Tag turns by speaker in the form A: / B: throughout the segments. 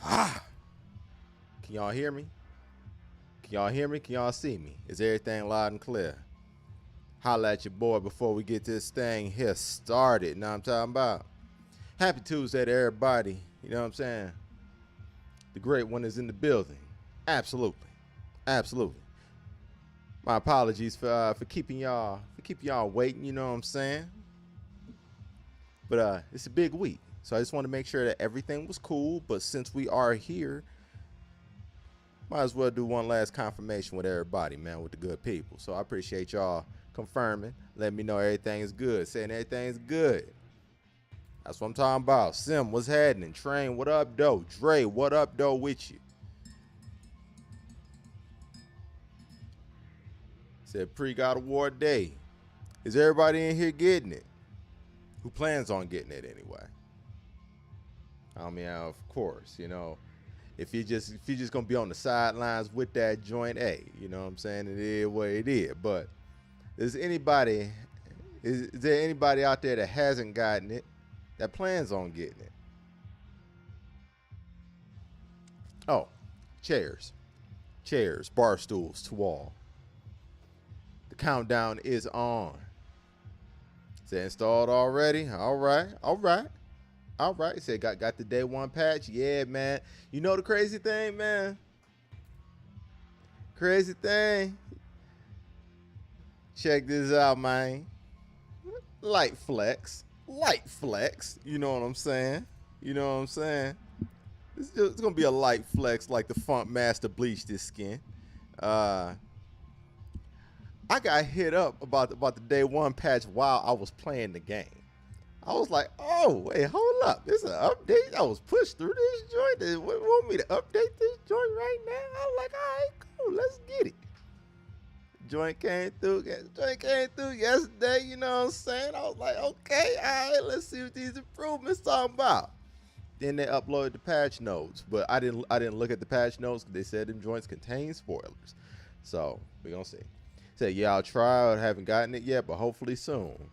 A: Ah, can y'all hear me? Can y'all hear me? Can y'all see me? Is everything loud and clear? Holla at your boy before we get this thing here started. Know what I'm talking about? Happy Tuesday to everybody. You know what I'm saying? The great one is in the building. Absolutely. Absolutely. My apologies for keeping y'all waiting, you know what I'm saying? But it's a big week. So I just want to make sure that everything was cool. But since we are here, might as well do one last confirmation with everybody, man, with the good people. So I appreciate y'all confirming, letting me know everything is good, saying everything's good. That's what I'm talking about. Sim, what's happening? Train, what up, though? Dre, what up, though, with you? Said pre-God of War Day. Is everybody in here getting it? Who plans on getting it anyway? I mean, of course, you know, if you just gonna be on the sidelines with that joint, hey, you know what I'm saying? It is what it is. But is there anybody out there that hasn't gotten it, that plans on getting it? Oh, chairs, bar stools to all. The countdown is on. Is it installed already? All right. Said got the day one patch. Yeah, man. You know the crazy thing, man? Crazy thing. Check this out, man. Light flex. You know what I'm saying? It's gonna be a light flex, like the Funk Master bleached his skin. I got hit up about the day one patch while I was playing the game. I was like, oh, wait, hold up. This is an update. I was pushed through this joint. They want me to update this joint right now? I was like, all right, cool, let's get it. Joint came through yesterday, you know what I'm saying? I was like, okay, all right, let's see what these improvements talking about. Then they uploaded the patch notes, but I didn't look at the patch notes because they said them joints contain spoilers. So we're gonna see. Said, yeah, I'll try. I haven't gotten it yet, but hopefully soon.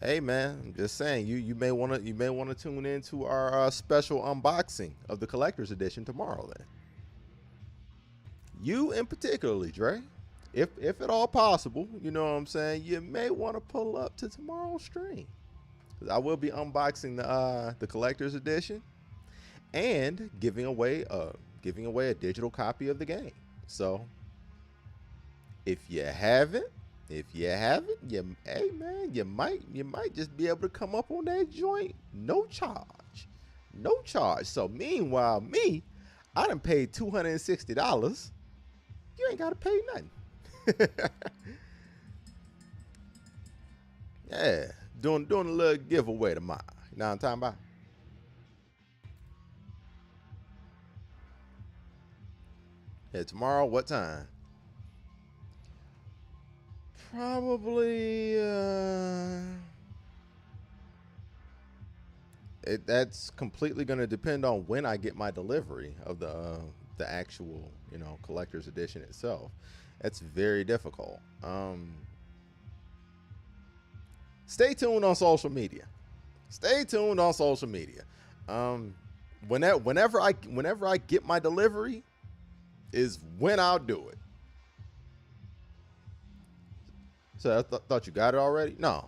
A: Hey man, I'm just saying you may want to tune into our special unboxing of the collector's edition tomorrow. Then you in particularly, Dre, if at all possible, you know what I'm saying, you may want to pull up to tomorrow's stream. I will be unboxing the collector's edition and giving away a digital copy of the game. So if you haven't, hey man, you might just be able to come up on that joint, no charge. So meanwhile, I done paid $260. You ain't gotta pay nothing. Yeah, doing a little giveaway tomorrow. You know what I'm talking about? Yeah, tomorrow, what time? Probably that's completely going to depend on when I get my delivery of the actual, you know, collector's edition itself. That's very difficult. Stay tuned on social media. Whenever I get my delivery is when I'll do it. So I thought you got it already? No.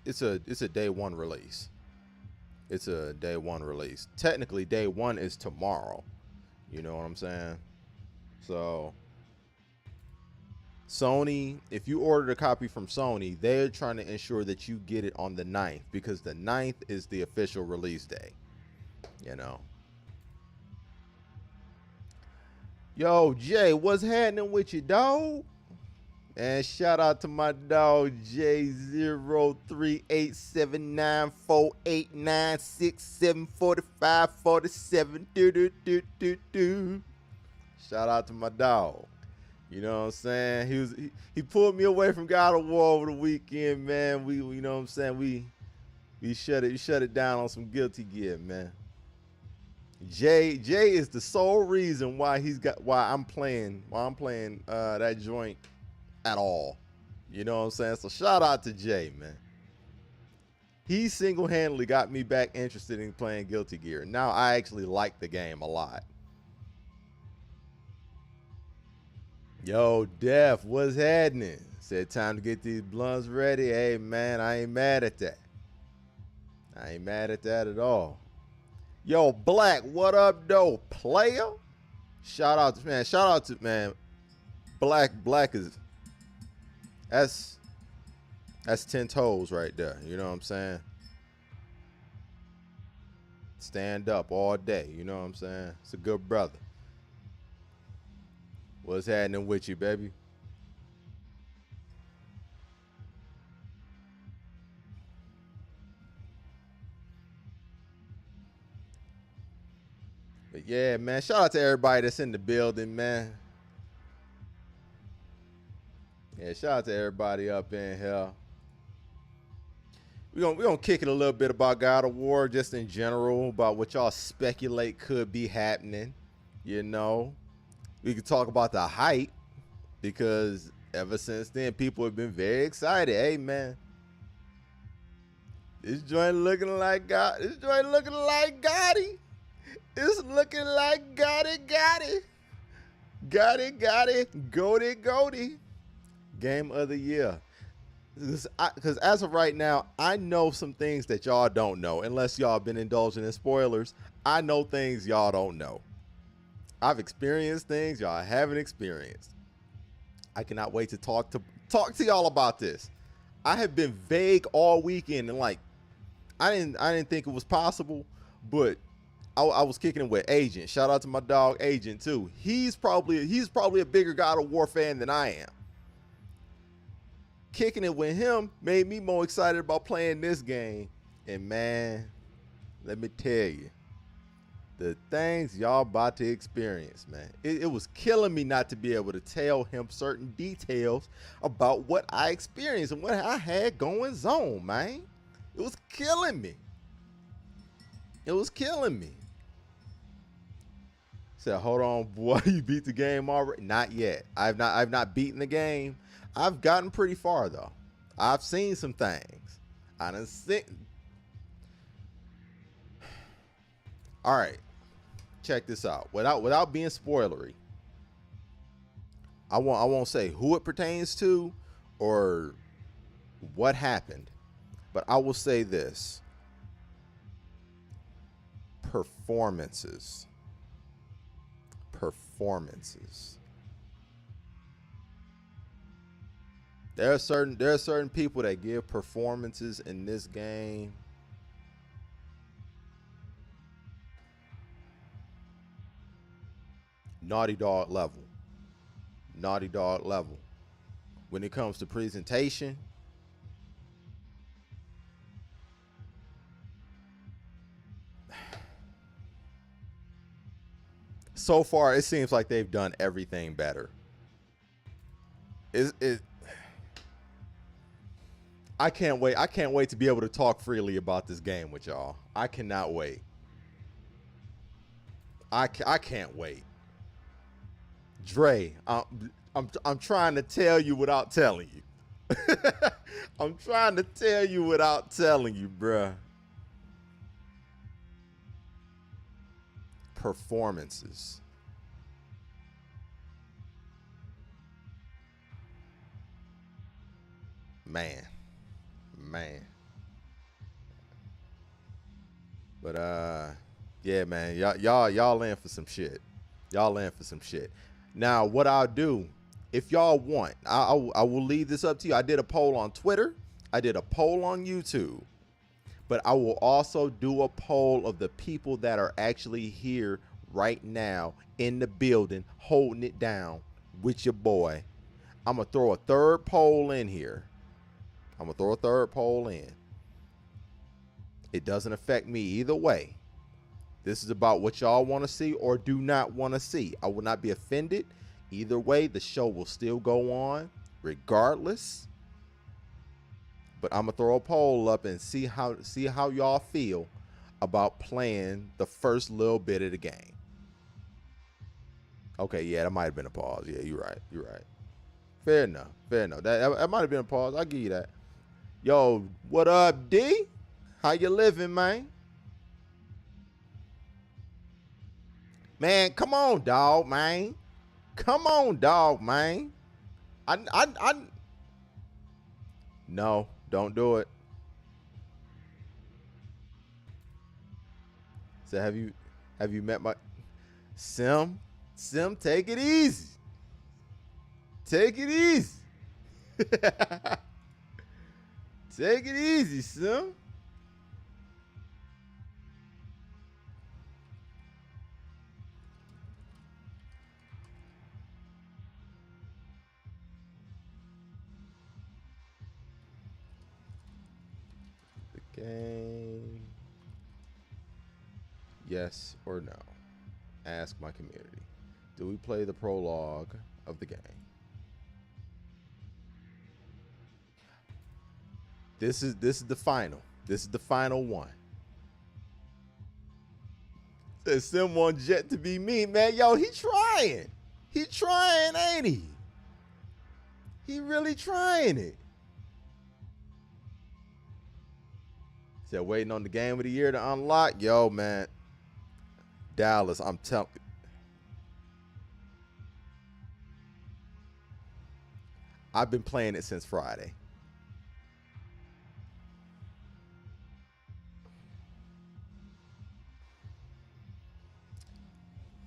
A: It's a day one release. Technically, day one is tomorrow. You know what I'm saying? So Sony, if you ordered a copy from Sony, they're trying to ensure that you get it on the 9th because the 9th is the official release day. You know. Yo, Jay, what's happening with you, dog? And shout out to my dog J038794896745447. Shout out to my dog. You know what I'm saying? He pulled me away from God of War over the weekend, man. We you know what I'm saying? We shut it down on some Guilty Gear, man. Jay is the sole reason why I'm playing that joint at all. You know what I'm saying? So shout out to Jay, man. He single-handedly got me back interested in playing Guilty Gear. Now I actually like the game a lot. Yo, Def, what's happening? Said time to get these blunts ready. Hey, man, I ain't mad at that. I ain't mad at that at all. Yo, Black, what up, though, player? Shout out to, man, Black is, that's 10 toes right there. You know what I'm saying? Stand up all day. You know what I'm saying? It's a good brother. What's happening with you, baby? But yeah, man, shout out to everybody that's in the building, man. Yeah, shout out to everybody up in here. We're gonna kick it a little bit about God of War, just in general, about what y'all speculate could be happening. You know, we could talk about the hype, because ever since then, people have been very excited. Hey, man, this joint looking like God. This joint looking like Gotti. It's looking like Gotti. Goaty. Game of the year. Because as of right now, I know some things that y'all don't know. Unless y'all been indulging in spoilers, I know things y'all don't know. I've experienced things y'all haven't experienced. I cannot wait to talk to y'all about this. I have been vague all weekend, and like, I didn't think it was possible, but I was kicking it with Agent. Shout out to my dog Agent too. He's probably a bigger God of War fan than I am. Kicking it with him made me more excited about playing this game. And man, let me tell you, the things y'all about to experience, man. It was killing me not to be able to tell him certain details about what I experienced and what I had going on, man. It was killing me. Said, hold on, boy, you beat the game already? Not yet. I've not beaten the game. I've gotten pretty far though. I've seen some things. I done seen. All right, check this out. Without being spoilery, I won't say who it pertains to or what happened, but I will say this: performances. There are certain people that give performances in this game Naughty Dog level. When it comes to presentation, so far it seems like they've done everything better. I can't wait. I can't wait to be able to talk freely about this game with y'all. I cannot wait. I can't wait. Dre, I'm trying to tell you without telling you. I'm trying to tell you without telling you, bruh. Performances. Man. But yeah, man, y'all in for some shit. Now, what I'll do, if y'all want, I will leave this up to you. I did a poll on Twitter. I did a poll on YouTube. But I will also do a poll of the people that are actually here right now in the building, holding it down with your boy. I'm going to throw a third poll in here. It doesn't affect me either way. This is about what y'all want to see or do not want to see. I will not be offended. Either way, the show will still go on regardless. But I'm going to throw a poll up and see how y'all feel about playing the first little bit of the game. Okay, yeah, that might have been a pause. Yeah, you're right. Fair enough. That might have been a pause. I'll give you that. Yo, what up, D? How you living, man? Man, come on, dog, man. Come on, dog, man. I No, don't do it. So have you met my Sim? Sim, take it easy. Take it easy. Take it easy, Sim. The game. Yes or no? Ask my community. Do we play the prologue of the game? This is the final. This is the final one. Says Sim want Jet to be me, man. Yo, he trying. He trying, ain't he? He really trying it. Said waiting on the game of the year to unlock. Yo, man. Dallas, I'm telling you. I've been playing it since Friday.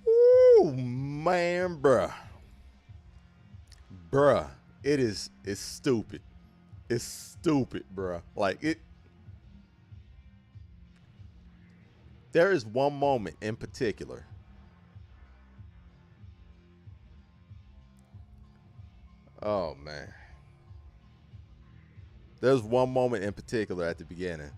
A: Ooh, man, bruh. Bruh, it's stupid. It's stupid, bruh. Like, there is one moment in particular. Oh, man. There's one moment in particular at the beginning.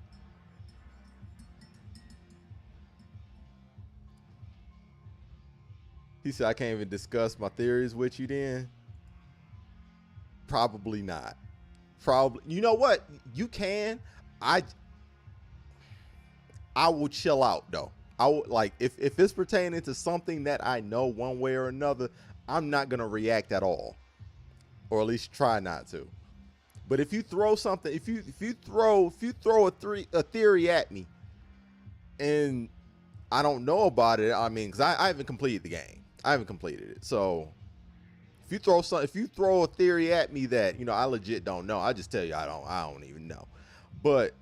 A: He said, I can't even discuss my theories with you then. Probably not. Probably. You know what? You can. I will chill out, though. I would, like, if it's pertaining to something that I know one way or another, I'm not going to react at all. Or at least try not to. But if you throw something, if you throw a theory at me and I don't know about it, I mean, because I haven't completed the game. I haven't completed it. So if you throw a theory at me that, you know, I legit don't know, I just tell you I don't even know. But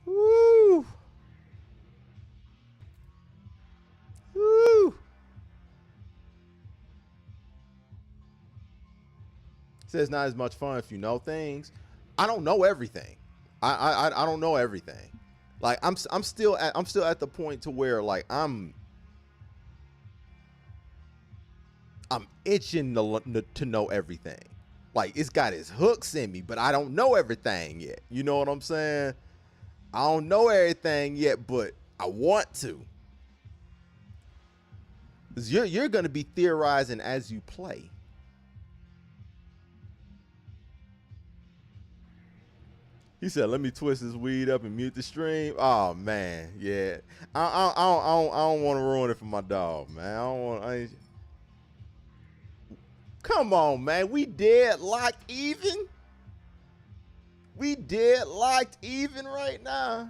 A: woo. Woo. Says not as much fun if you know things. I don't know everything. I don't know everything. Like I'm still at the point to where like I'm itching to know everything. Like it's got its hooks in me, but I don't know everything yet. You know what I'm saying? I don't know everything yet, but I want to. 'Cause you're gonna be theorizing as you play. He said, "Let me twist this weed up and mute the stream." Oh man, yeah. I don't want to ruin it for my dog, man. Come on, man. We dead locked even. We dead locked even right now.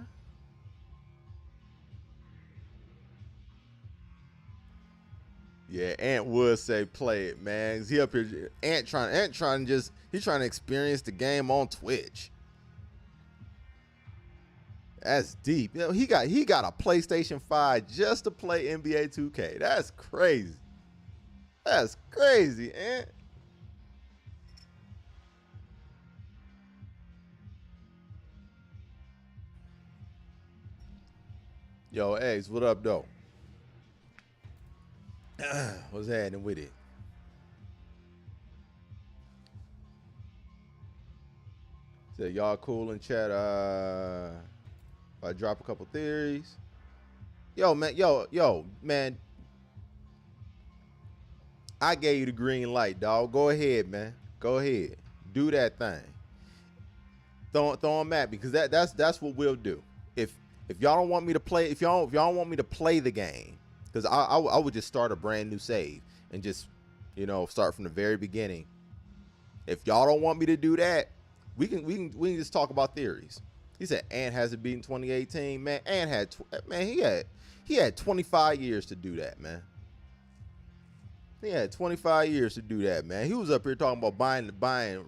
A: Yeah, Ant would say play it, man. He up here, Ant trying he's trying to experience the game on Twitch. That's deep. You know, he got a PlayStation 5 just to play NBA 2K. That's crazy. That's crazy, Ant. Yo, Eggs, what up, though? What's happening with it? Said y'all cool in chat. If I drop a couple theories. Yo, man. I gave you the green light, dog. Go ahead, man. Go ahead. Do that thing. Throw them at me, because that's what we'll do. If y'all don't want me to play, if y'all want me to play the game, because I would just start a brand new save and just, you know, start from the very beginning. If y'all don't want me to do that, we can just talk about theories. He said Ant hasn't beaten 2018. Man, Ant had man, he had 25 years to do that, man. He had 25 years to do that, man. He was up here talking about buying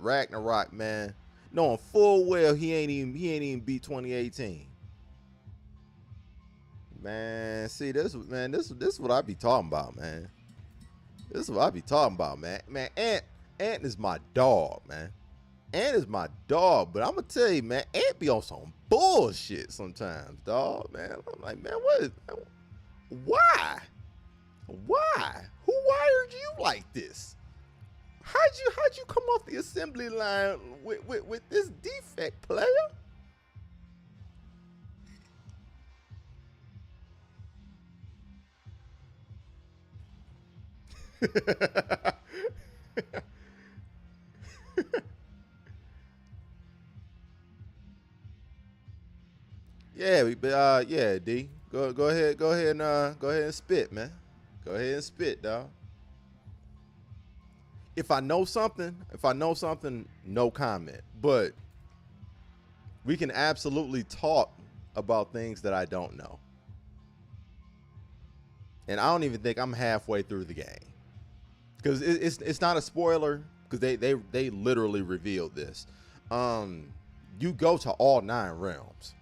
A: Ragnarok, man, knowing full well he ain't even beat 2018. Man, see this is what I be talking about, man. This is what I be talking about, man. Man, Ant is my dog, man. Ant is my dog, but I'm gonna tell you, man, Ant be on some bullshit sometimes, dog, man. I'm like, man, why? Why? Who wired you like this? How'd you come off the assembly line with this defect, player? Yeah, yeah, D. Go ahead and spit, man. Go ahead and spit, dog. If I know something, no comment. But we can absolutely talk about things that I don't know. And I don't even think I'm halfway through the game. Because it's not a spoiler, because they literally revealed this. You go to all 9 realms.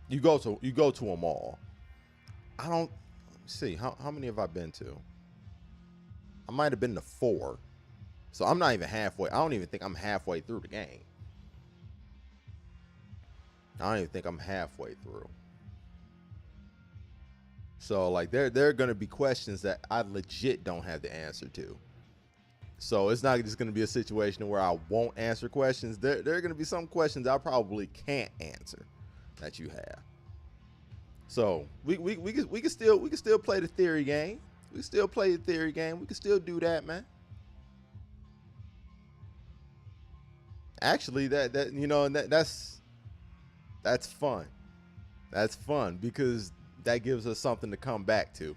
A: You go to them all. I don't see how many have I been to? I might have been to 4. So I'm not even halfway. I don't even think I'm halfway through the game. I don't even think I'm halfway through. So like there are gonna be questions that I legit don't have the answer to. So it's not just gonna be a situation where I won't answer questions. There are gonna be some questions I probably can't answer that you have. So we can still play the theory game. We can still play the theory game. We can still do that, man. Actually, that you know, and that's fun. That's fun because that gives us something to come back to.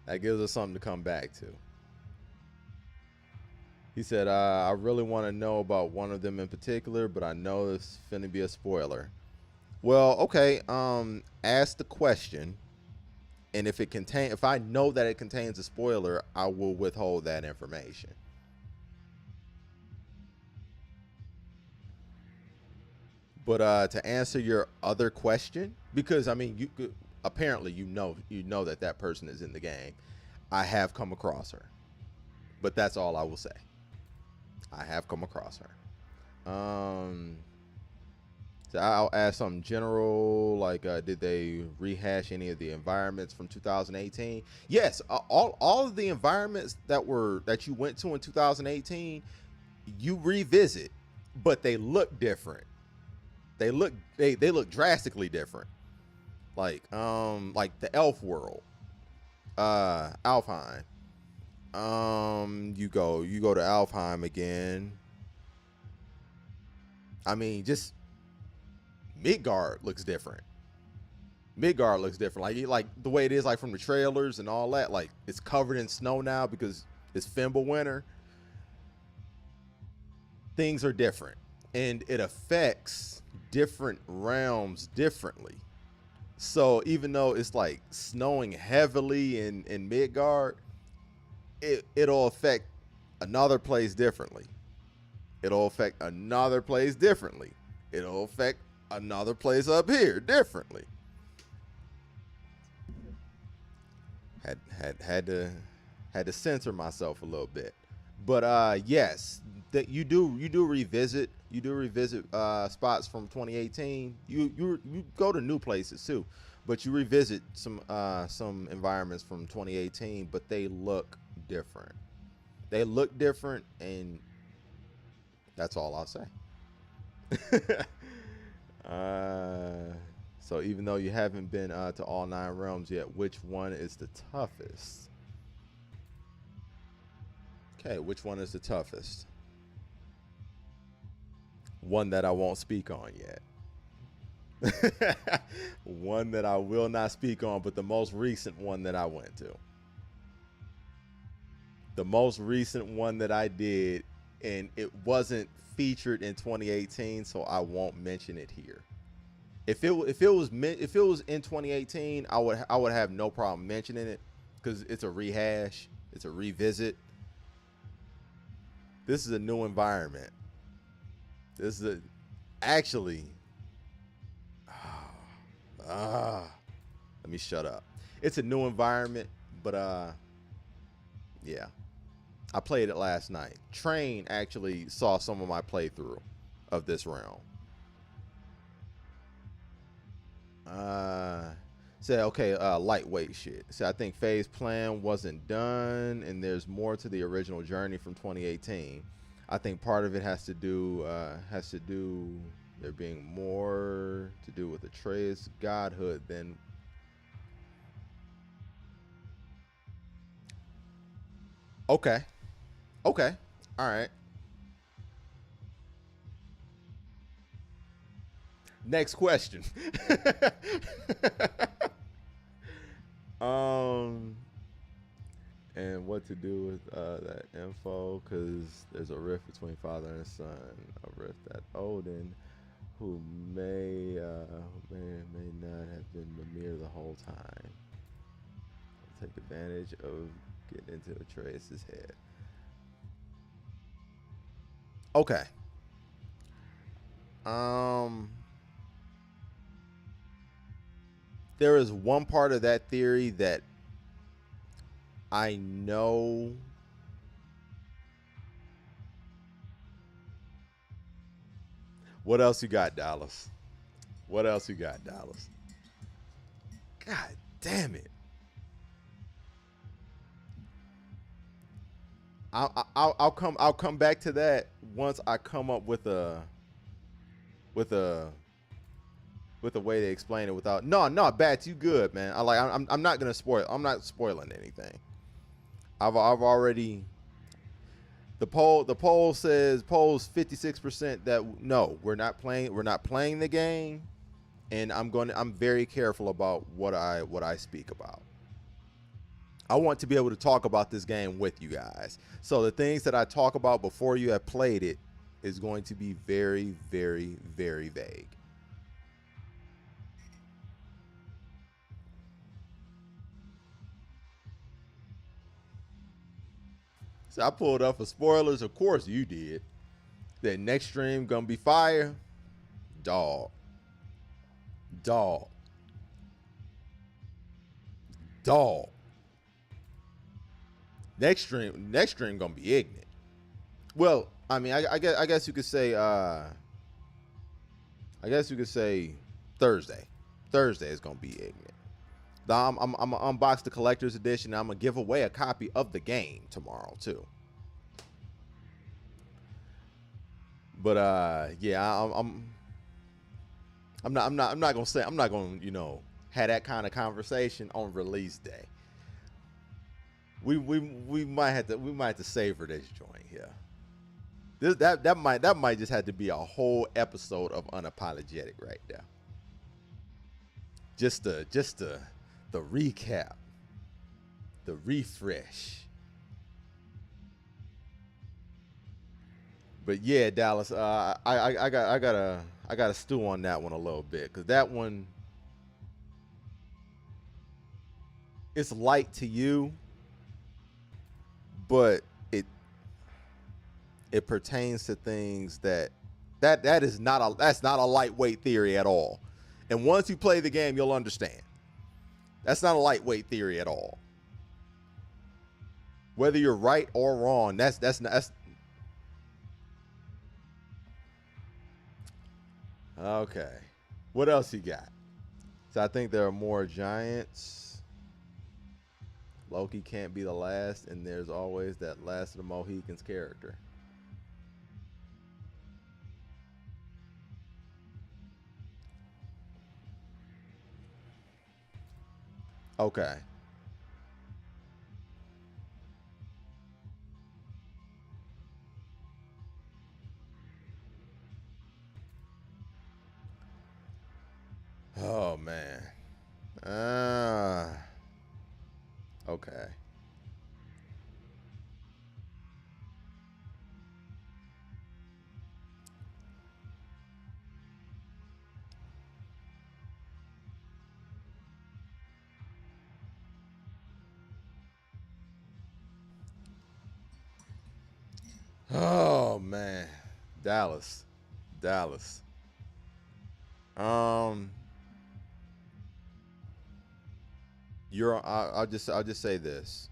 A: That gives us something to come back to. He said, I really want to know about one of them in particular, but I know it's finna be a spoiler. Well, okay, ask the question, and if I know that it contains a spoiler, I will withhold that information. But to answer your other question, because I mean, apparently you know that person is in the game. I have come across her, but that's all I will say. I have come across her. So I'll ask something general, like did they rehash any of the environments from 2018? Yes, all of the environments that you went to in 2018, you revisit, but they look different. They look drastically different. Like the elf world, Alfheim. You go to Alfheim again. I mean, just Midgard looks different. Midgard looks different. Like the way it is, like from the trailers and all that. Like it's covered in snow now because it's Fimbulwinter. Things are different, and it affects different realms differently. So even though it's like snowing heavily in Midgard, it'll affect another place differently. It'll affect another place differently. It'll affect another place up here differently. Had to censor myself a little bit. But yes, that you do revisit spots from 2018. You go to new places too, but you revisit some environments from 2018, but they look different. They look different, and that's all I'll say. So even though you haven't been to all 9 realms yet, which one is the toughest? Okay, which one is the toughest? One that I won't speak on yet. One that I will not speak on, but the most recent one that I went to. The most recent one that I did and it wasn't featured in 2018, so I won't mention it here. If it was in 2018, I would have no problem mentioning it because it's a rehash, it's a revisit. This is a new environment. This is actually. Let me shut up. It's a new environment, but yeah. I played it last night. Train actually saw some of my playthrough of this realm. Said okay, lightweight shit. So I think phase plan wasn't done, and there's more to the original journey from 2018. I think part of it has to do there being more to do with Atreus' godhood than. Okay. Okay. All right. Next question. um, and what to do with that info? Because there's a rift between father and son, a rift that Odin, who may not have been Mimir the whole time, take advantage of getting into Atreus' head. Okay. Um, there is one part of that theory that I know. What else you got, Dallas? What else you got, Dallas? God damn it! I'll come back to that once I come up with a with a way to explain it without. No, Bats, you good, man. I'm not gonna spoil. I'm not spoiling anything. I've already. The poll says polls 56% that no, we're not playing the game, and I'm very careful about what I speak about. I want to be able to talk about this game with you guys. So the things that I talk about before you have played it is going to be very, very, very vague. So I pulled up for spoilers. Of course you did. That next stream gonna be fire. Dog. Dog. Dog. Next stream gonna be ignorant. Well, I mean, I guess you could say I guess you could say Thursday. Thursday is gonna be ignorant. I'm gonna unbox the collector's edition. And I'm gonna give away a copy of the game tomorrow too. But yeah, I'm not gonna say I'm not gonna have that kind of conversation on release day. We might have to savor this joint here. That might just have to be a whole episode of Unapologetic right there. Just the recap, the refresh. But yeah, Dallas, I got to stew on that one a little bit because that one it's light to you, but it pertains to things that's not a lightweight theory at all. And once you play the game, you'll understand. That's not a lightweight theory at all. Whether you're right or wrong, that's okay. What else you got? So I think there are more giants. Loki can't be the last, and there's always that last of the Mohicans character. Okay. Oh man. Ah. Okay. Oh man, Dallas, Dallas. Um, I'll just say this.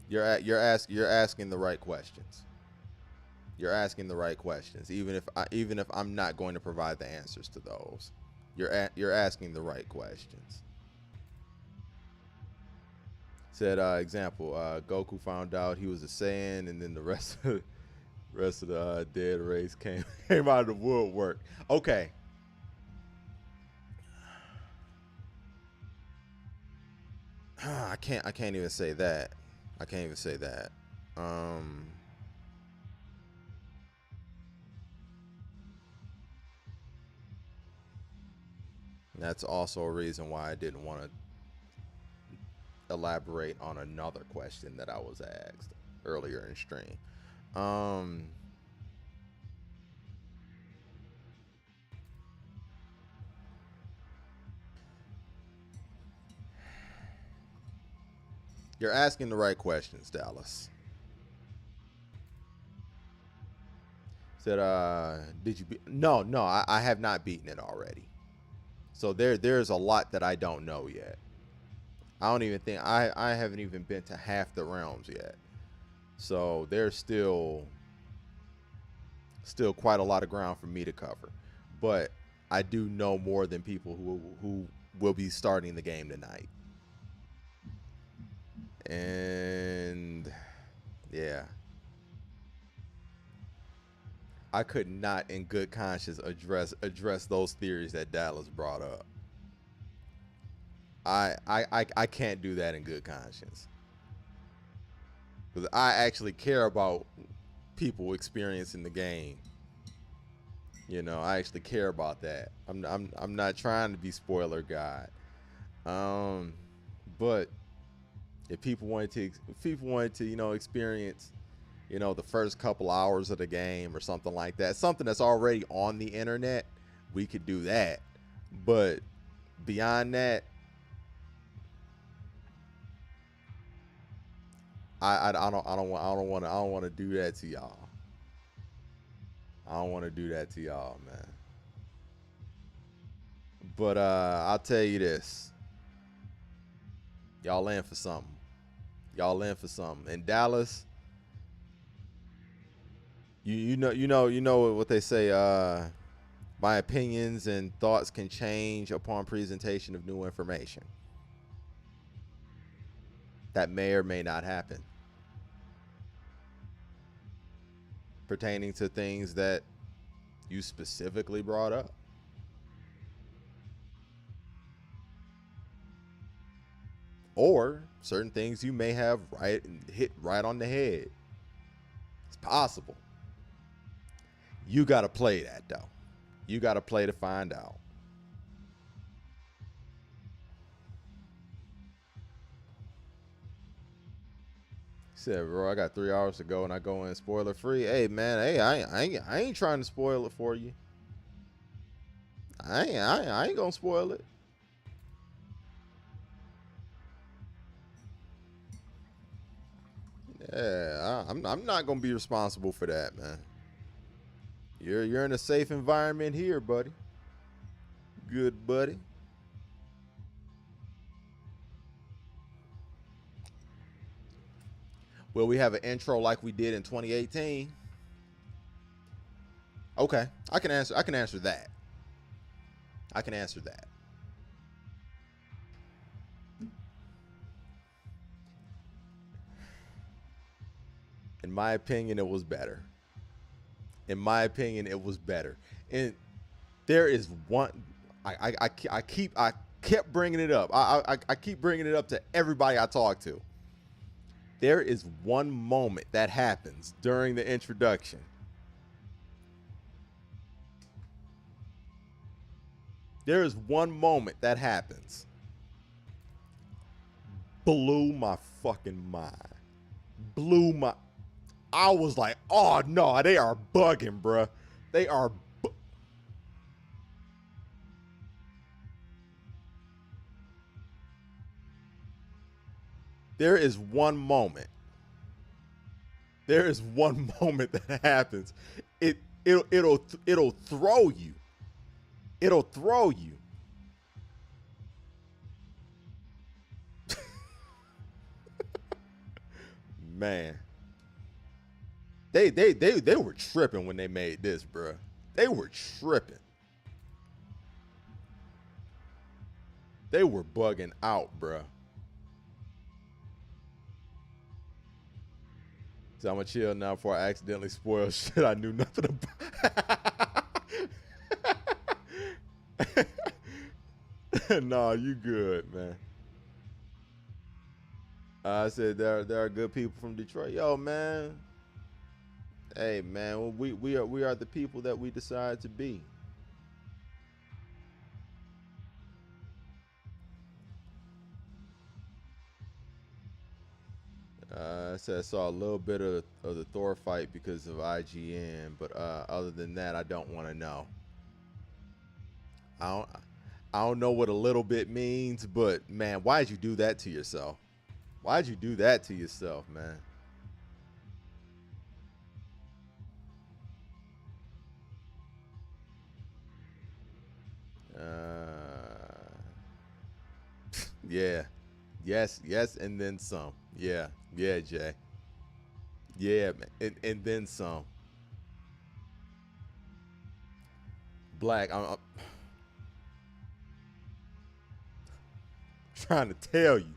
A: You're asking the right questions. You're asking the right questions, even if I'm not going to provide the answers to those. You're asking the right questions. Said example, Goku found out he was a Saiyan, and then the rest of the dead race came out of the woodwork. Okay, I can't even say that. I can't even say that. Um, that's also a reason why I didn't want to elaborate on another question that I was asked earlier in stream. Um, you're asking the right questions, Dallas. Said, did you be? No, no, I have not beaten it already. So there's a lot that I don't know yet. I don't even think I haven't even been to half the realms yet. So there's still quite a lot of ground for me to cover. But I do know more than people who will be starting the game tonight. And yeah, I could not in good conscience address those theories that Dallas brought up. I can't do that in good conscience. Because I actually care about people experiencing the game. You know, I actually care about that. I'm not trying to be spoiler guy. Um, but if people wanted to experience the first couple hours of the game or something like that, something that's already on the internet, we could do that. But beyond that, I don't want to do that to y'all. I don't want to do that to y'all, man. But I'll tell you this. Y'all in for something. Y'all in for something. In Dallas, you know what they say, my opinions and thoughts can change upon presentation of new information. That may or may not happen. Pertaining to things that you specifically brought up. Or certain things you may have hit right on the head. It's possible. You got to play that though. You got to play to find out. He said, bro, I got 3 hours to go and I go in spoiler free. Hey, man, hey, I ain't trying to spoil it for you. I ain't gonna spoil it. Yeah, I'm not gonna be responsible for that, man. You're in a safe environment here, buddy. Good buddy. Will we have an intro like we did in 2018? Okay, I can answer. I can answer that. I can answer that. In my opinion, it was better. In my opinion, it was better. And there is one. I kept bringing it up. I keep bringing it up to everybody I talk to. There is one moment that happens during the introduction. There is one moment that happens. Blew my fucking mind. Blew my. I was like, oh no, they are bugging, bruh. They are. There is one moment There is one moment that happens. It'll throw you. It'll throw you. Man. They were tripping when they made this, bruh. They were tripping. They were bugging out, bruh. So I'm gonna chill now before I accidentally spoil shit I knew nothing about. Nah, you good, man. I said there are good people from Detroit. Yo, man. Hey, man. Well, we are the people that we decide to be. I said I saw a little bit of the Thor fight because of IGN, but other than that, I don't want to know. I don't I don't know what a little bit means, but man, why'd you do that to yourself? Why'd you do that to yourself, man? Yeah. Yes, and then some. Yeah, Jay. Yeah, man. And then some. Black, I'm trying to tell you.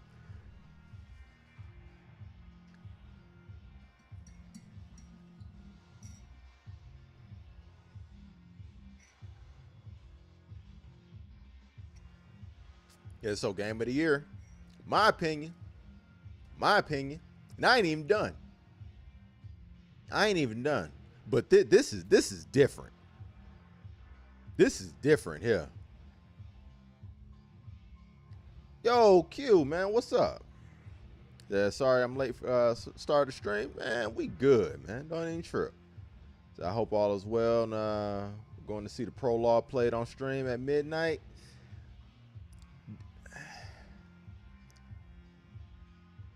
A: Yeah, so game of the year. My opinion. My opinion. And I ain't even done. I ain't even done. But this is different. This is different here. Yo, Q, man, what's up? Yeah, sorry I'm late for start the stream. Man, we good, man. Don't even trip. So I hope all is well. And we're going to see the prologue played on stream at midnight.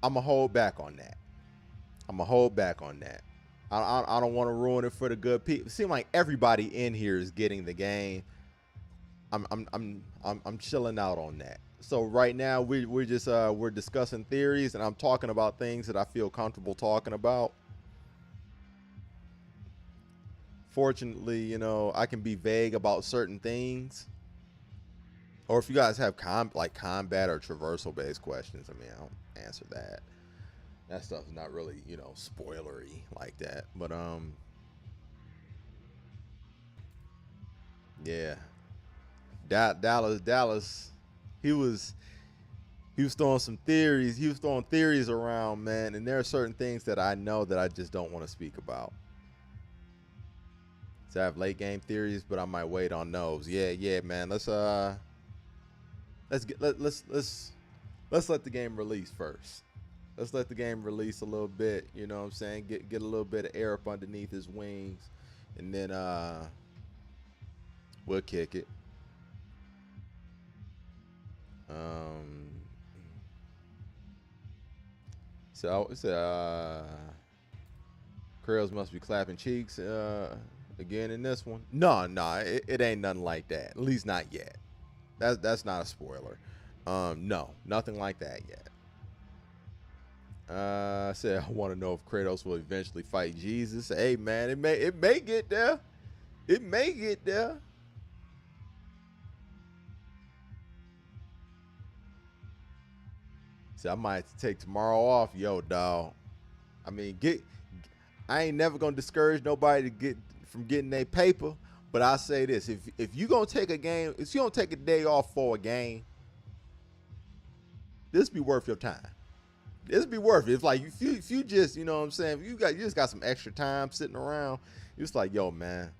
A: I'm going to hold back on that. I don't want to ruin it for the good people. It seems like everybody in here is getting the game. I'm chilling out on that. So right now we're just we're discussing theories, and I'm talking about things that I feel comfortable talking about. Fortunately, you know, I can be vague about certain things. Or if you guys have combat or traversal based questions, I mean, I don't answer that. That stuff's not really, you know, spoilery like that. But yeah. Dallas, he was throwing some theories. He was throwing theories around, man, and there are certain things that I know that I just don't want to speak about. So I have late game theories, but I might wait on those. Yeah, man. Let's let the game release first. Let's let the game release a little bit, you know what I'm saying? Get a little bit of air up underneath his wings, and then we'll kick it. Krells must be clapping cheeks again in this one. No, it ain't nothing like that. At least not yet. That's not a spoiler. No, nothing like that yet. I said I want to know if Kratos will eventually fight Jesus. Hey man, it may get there. It may get there. See, I might take tomorrow off, yo, dog. I mean, I ain't never gonna discourage nobody to get from getting their paper, but I say this: if you gonna take a game, if you don't take a day off for a game, this be worth your time. This be worth it. If like if you just, you know what I'm saying, if you just got some extra time sitting around, it's like, yo, man,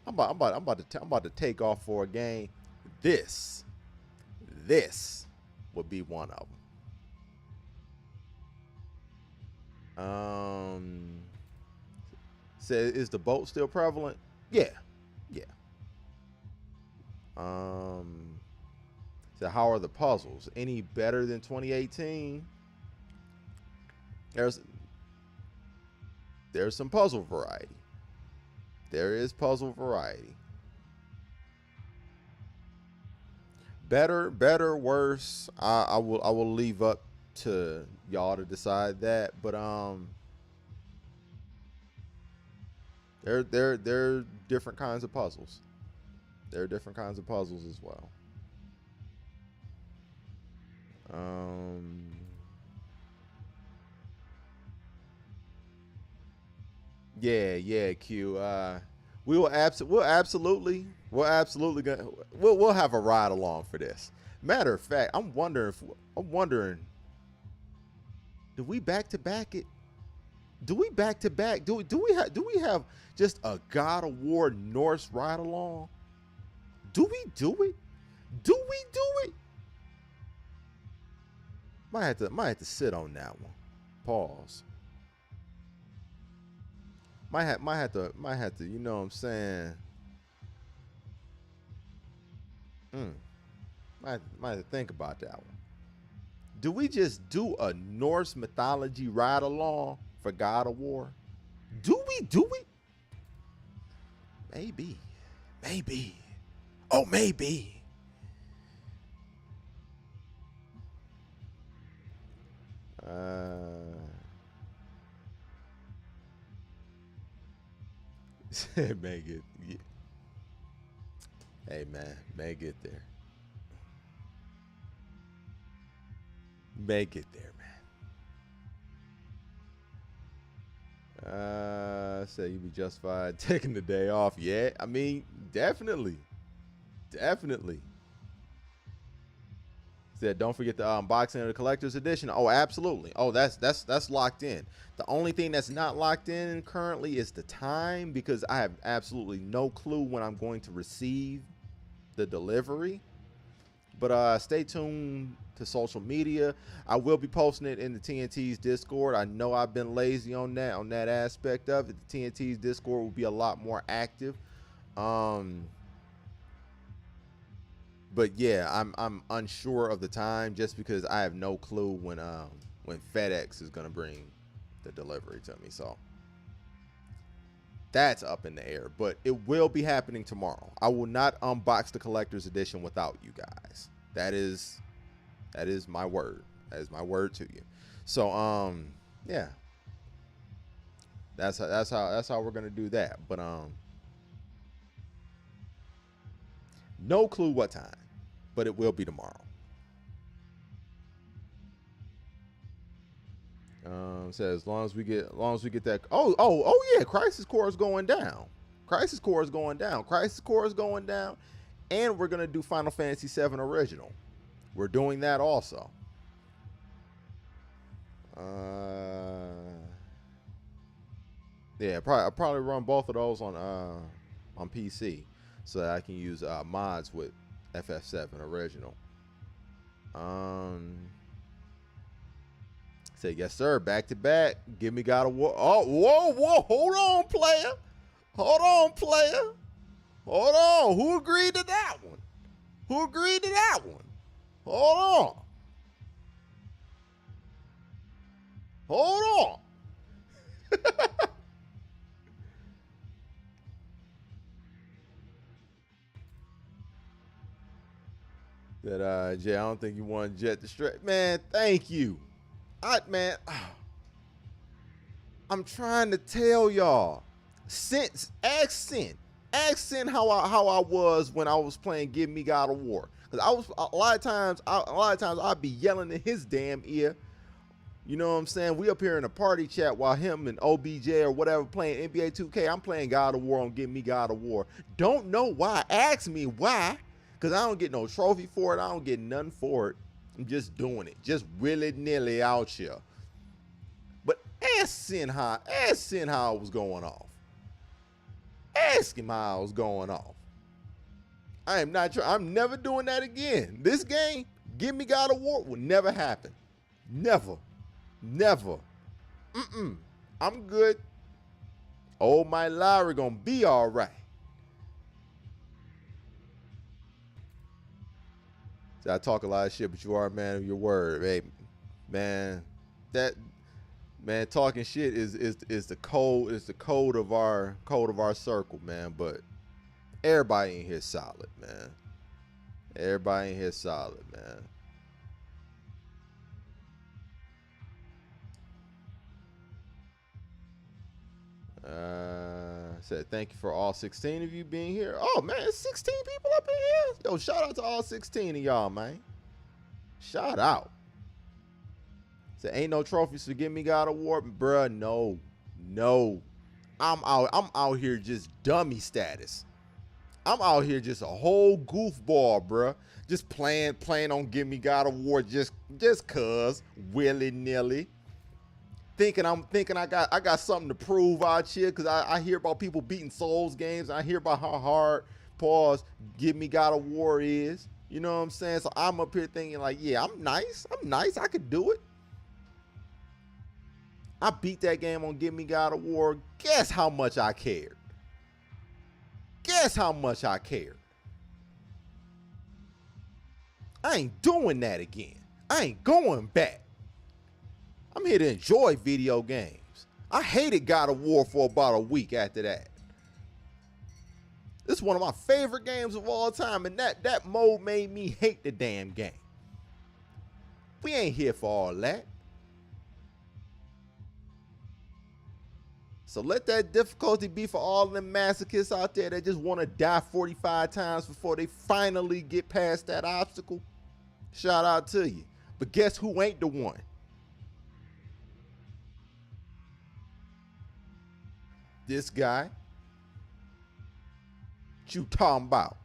A: I'm about to take off for a game. This would be one of them. Say, is the boat still prevalent? Yeah. So how are the puzzles? Any better than 2018? there's some puzzle variety. There is puzzle variety. Better, worse. I will leave up to y'all to decide that. But there are different kinds of puzzles. There are different kinds of puzzles as well. Yeah, Q. We'll absolutely we'll have a ride along for this. Matter of fact, I'm wondering, do we back to back it? Do we back to back? Do we have just a God of War Norse ride along? Do we do it? Do we do it? Might have to sit on that one. Pause. Might have to, you know what I'm saying? Might have to think about that one. Do we just do a Norse mythology ride along for God of War? Do we do it? Maybe. Oh, maybe. May get, yeah. Hey man, may get there. May get there, man. Say you be justified taking the day off. Yeah, I mean, definitely. Said, don't forget the unboxing of the collector's edition. Oh, absolutely. Oh, that's locked in. The only thing that's not locked in currently is the time, because I have absolutely no clue when I'm going to receive the delivery. But stay tuned to social media. I will be posting it in the TNT's Discord. I know I've been lazy on that aspect of it. The TNT's Discord will be a lot more active. But yeah, I'm unsure of the time, just because I have no clue when FedEx is gonna bring the delivery to me. So that's up in the air, but it will be happening tomorrow. I will not unbox the collector's edition without you guys. That is my word. That is my word to you. So yeah, that's how we're gonna do that. But no clue what time, but it will be tomorrow. Says as long as we get that. Oh yeah, Crisis Core is going down. Crisis Core is going down. And we're gonna do Final Fantasy VII Original. We're doing that also. Yeah, I'll probably run both of those on PC, so that I can use mods with FF7 Original. Say yes, sir. Back to back. Give me God of War. Oh, whoa! Hold on, player. Hold on. Who agreed to that one? Hold on. That Jay, I don't think you want Jet to straight. Man, thank you. I'm trying to tell y'all. Ask Sin how I was when I was playing Give Me God of War. Cause I was a lot of times I'd be yelling in his damn ear. You know what I'm saying? We up here in a party chat while him and OBJ or whatever playing NBA 2K. I'm playing God of War on Give Me God of War. Don't know why. Ask me why. Because I don't get no trophy for it. I don't get nothing for it. I'm just doing it. Just willy-nilly out here. But ask Sin how it was going off. Ask him how I was going off. I am not I'm never doing that again. This game, Give Me God of War, will never happen. Never. I'm good. Oh, my Larry gonna be all right. So I talk a lot of shit, but you are a man of your word. Hey, man, Man, talking shit is the code of our circle, man. But everybody in here solid, man. Everybody in here solid, man. Said thank you for all 16 of you being here. Oh man, it's 16 people up in here. Yo, shout out to all 16 of y'all, man. Shout out. Said ain't no trophies for Give Me God of War, bruh. No. I'm out here just dummy status. I'm out here just a whole goofball, bruh. Just playing on Give Me God of War just cuz willy nilly. Thinking I got something to prove out here because I hear about people beating Souls games. I hear about how hard Give Me God of War is. You know what I'm saying? So I'm up here thinking like, yeah, I'm nice. I could do it. I beat that game on Give Me God of War. Guess how much I cared? Guess how much I cared? I ain't doing that again. I ain't going back. I'm here to enjoy video games. I hated God of War for about a week after that. This is one of my favorite games of all time, and that mode made me hate the damn game. We ain't here for all that. So let that difficulty be for all them masochists out there that just want to die 45 times before they finally get past that obstacle. Shout out to you. But guess who ain't the one? This guy. What you talking about?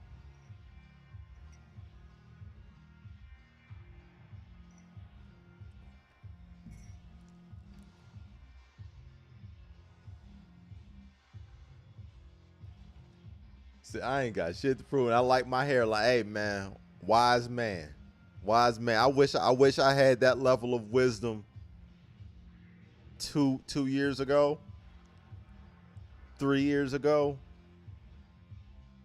A: See, I ain't got shit to prove. I like my hair. Like, hey man, wise man. I wish I had that level of wisdom 2 years ago. 3 years ago.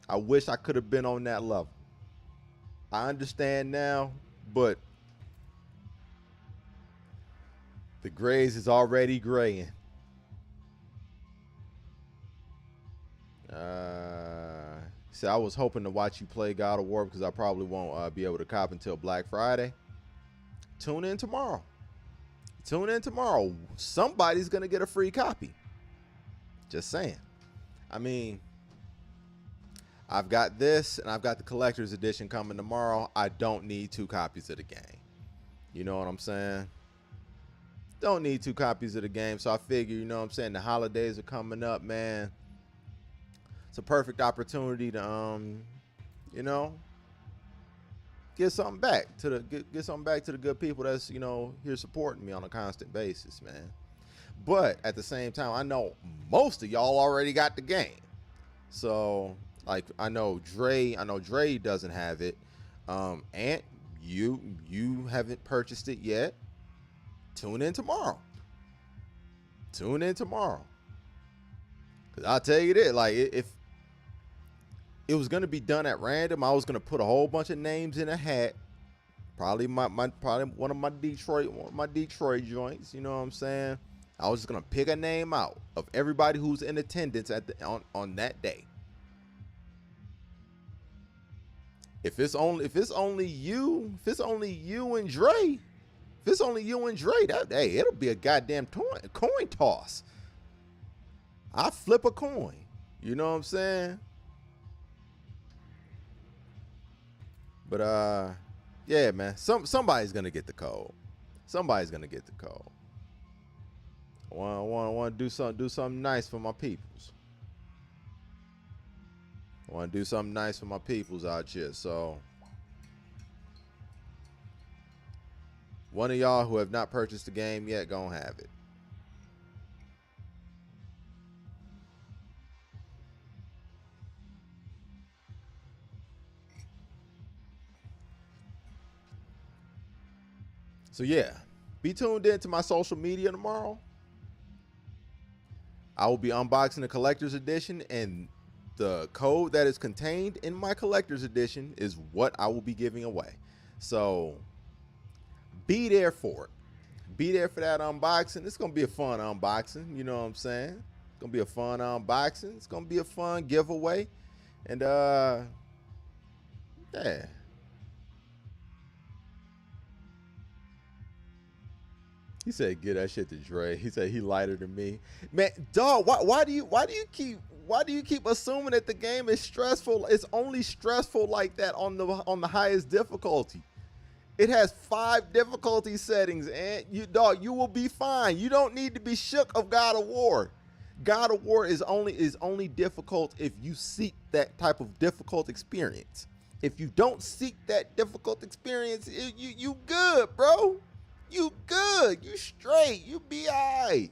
A: I wish I could have been on that level. I understand now, but the grays is already graying. See, I was hoping to watch you play God of War because I probably won't be able to cop until Black Friday. Tune in tomorrow. Somebody's going to get a free copy. Just saying. I mean, I've got this and I've got the collector's edition coming tomorrow. I don't need 2 copies of the game. You know what I'm saying? Don't need 2 copies of the game. So I figure, you know what I'm saying, the holidays are coming up, man. It's a perfect opportunity to, you know, get something back to the good people that's, you know, here supporting me on a constant basis, man. But at the same time, I know most of y'all already got the game. So, like, I know Dre doesn't have it. Ant, you haven't purchased it yet. Tune in tomorrow. Cause I'll tell you this, like, if it was gonna be done at random, I was gonna put a whole bunch of names in a hat. Probably one of my Detroit joints. You know what I'm saying? I was just gonna pick a name out of everybody who's in attendance on that day. If it's only you and Dre, that day it'll be a goddamn coin toss. I flip a coin. You know what I'm saying? But yeah, man. Somebody's gonna get the code. I want to do something nice for my peoples. Out here. So one of y'all who have not purchased the game yet, gonna have it. So yeah, be tuned in to my social media tomorrow. I will be unboxing the collector's edition, and the code that is contained in my collector's edition is what I will be giving away. So be there for it. be there for that unboxing. It's gonna be a fun unboxing. You know what I'm saying? It's gonna be a fun unboxing. It's gonna be a fun giveaway, and yeah. He said, "Get that shit to Dre." He said he lighter than me. Man, dog, why do you keep assuming that the game is stressful? It's only stressful like that on the highest difficulty. It has 5 difficulty settings, and you will be fine. You don't need to be shook of God of War. God of War is only difficult if you seek that type of difficult experience. If you don't seek that difficult experience, you good, bro. You good. You straight. You be alright.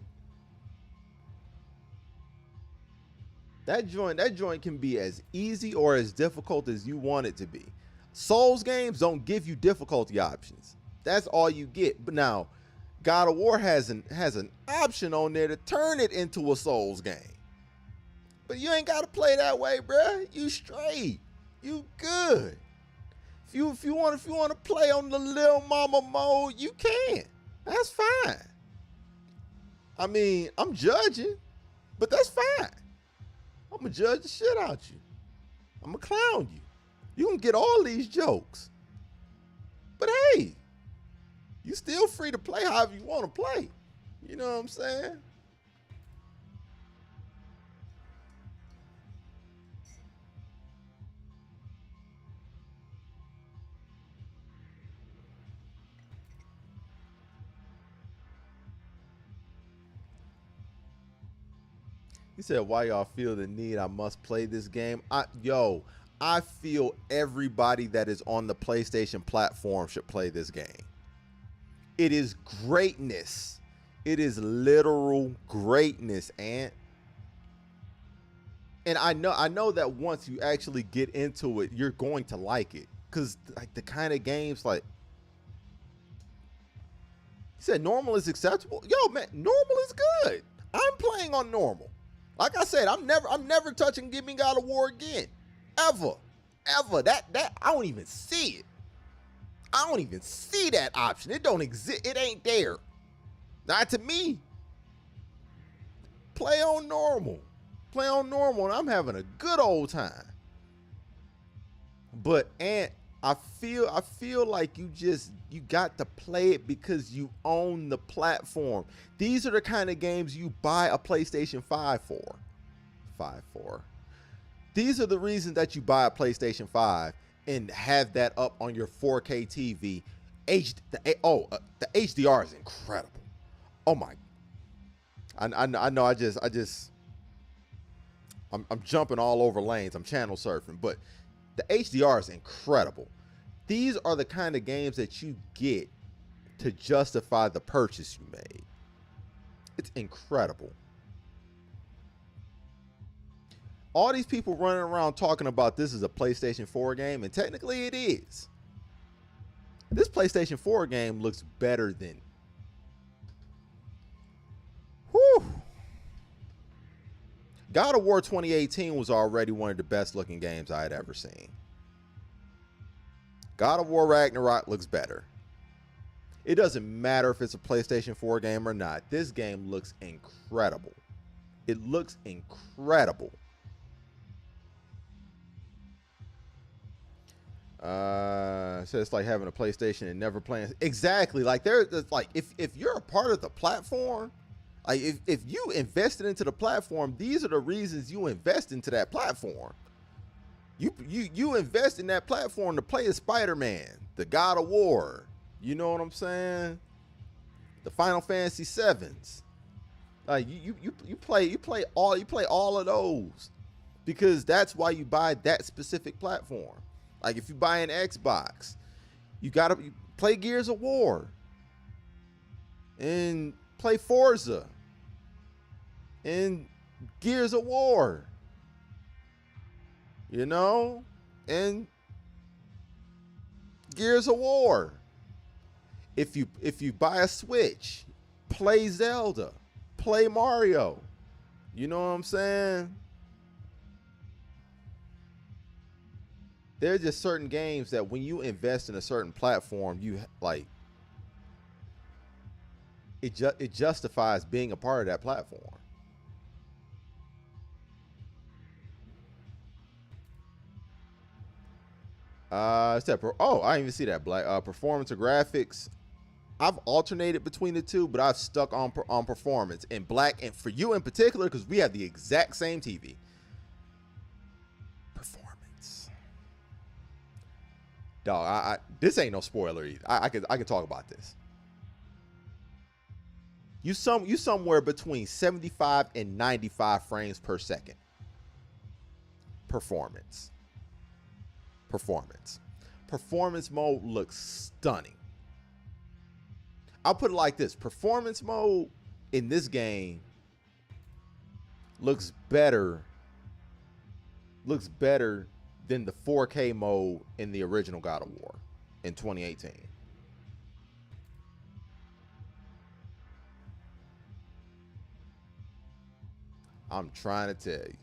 A: That joint can be as easy or as difficult as you want it to be. Souls games don't give you difficulty options. That's all you get. But now, God of War has an option on there to turn it into a Souls game. But you ain't gotta play that way, bruh. You straight. You good. If you want to play on the Lil Mama mode, you can. That's fine. I mean, I'm judging, but that's fine. I'm gonna judge the shit out you. I'm gonna clown you. You gonna get all these jokes. But hey, you still free to play however you want to play. You know what I'm saying? He said, "Why y'all feel the need? I must play this game." I feel everybody that is on the PlayStation platform should play this game. It is greatness. It is literal greatness, and I know that once you actually get into it, you're going to like it, because like the kind of games like he said, normal is acceptable. Yo, man, normal is good. I'm playing on normal. Like I said, I'm never touching Give Me God of War again. Ever. That I don't even see it. I don't even see that option. It don't exist. It ain't there. Not to me. Play on normal. Play on normal, and I'm having a good old time. But I feel like you got to play it because you own the platform. These are the kind of games you buy a PlayStation 5 for. 5-4. These are the reasons that you buy a PlayStation 5 and have that up on your 4K TV. The HDR is incredible. Oh my. I know I'm jumping all over lanes. I'm channel surfing, but the HDR is incredible. These are the kind of games that you get to justify the purchase you made. It's incredible. All these people running around talking about this is a PlayStation 4 game, and technically it is. This PlayStation 4 game looks better than. Whew. God of War 2018 was already one of the best looking games I had ever seen. God of War Ragnarok looks better. It doesn't matter if it's a PlayStation 4 game or not. This game looks incredible. It looks incredible. So it's like having a PlayStation and never playing. Exactly. Like there's like if you're a part of the platform, like if you invested into the platform, these are the reasons you invest into that platform. You invest in that platform to play as Spider-Man, the God of War. You know what I'm saying? The Final Fantasy 7s. Like you play all of those because that's why you buy that specific platform. Like if you buy an Xbox, you gotta play Gears of War and play Forza and Gears of War, you know, and Gears of War. If you buy a Switch, play Zelda, play Mario. You know what I'm saying? There's just certain games that when you invest in a certain platform, you like it justifies being a part of that platform. Oh, I didn't even see that. Black performance or graphics. I've alternated between the two, but I've stuck on performance and black, and for you in particular, because we have the exact same TV. Performance, dog. This ain't no spoiler either. I can talk about this. You somewhere between 75 and 95 frames per second. Performance. Performance mode looks stunning. I'll put it like this. Performance mode in this game looks better than the 4K mode in the original God of War in 2018. I'm trying to tell you.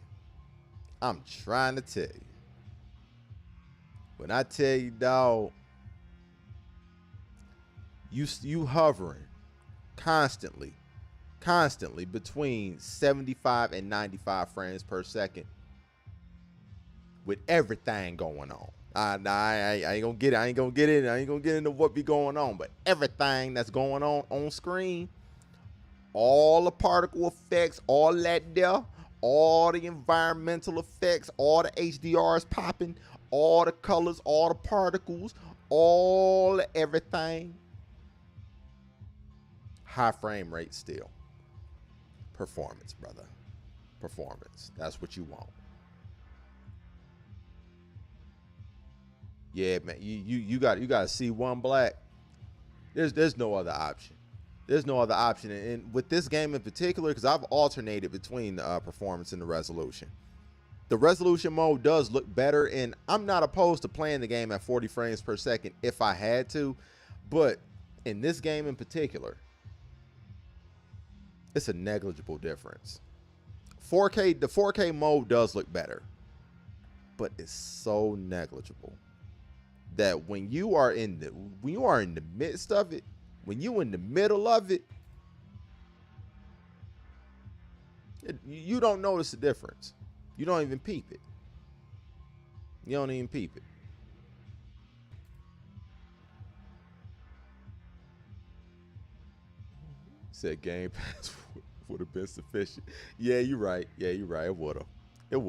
A: When I tell you, dog, you hovering constantly between 75 and 95 frames per second with everything going on. I ain't gonna get it. I ain't gonna get into what be going on, but everything that's going on screen, all the particle effects, all that there, all the environmental effects, all the HDRs popping, all the colors, all the particles, all everything. High frame rate still. Performance, brother. Performance. That's what you want. Yeah, man. You got to see one black. There's no other option. There's no other option. And with this game in particular, because I've alternated between the performance and the resolution. The resolution mode does look better, and I'm not opposed to playing the game at 40 frames per second if I had to. But in this game in particular, it's a negligible difference. The 4K mode does look better, but it's so negligible that when you are in the midst of it, when you in the middle of it, you don't notice the difference. You don't even peep it. You don't even peep it. Said Game Pass would have been sufficient. Yeah, you're right. It would have. It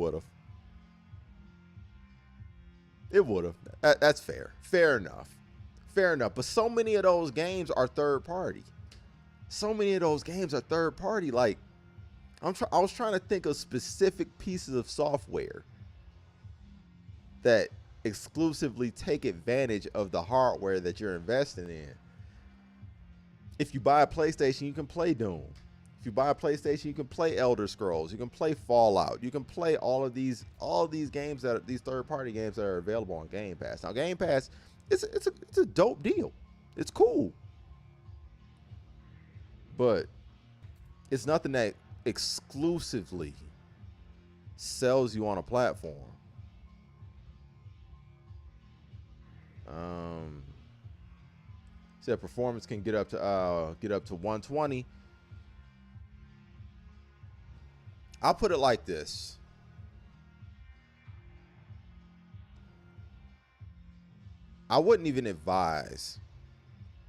A: would have. That's fair. Fair enough. But so many of those games are third party. Like, I was trying to think of specific pieces of software that exclusively take advantage of the hardware that you're investing in. If you buy a PlayStation, you can play Doom. If you buy a PlayStation, you can play Elder Scrolls. You can play Fallout. You can play all of these games these third-party games that are available on Game Pass. Now, Game Pass, it's a dope deal. It's cool, but it's nothing that exclusively sells you on a platform. Said performance can get up to 120. I'll put it like this. I wouldn't even advise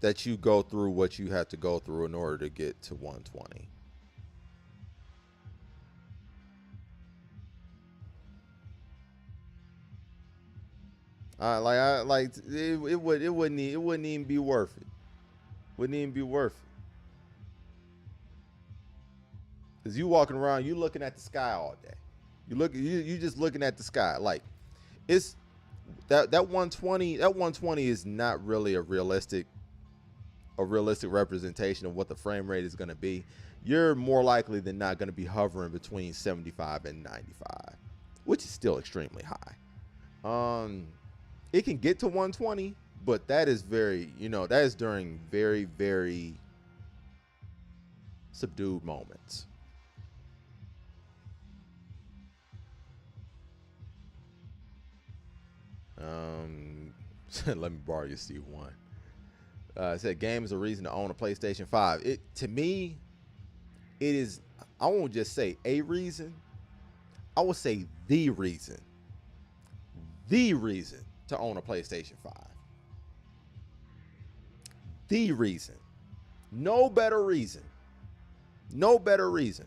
A: that you go through what you have to go through in order to get to 120. It wouldn't even be worth it. Wouldn't even be worth it. Cause you walking around, you looking at the sky all day. You just looking at the sky. Like, it's that 120. That 120 is not really a realistic representation of what the frame rate is going to be. You're more likely than not going to be hovering between 75 and 95, which is still extremely high. It can get to 120, but that is that is during very, very subdued moments. Let me borrow your C1. It said game is a reason to own a PlayStation 5. It, to me, it is, I won't just say a reason. I would say the reason. The reason to own a PlayStation 5. The reason. No better reason. No better reason.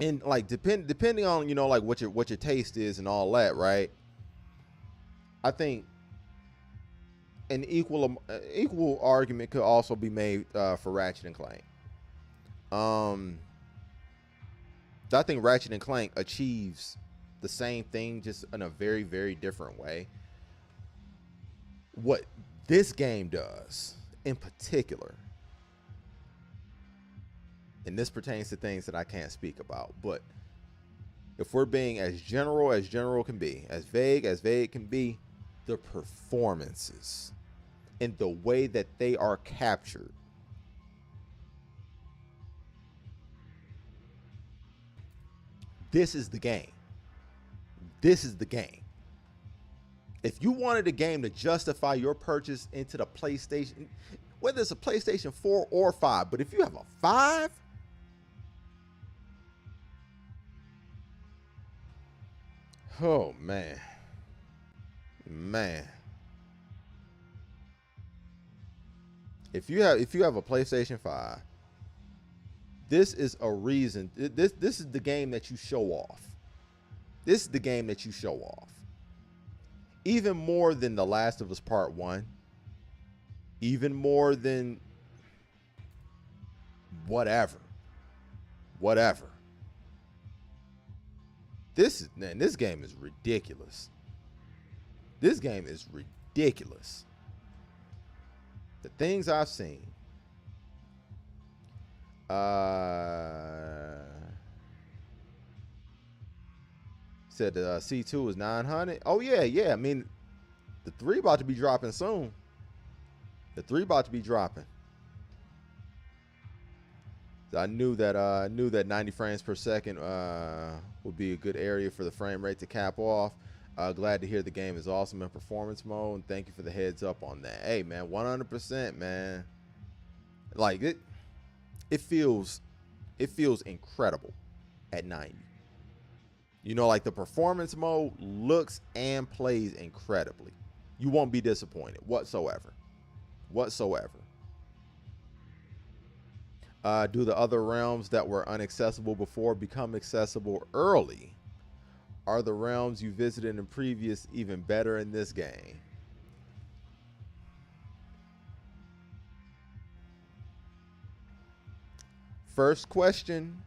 A: And like depending on, you know, like what your taste is and all that, right? I think an equal argument could also be made for Ratchet and Clank. I think Ratchet and Clank achieves the same thing, just in a very, very different way. What this game does in particular, and this pertains to things that I can't speak about, but if we're being as general can be, as vague can be, the performances and the way that they are captured. This is the game. This is the game. If you wanted a game to justify your purchase into the PlayStation, whether it's a PlayStation 4 or 5, but if you have a 5, oh man. If you have a PlayStation 5, this is a reason. This is the game that you show off. This is the game that you show off. Even more than The Last of Us Part 1. Even more than whatever. This game is ridiculous. This game is ridiculous. The things I've seen. Said the C2 is 900. Oh yeah. I mean, the 3 about to be dropping soon. The 3 about to be dropping. So I knew that 90 frames per second would be a good area for the frame rate to cap off. Glad to hear the game is awesome in performance mode, and thank you for the heads up on that. Hey man, 100%, man. Like it feels incredible at 90. You know, like the performance mode looks and plays incredibly. You won't be disappointed whatsoever. Do the other realms that were inaccessible before become accessible early? Are the realms you visited in previous even better in this game? First question,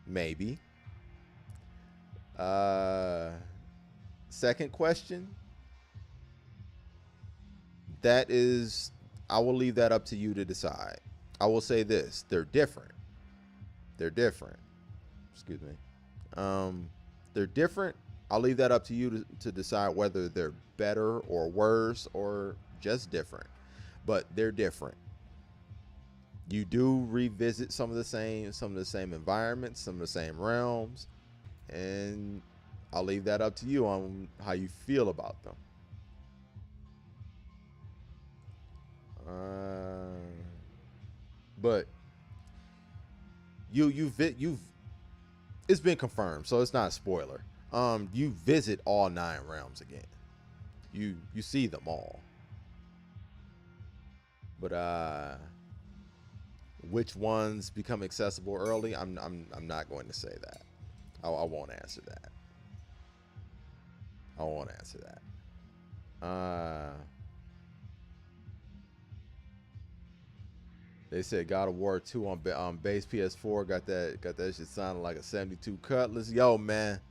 A: maybe. Second question, that is, I will leave that up to you to decide. I will say this, they're different. Excuse me. They're different. I'll leave that up to you to decide whether they're better or worse or just different. But they're different. You do revisit some of the same environments, some of the same realms, and I'll leave that up to you on how you feel about them. But you've it's been confirmed, so it's not a spoiler. You visit all 9 realms again. You see them all. But which ones become accessible early? I'm not going to say that. I won't answer that. They said God of War 2 on base PS4 got that shit sounding like a 72 Cutlass. Yo, man,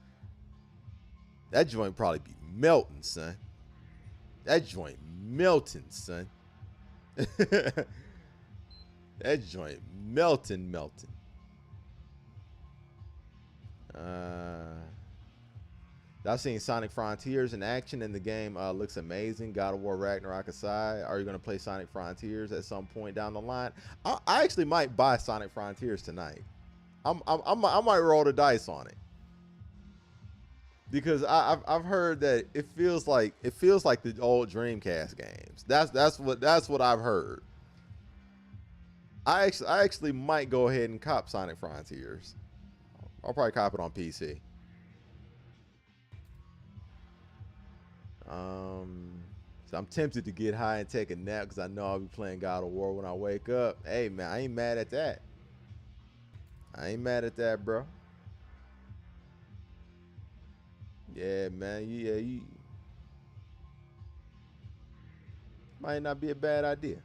A: that joint probably be melting, son. That joint melting. I've seen Sonic Frontiers in action in the game. Looks amazing. God of War Ragnarok aside, are you going to play Sonic Frontiers at some point down the line? I actually might buy Sonic Frontiers tonight. I might roll the dice on it. because I've heard that it feels like the old Dreamcast games. That's what I've heard. I actually might go ahead and cop Sonic Frontiers. I'll probably cop it on PC. So I'm tempted to get high and take a nap because I know I'll be playing God of War when I wake up. Hey man, I ain't mad at that. I ain't mad at that, bro. Yeah, man. Yeah, you might not be a bad idea.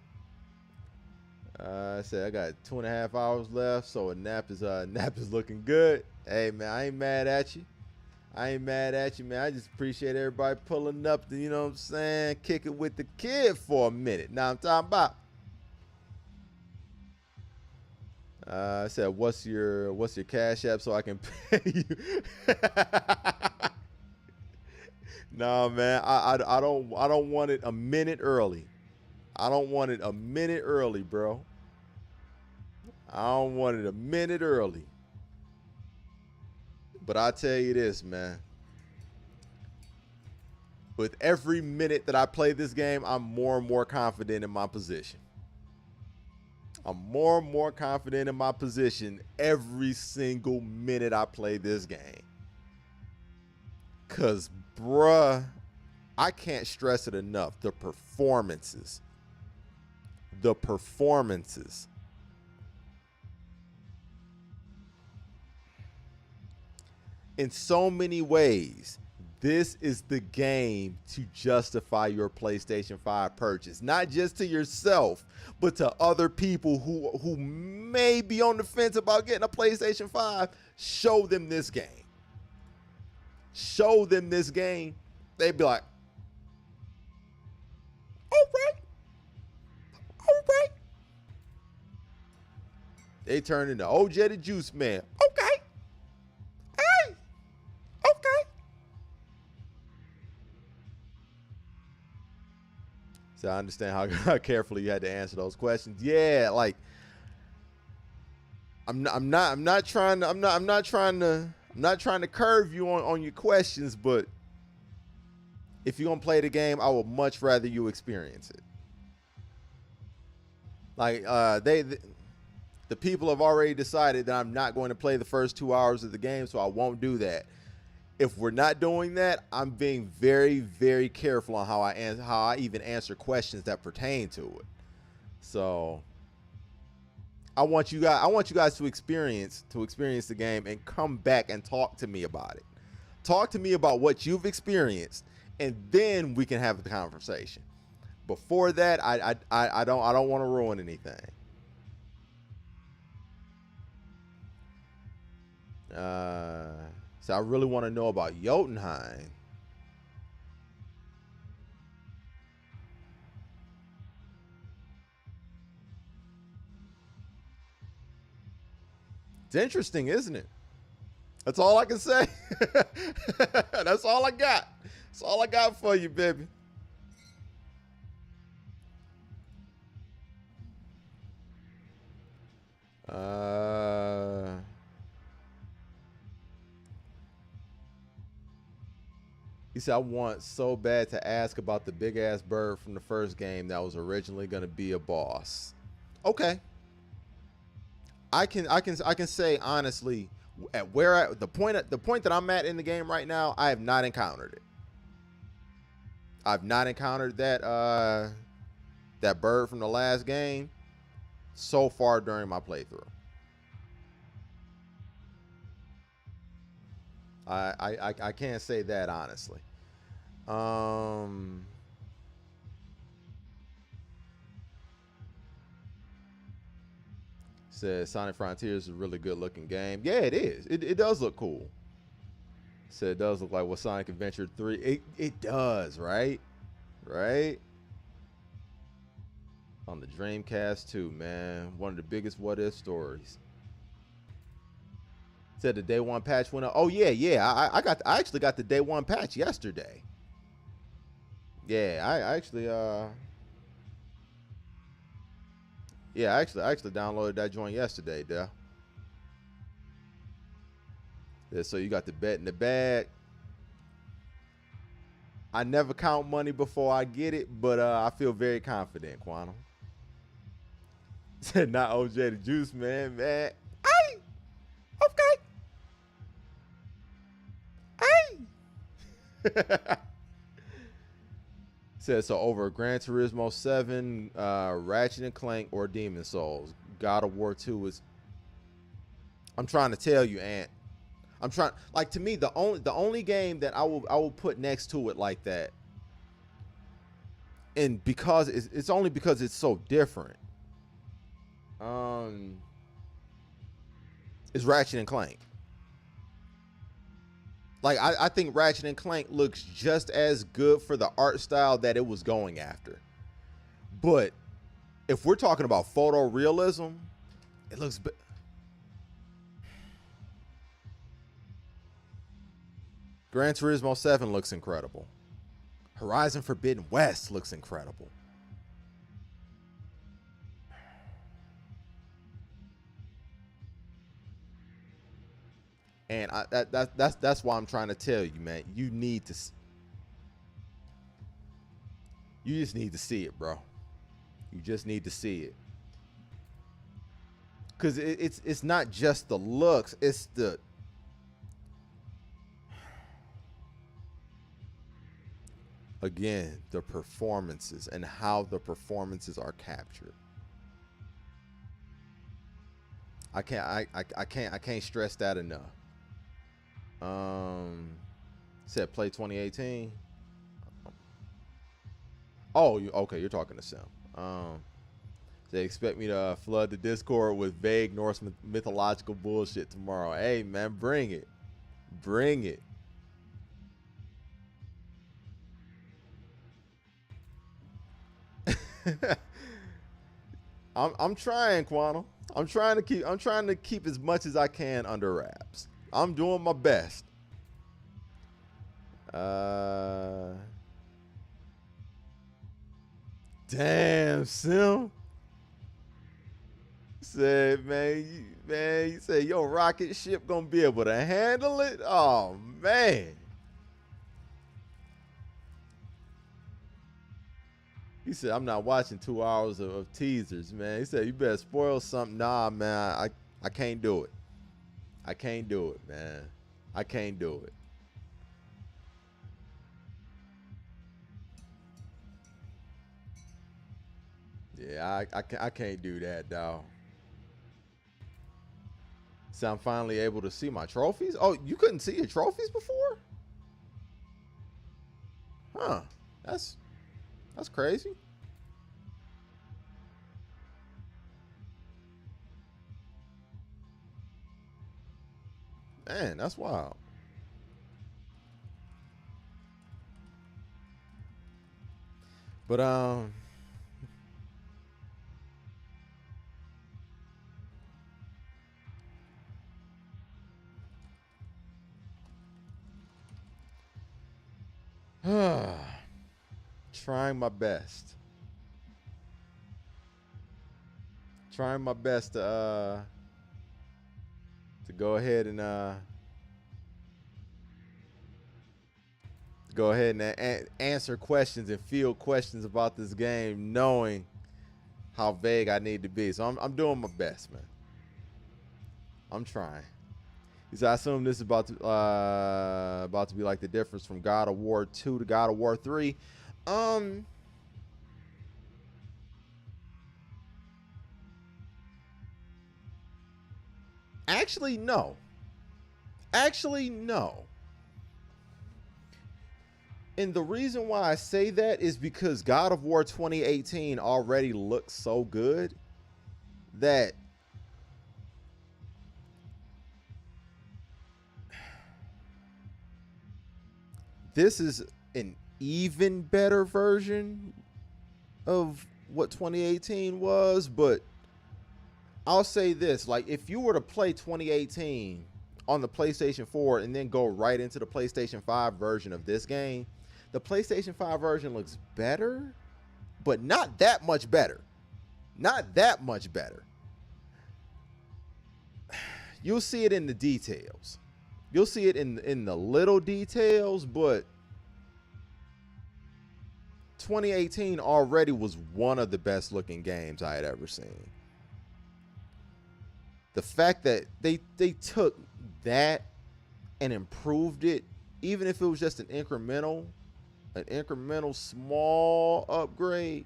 A: I said I got 2.5 hours left, so a nap is nap is looking good. Hey man, I ain't mad at you. I ain't mad at you, man. I just appreciate everybody pulling up to, you know what I'm saying, kick it with the kid for a minute. Now I'm talking about. I said, what's your cash app so I can pay you? No, man. I don't want it a minute early. I don't want it a minute early, bro. I don't want it a minute early. But I tell you this, man. With every minute that I play this game, I'm more and more confident in my position. I'm more and more confident in my position every single minute I play this game. Because, bruh, I can't stress it enough. The performances. The performances. In so many ways, this is the game to justify your PlayStation 5 purchase. Not just to yourself, but to other people who may be on the fence about getting a PlayStation 5. Show them this game. Show them this game. They'd be like, all right. All right. They turn into Jetty Juice Man. Okay. Hey. Okay. So I understand how carefully you had to answer those questions. Yeah, like I'm not trying to curve you on your questions, but if you're gonna play the game, I would much rather you experience it. Like the people have already decided that I'm not going to play the first 2 hours of the game, so I won't do that. If we're not doing that, I'm being very, very careful on how I even answer questions that pertain to it. So I want you guys to experience the game and come back and talk to me about it. Talk to me about what you've experienced, and then we can have the conversation. Before that, I don't want to ruin anything. So I really want to know about Jotunheim. It's interesting, isn't it? That's all I can say. That's all I got. That's all I got for you, baby. He said, I want so bad to ask about the big ass bird from the first game that was originally going to be a boss. Okay. I can say honestly, at the point that I'm at in the game right now, I have not encountered it. I've not encountered that bird from the last game so far during my playthrough. I can't say that honestly. Says Sonic Frontiers is a really good looking game. Yeah, it is. It does look cool. Said it does look like what Sonic Adventure 3. It does, right? Right? On the Dreamcast too, man. One of the biggest what if stories. Said the day one patch went up. Oh yeah. I actually got the day one patch yesterday. Yeah, I actually downloaded that joint yesterday, duh. Yeah, so you got the bet in the bag. I never count money before I get it, but I feel very confident, Quantum. Said not OJ the Juice, man. Hey, okay. Hey. Said so over Gran Turismo 7, Ratchet and Clank, or Demon Souls. God of War 2 is. I'm trying to tell you, Ant. I'm trying. Like, to me, the only game that I will put next to it like that, and because it's only because it's so different. Is Ratchet and Clank. Like, I think Ratchet and Clank looks just as good for the art style that it was going after. But if we're talking about photorealism, it looks. Gran Turismo 7 looks incredible. Horizon Forbidden West looks incredible. And that's why I'm trying to tell you, man. You just need to see it, bro. You just need to see it. Cause it's not just the looks, it's the again, the performances and how the performances are captured. I can't stress that enough. Said play 2018. Oh, okay, you're talking to Sim. They expect me to flood the Discord with vague Norse mythological bullshit tomorrow. Hey, man, bring it. Bring it. I'm trying, Quantum. I'm trying to keep as much as I can under wraps. I'm doing my best. Damn, Sim. Said, man, you said your rocket ship gonna be able to handle it? Oh, man. He said, I'm not watching 2 hours of teasers, man. He said, you better spoil something. Nah, man, I can't do it. I can't do it, man. I can't do it. Yeah, I can't do that, dog. So I'm finally able to see my trophies. Oh, you couldn't see your trophies before? Huh. That's crazy. Man, that's wild. But trying my best. Trying my best to go ahead and answer questions and field questions about this game, knowing how vague I need to be. So I'm doing my best, man. I'm trying. He said, I assume this is about to be like the difference from God of War 2 to God of War 3. Actually, no. Actually, no. And the reason why I say that is because God of War 2018 already looks so good that this is an even better version of what 2018 was. But I'll say this, like, if you were to play 2018 on the PlayStation 4 and then go right into the PlayStation 5 version of this game, the PlayStation 5 version looks better, but not that much better. Not that much better. You'll see it in the details. You'll see it in the little details, but 2018 already was one of the best looking games I had ever seen. The fact that they took that and improved it, even if it was just an incremental small upgrade,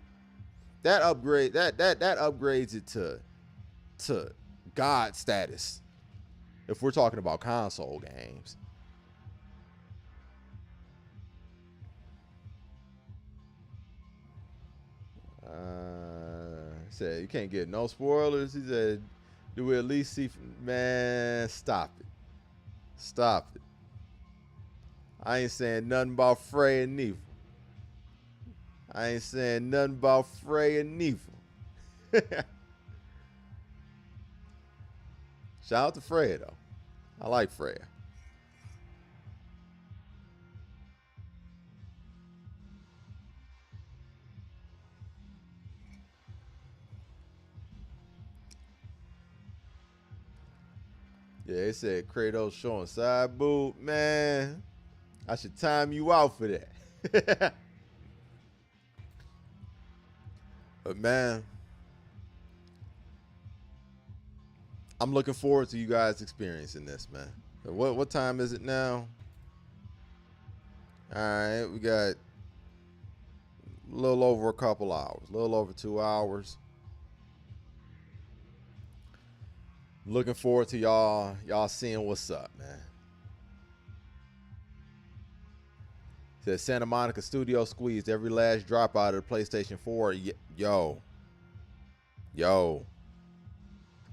A: that upgrades it to God status if we're talking about console games. Said you can't get no spoilers. He said, do we at least see? Man, stop it. Stop it. I ain't saying nothing about Frey and Neva. I ain't saying nothing about Frey and Neva. Shout out to Freya, though. I like Freya. Yeah, they said Kratos showing side boob. Man, I should time you out for that. But man, I'm looking forward to you guys experiencing this, man. What time is it now? All right, we got a little over a couple hours, a little over 2 hours. Looking forward to y'all seeing what's up, man. Says Santa Monica Studio squeezed every last drop out of the PlayStation 4. Yo.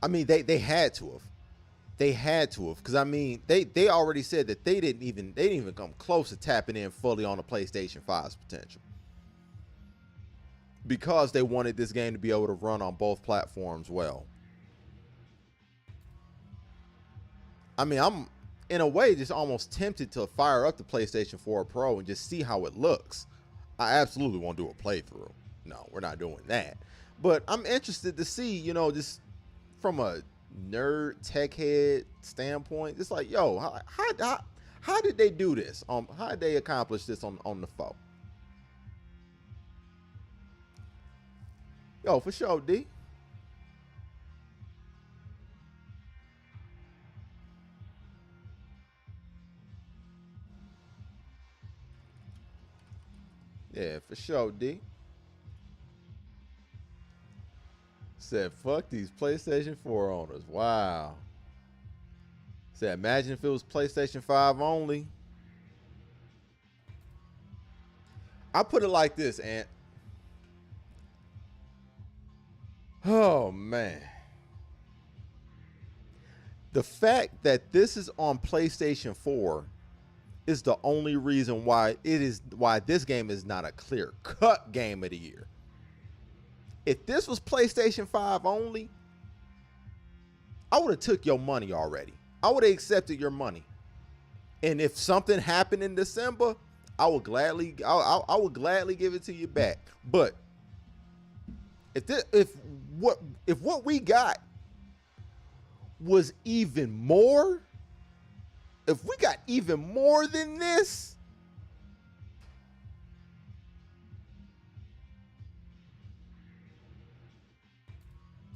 A: I mean, they had to have. They had to have, because I mean, they already said that they didn't even come close to tapping in fully on the PlayStation 5's potential, because they wanted this game to be able to run on both platforms well. I mean, I'm in a way just almost tempted to fire up the PlayStation 4 Pro and just see how it looks. I absolutely won't do a playthrough. No, we're not doing that. But I'm interested to see, just from a nerd tech head standpoint, it's like, yo, how did they do this? How did they accomplish this on the phone? Yo, for sure, D. Yeah, for sure, D. Said, fuck these PlayStation 4 owners. Wow. Said, imagine if it was PlayStation 5 only. I put it like this, Ant. Oh, man. The fact that this is on PlayStation 4 is the only reason why this game is not a clear-cut game of the year. If this was PlayStation 5 only, I would have took your money already. I would have accepted your money. And if something happened in December, I would gladly give it to you back. But if what we got was even more, if we got even more than this,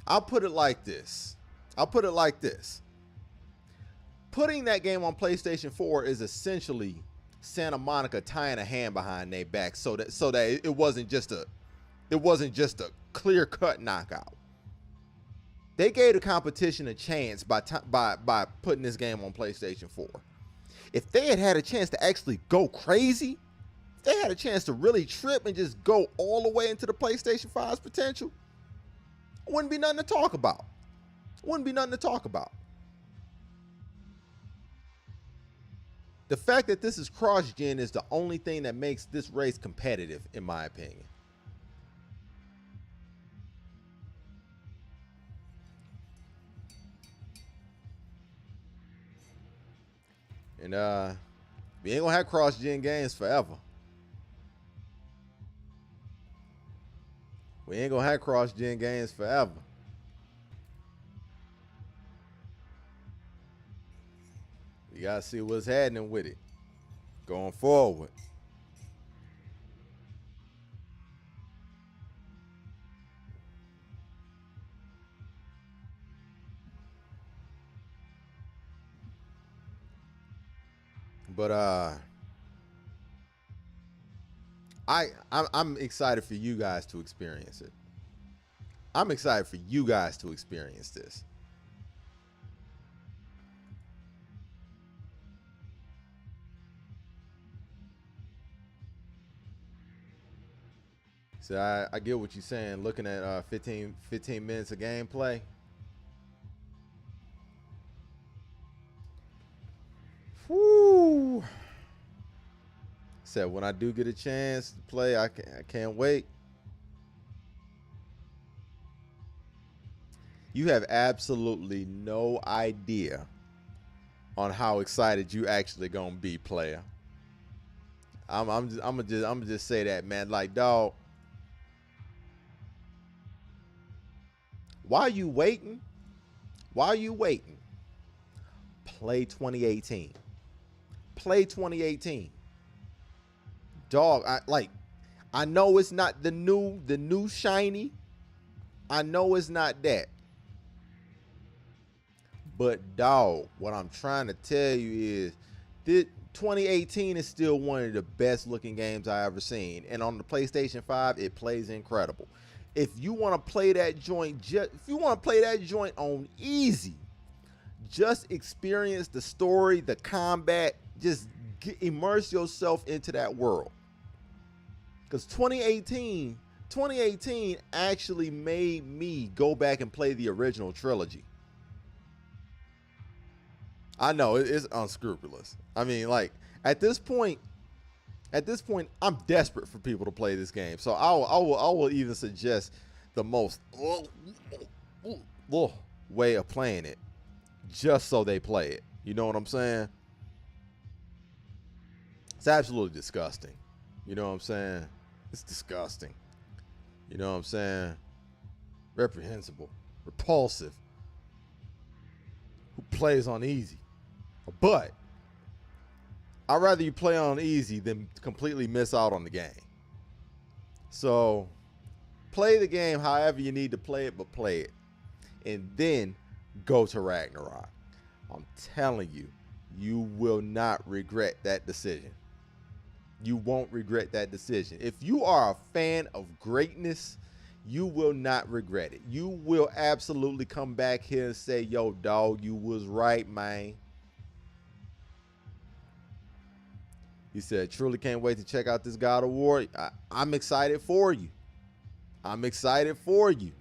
A: I'll put it like this. Putting that game on PlayStation 4 is essentially Santa Monica tying a hand behind their back so that it wasn't just a clear-cut knockout. They gave the competition a chance by putting this game on PlayStation 4. If they had a chance to actually go crazy, if they had a chance to really trip and just go all the way into the PlayStation 5's potential, it wouldn't be nothing to talk about. The fact that this is cross-gen is the only thing that makes this race competitive, in my opinion. And we ain't gonna have cross-gen games forever. We gotta see what's happening with it going forward. But I'm excited for you guys to experience it. I'm excited for you guys to experience this. So I get what you're saying. Looking at 15 minutes of gameplay. Whoo! Said when I do get a chance to play, I can't wait. You have absolutely no idea on how excited you actually gonna be, player. I'm gonna just say that, man. Like, dog, why are you waiting? Why are you waiting? Play 2018. Play 2018. Dog, I know it's not the new shiny. I know it's not that. But dog, what I'm trying to tell you is that 2018 is still one of the best looking games I ever seen. And on the PlayStation 5, it plays incredible. If you want to play that joint, on easy, just experience the story, the combat, just immerse yourself into that world. Because 2018 actually made me go back and play the original trilogy. I know it's unscrupulous. I mean, like at this point, I'm desperate for people to play this game. So I will even suggest the most way of playing it, just so they play it. You know what I'm saying? It's absolutely disgusting. You know what I'm saying? It's disgusting. You know what I'm saying? Reprehensible, repulsive. Who plays on easy? But I'd rather you play on easy than completely miss out on the game. So play the game however you need to play it, but play it. And then go to Ragnarok. I'm telling you, you will not regret that decision. You won't regret that decision. If you are a fan of greatness, you will not regret it. You will absolutely come back here and say, yo, dog, you was right, man. He said, truly can't wait to check out this God of War. I'm excited for you. I'm excited for you.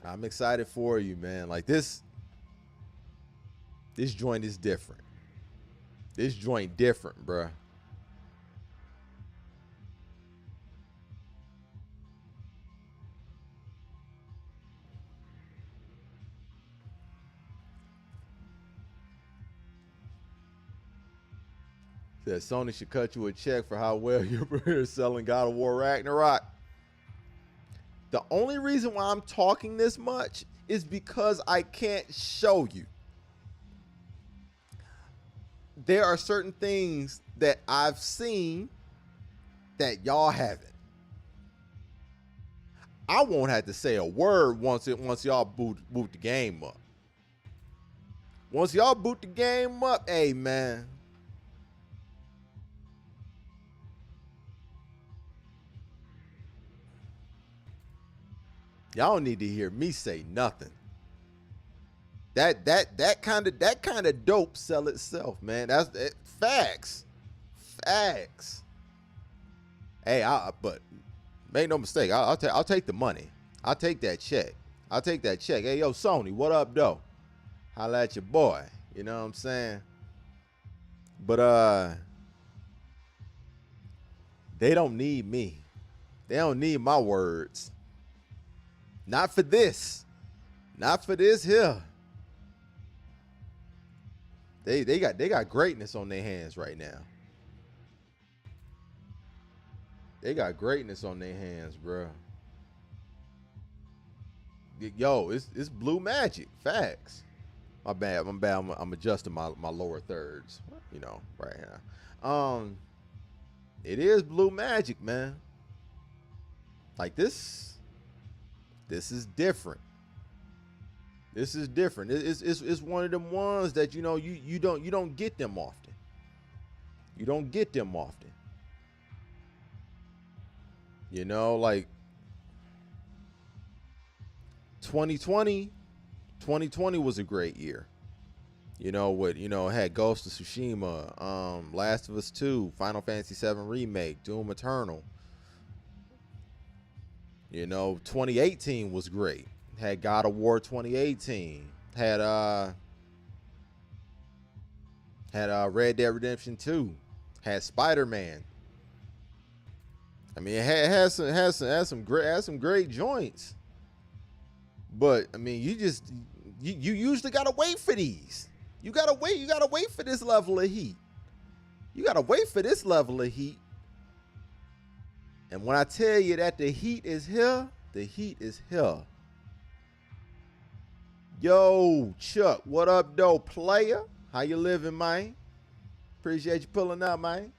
A: I'm excited for you, man. Like this joint is different. This joint different, bruh. Said Sony should cut you a check for how well you're selling God of War Ragnarok. The only reason why I'm talking this much is because I can't show you. There are certain things that I've seen that y'all haven't. I won't have to say a word once y'all boot the game up. Once y'all boot the game up, hey man. Y'all don't need to hear me say nothing. That kind of dope sell itself, man. That's it. Facts. Hey, but make no mistake. I'll take the money. I'll take that check. Hey, yo, Sony, what up, though? Holla at your boy. You know what I'm saying? But they don't need me. They don't need my words. Not for this. Not for this here. They got greatness on their hands right now. They got greatness on their hands, bro. Yo, it's blue magic. Facts. My bad. I'm adjusting my lower thirds. You know, right here. It is blue magic, man. Like this is different. This is different. It's one of them ones that you don't get them often. You don't get them often. Like 2020 was a great year. Had Ghost of Tsushima, Last of Us 2, Final Fantasy 7 Remake, Doom Eternal. 2018 was great. Had God of War 2018. Had Red Dead Redemption 2. Had Spider-Man. I mean, it has some great joints. But I mean, you usually gotta wait for these. You gotta wait for this level of heat. And when I tell you that the heat is here, the heat is here. Yo, Chuck, what up, though, player? How you living, man? Appreciate you pulling up, man.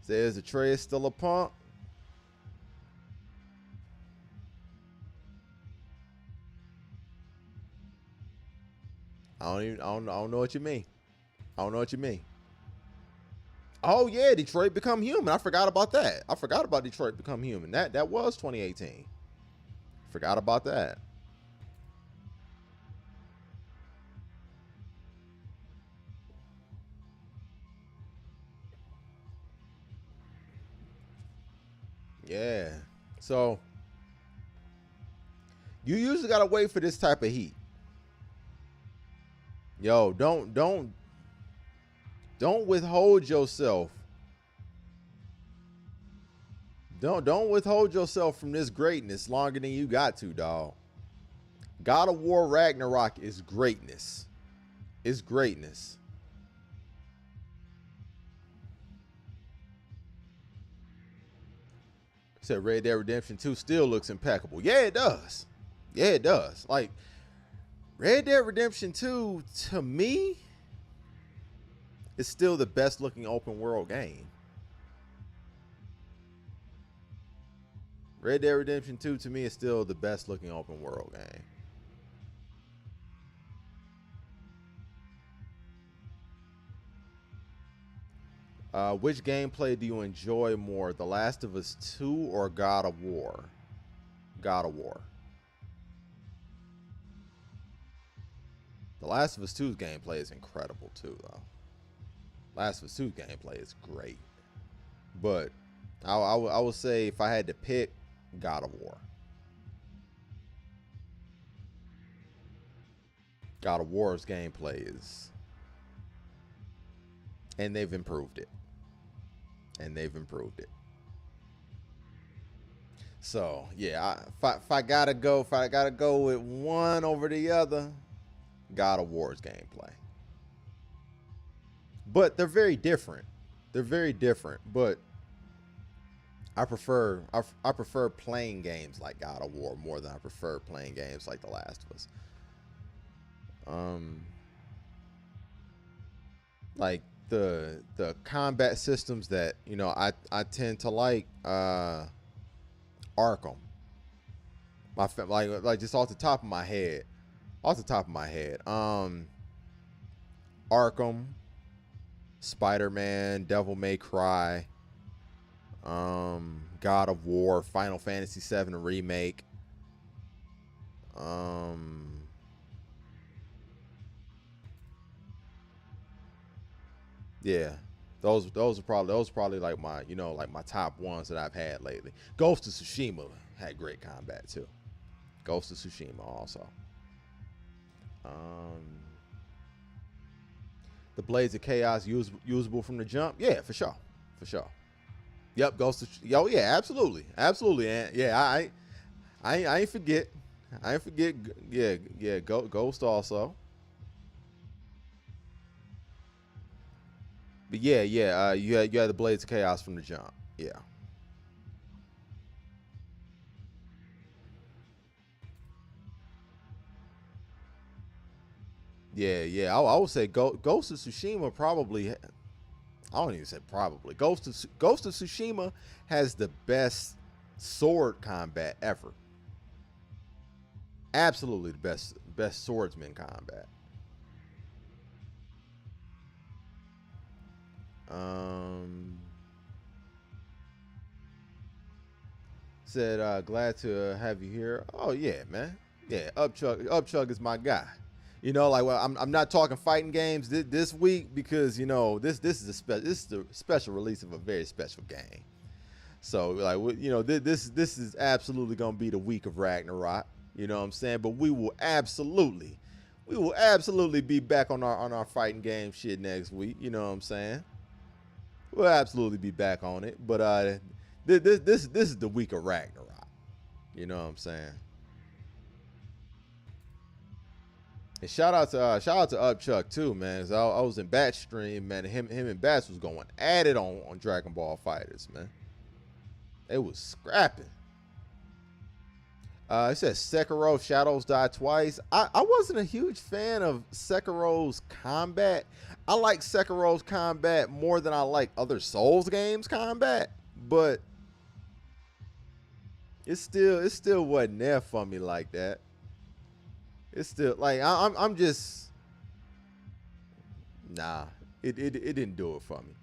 A: Says the Trey is still a punk. I don't know what you mean. I don't know what you mean. Oh yeah, Detroit Become Human. I forgot about that. I forgot about Detroit Become Human. That was 2018. Forgot about that. Yeah. So you usually gotta wait for this type of heat. Yo, don't withhold yourself. Don't withhold yourself from this greatness longer than you got to, dog. God of War Ragnarok is greatness. It's greatness. Said Red Dead Redemption 2 still looks impeccable. Yeah, it does. Yeah, it does. Like, Red Dead Redemption 2, to me, is still the best looking open world game. Red Dead Redemption 2, to me, is still the best looking open world game. Which gameplay do you enjoy more, The Last of Us 2 or God of War? God of War. The Last of Us 2's gameplay is incredible too, though. Last of Us 2's gameplay is great. But I would say if I had to pick, God of War. God of War's gameplay is... And they've improved it. So yeah, if I gotta go with one over the other, God of War's gameplay. But they're very different. But I prefer playing games like God of War more than I prefer playing games like The Last of Us. Like the combat systems that I tend to like, Arkham. Like just off the top of my head, Arkham, Spider-Man, Devil May Cry, God of War, Final Fantasy 7 Remake, yeah, those are probably like my like my top ones that I've had lately. Ghost of Tsushima had great combat too. Ghost of Tsushima also. The Blades of Chaos usable from the jump. Yeah, for sure. Yep, Ghost of... Oh yeah, absolutely. And yeah, I ain't forget. Yeah, Ghost also. But yeah, you had the Blades of Chaos from the jump. Yeah. Yeah. I would say Ghost of Tsushima probably... I don't even say probably. Ghost of Tsushima has the best sword combat ever. Absolutely the best swordsman combat. Said glad to have you here. Oh yeah, man. Yeah, Upchug is my guy. You know, like, well, I'm not talking fighting games this week because, you know, this is the special release of a very special game. So, like, you know, this is absolutely gonna be the week of Ragnarok. You know what I'm saying? But we will absolutely be back on our fighting game shit next week. You know what I'm saying? We'll absolutely be back on it. But this is the week of Ragnarok. You know what I'm saying? And shout out to Upchuck too, man. I was in Batch stream, man. Him and Batch was going at it on Dragon Ball Fighters, man. It was scrapping. It says Sekiro Shadows Die Twice. I wasn't a huge fan of Sekiro's combat. I like Sekiro's combat more than I like other Souls games combat, but it still wasn't there for me like that. It's still like I'm just nah. It didn't do it for me.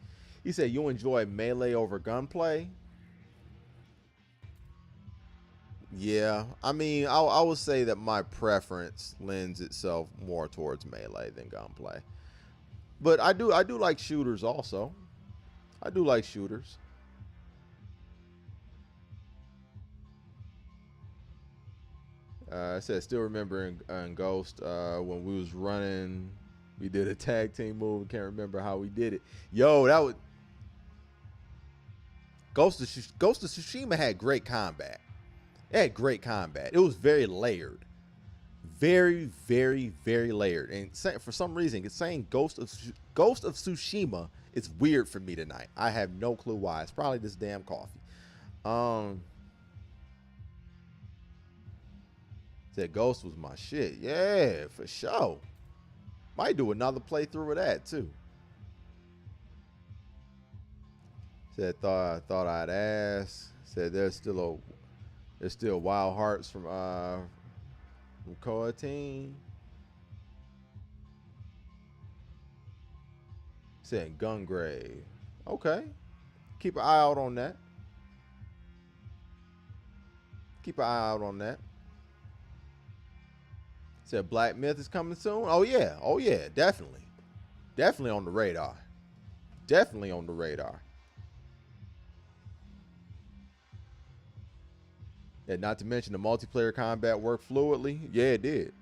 A: He said you enjoy melee over gunplay. Yeah, I mean, I would say that my preference lends itself more towards melee than gunplay. But I do like shooters also. I do like shooters. I said still remember in Ghost when we was running, we did a tag team move. Can't remember how we did it. Yo, that was Ghost of Tsushima had great combat. It had great combat. It was very layered. Very, very, very layered. And for some reason, it's saying Ghost of Tsushima. It's weird for me tonight. I have no clue why. It's probably this damn coffee. Said Ghost was my shit. Yeah, for sure. Might do another playthrough of that too. Said thought I'd ask. Said there's still Wild Hearts from Koa Team. Said Gungrave. Okay. Keep an eye out on that. Keep an eye out on that. Said Black Myth is coming soon. Oh yeah. Oh yeah. Definitely. Definitely on the radar. Definitely on the radar. And not to mention the multiplayer combat worked fluidly. Yeah, it did.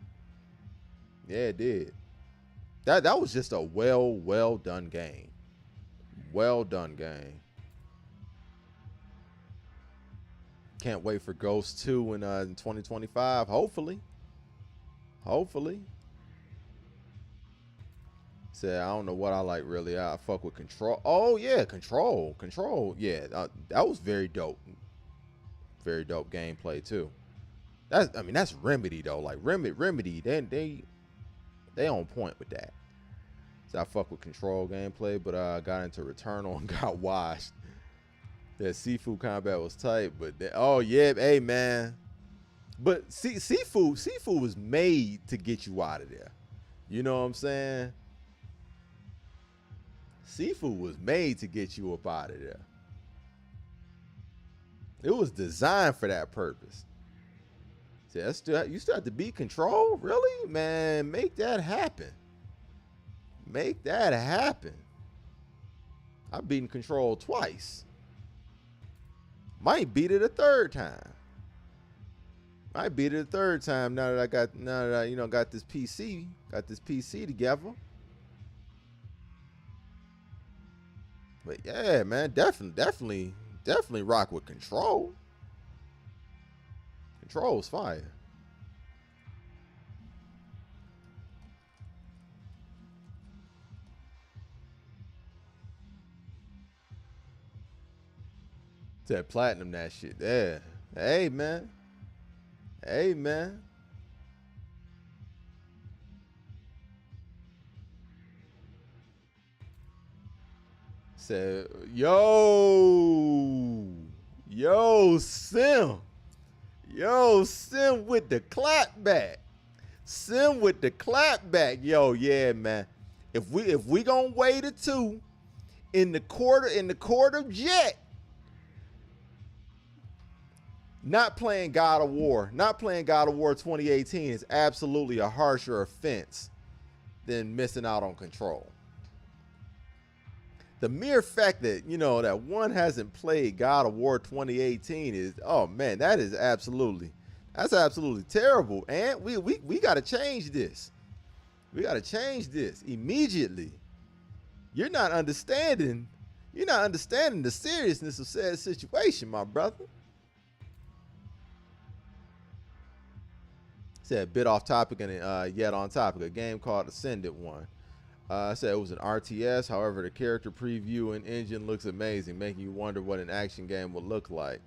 A: Yeah, it did. That was just a well done game. Well done game. Can't wait for Ghost 2 in 2025. Hopefully. Said I don't know what I like really. I fuck with Control. Oh yeah, Control. Yeah, that was very dope. Very dope gameplay too. That's Remedy though. Like Remedy, they on point with that. So I fuck with Control gameplay, but I got into Returnal and got washed. That Sifu combat was tight, but oh yeah, hey man. But Sifu was made to get you out of there. You know what I'm saying? Sifu was made to get you up out of there. It was designed for that purpose. See, you still have to beat Control? Really? Man, make that happen. Make that happen. I've beaten Control twice. Might beat it a third time. Might beat it a third time now that I got this PC together. But yeah, man, definitely rock with Control. Control's fire. Said platinum that shit. Yeah. Hey man. Said yo Sim. Yo, Sim with the clapback. Sim with the clapback. Yo, yeah, man. If we gonna wait a two in the court of Jet, not playing God of War 2018 is absolutely a harsher offense than missing out on Control. The mere fact that, that one hasn't played God of War 2018 is, oh man, that's absolutely terrible. And we got to change this. We got to change this immediately. You're not understanding the seriousness of said situation, my brother. Said a bit off topic and yet on topic. A game called Ascendant One. I said it was an RTS. However, the character preview and engine looks amazing, making you wonder what an action game would look like.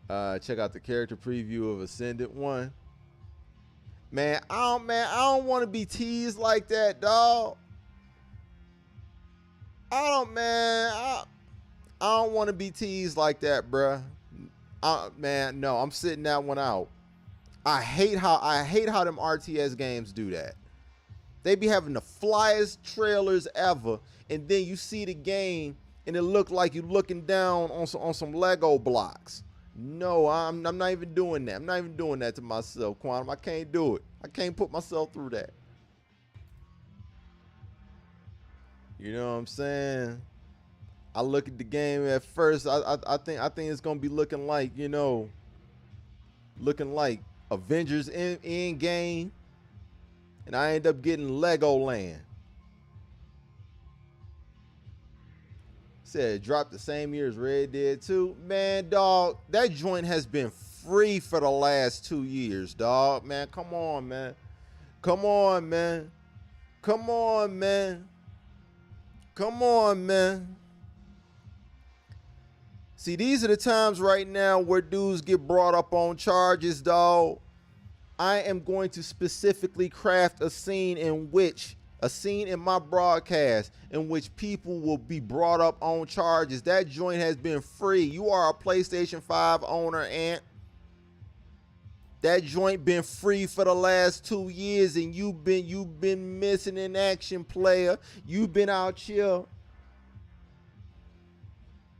A: Check out the character preview of Ascendant One. Man, I don't want to be teased like that, dog. I don't want to be teased like that, bruh. Man, no, I'm sitting that one out. I hate how them RTS games do that. They be having the flyest trailers ever, and then you see the game, and it look like you looking down on some Lego blocks. No, I'm not even doing that. I'm not even doing that to myself, Quantum. I can't do it. I can't put myself through that. You know what I'm saying? I look at the game at first. I think it's gonna be looking like Avengers Endgame. And I end up getting Legoland. Said it dropped the same year as Red Dead 2. Man, dog, that joint has been free for the last 2 years, dog. Man, come on, man. Come on, man. Come on, man. Come on, man. See, these are the times right now where dudes get brought up on charges, dog. I am going to specifically craft a scene in my broadcast in which people will be brought up on charges. That joint has been free. You are a PlayStation 5 owner, Ant. That joint been free for the last 2 years, and you've been missing in action, player. You've been out here.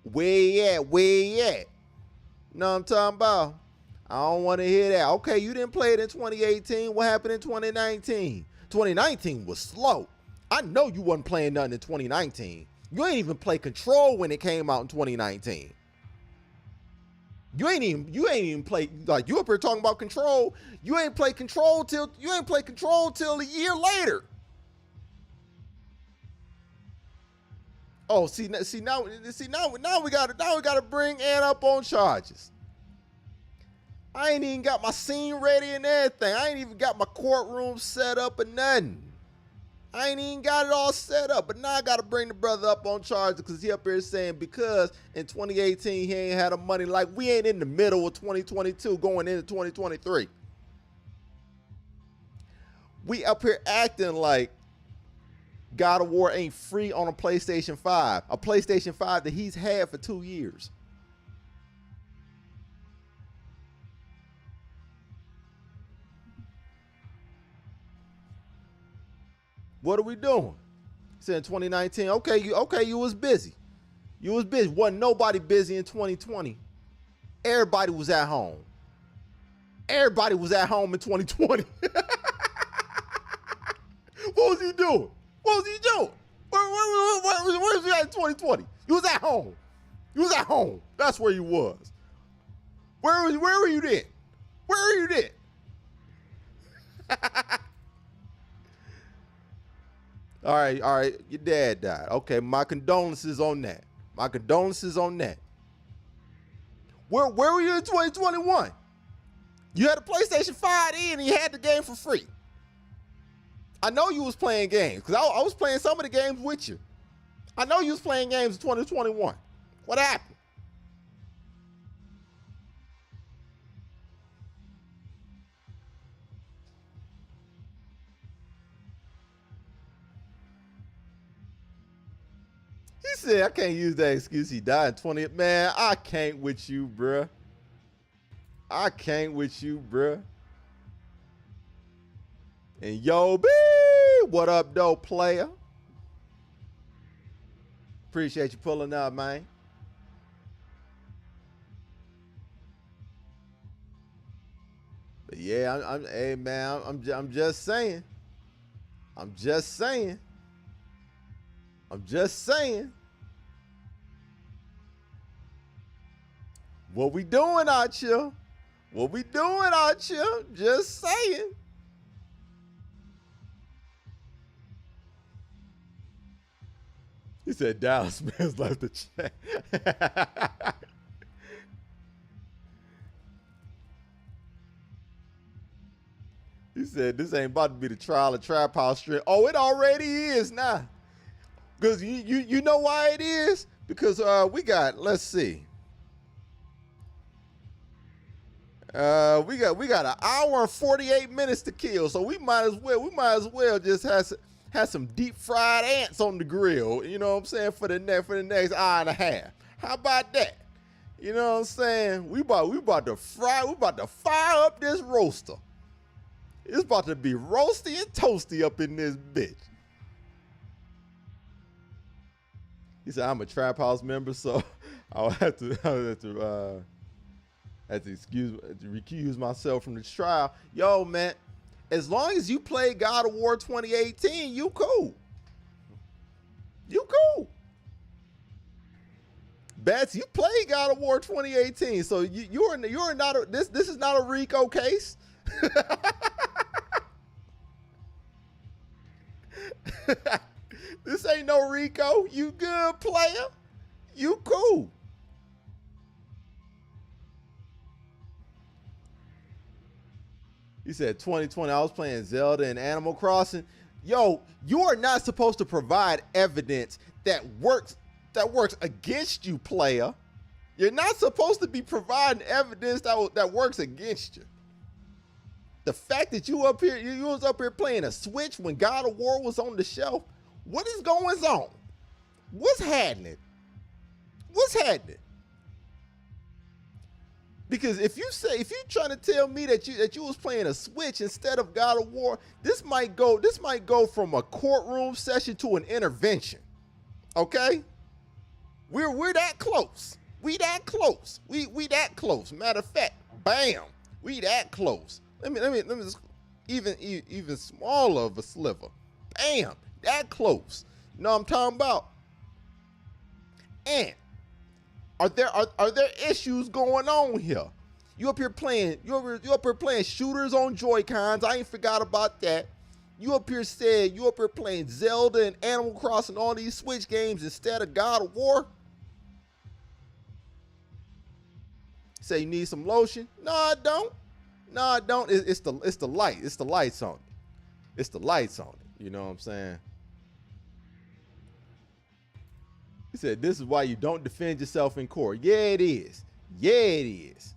A: Where you at? Know what I'm talking about? I don't want to hear that. Okay, you didn't play it in 2018. What happened in 2019? 2019 was slow. I know you wasn't playing nothing in 2019. You ain't even play Control when it came out in 2019. You ain't even play, like, you up here talking about Control. You ain't play Control till a year later. Oh, now we gotta bring Ann up on charges. I ain't even got my scene ready and everything. I ain't even got my courtroom set up or nothing. I ain't even got it all set up. But now I got to bring the brother up on charges because he up here saying because in 2018 he ain't had the money. Like, we ain't in the middle of 2022 going into 2023. We up here acting like God of War ain't free on a PlayStation 5. A PlayStation 5 that he's had for 2 years. What are we doing? Said in 2019, you was busy. You was busy. Wasn't nobody busy in 2020. Everybody was at home. Everybody was at home in 2020. What was he doing? Where was he at in 2020? You was at home. You was at home. That's where you was. Where were you then? Where were you then? All right. Your dad died. Okay, my condolences on that. Where were you in 2021? You had a PlayStation 5 and you had the game for free. I know you was playing games because I was playing some of the games with you. I know you was playing games in 2021. What happened? He said, I can't use that excuse. He died in 20. Man, I can't with you, bruh. I can't with you, bruh. And yo, B, what up, though, player? Appreciate you pulling up, man. But yeah, hey man, I'm just saying. I'm just saying. I'm just saying. What we doing out here? What we doing out here? Just saying. He said Dallas man's left the chat. He said this ain't about to be the trial of Trap House Street. Oh, it already is now. Because you know why it is? Because we got, let's see. We got an hour and 48 minutes to kill, so we might as well just have some deep fried ants on the grill. You know what I'm saying, for the next hour and a half. How about that? You know what I'm saying? We about to fire up this roaster. It's about to be roasty and toasty up in this bitch. He said, I'm a Trap House member, so I'll have to recuse myself from the trial. Yo, man, as long as you play God of War 2018, you cool. You cool. Bats, you played God of War 2018, so you're not this is not a Rico case. This ain't no Rico. You good, player. You cool. He said 2020, I was playing Zelda and Animal Crossing. Yo, you are not supposed to provide evidence that works against you, player. You're not supposed to be providing evidence that works against you. The fact that you was up here playing a Switch when God of War was on the shelf, what is going on? What's happening? What's happening? Because if you're trying to tell me that you was playing a Switch instead of God of War, this might go from a courtroom session to an intervention. Okay? We're that close. We that close. We that close. Matter of fact, bam, we that close. Let me just even smaller of a sliver. Bam, that close. You know what I'm talking about? And are there issues going on here? You up here playing shooters on Joy-Cons. I ain't forgot about that. You up here playing Zelda and Animal Crossing, all these Switch games instead of God of War. Say you need some lotion? No, I don't. No, I don't. It's the light. It's the lights on it. It's the lights on it. You know what I'm saying? He said, this is why you don't defend yourself in court. Yeah, it is. Yeah, it is.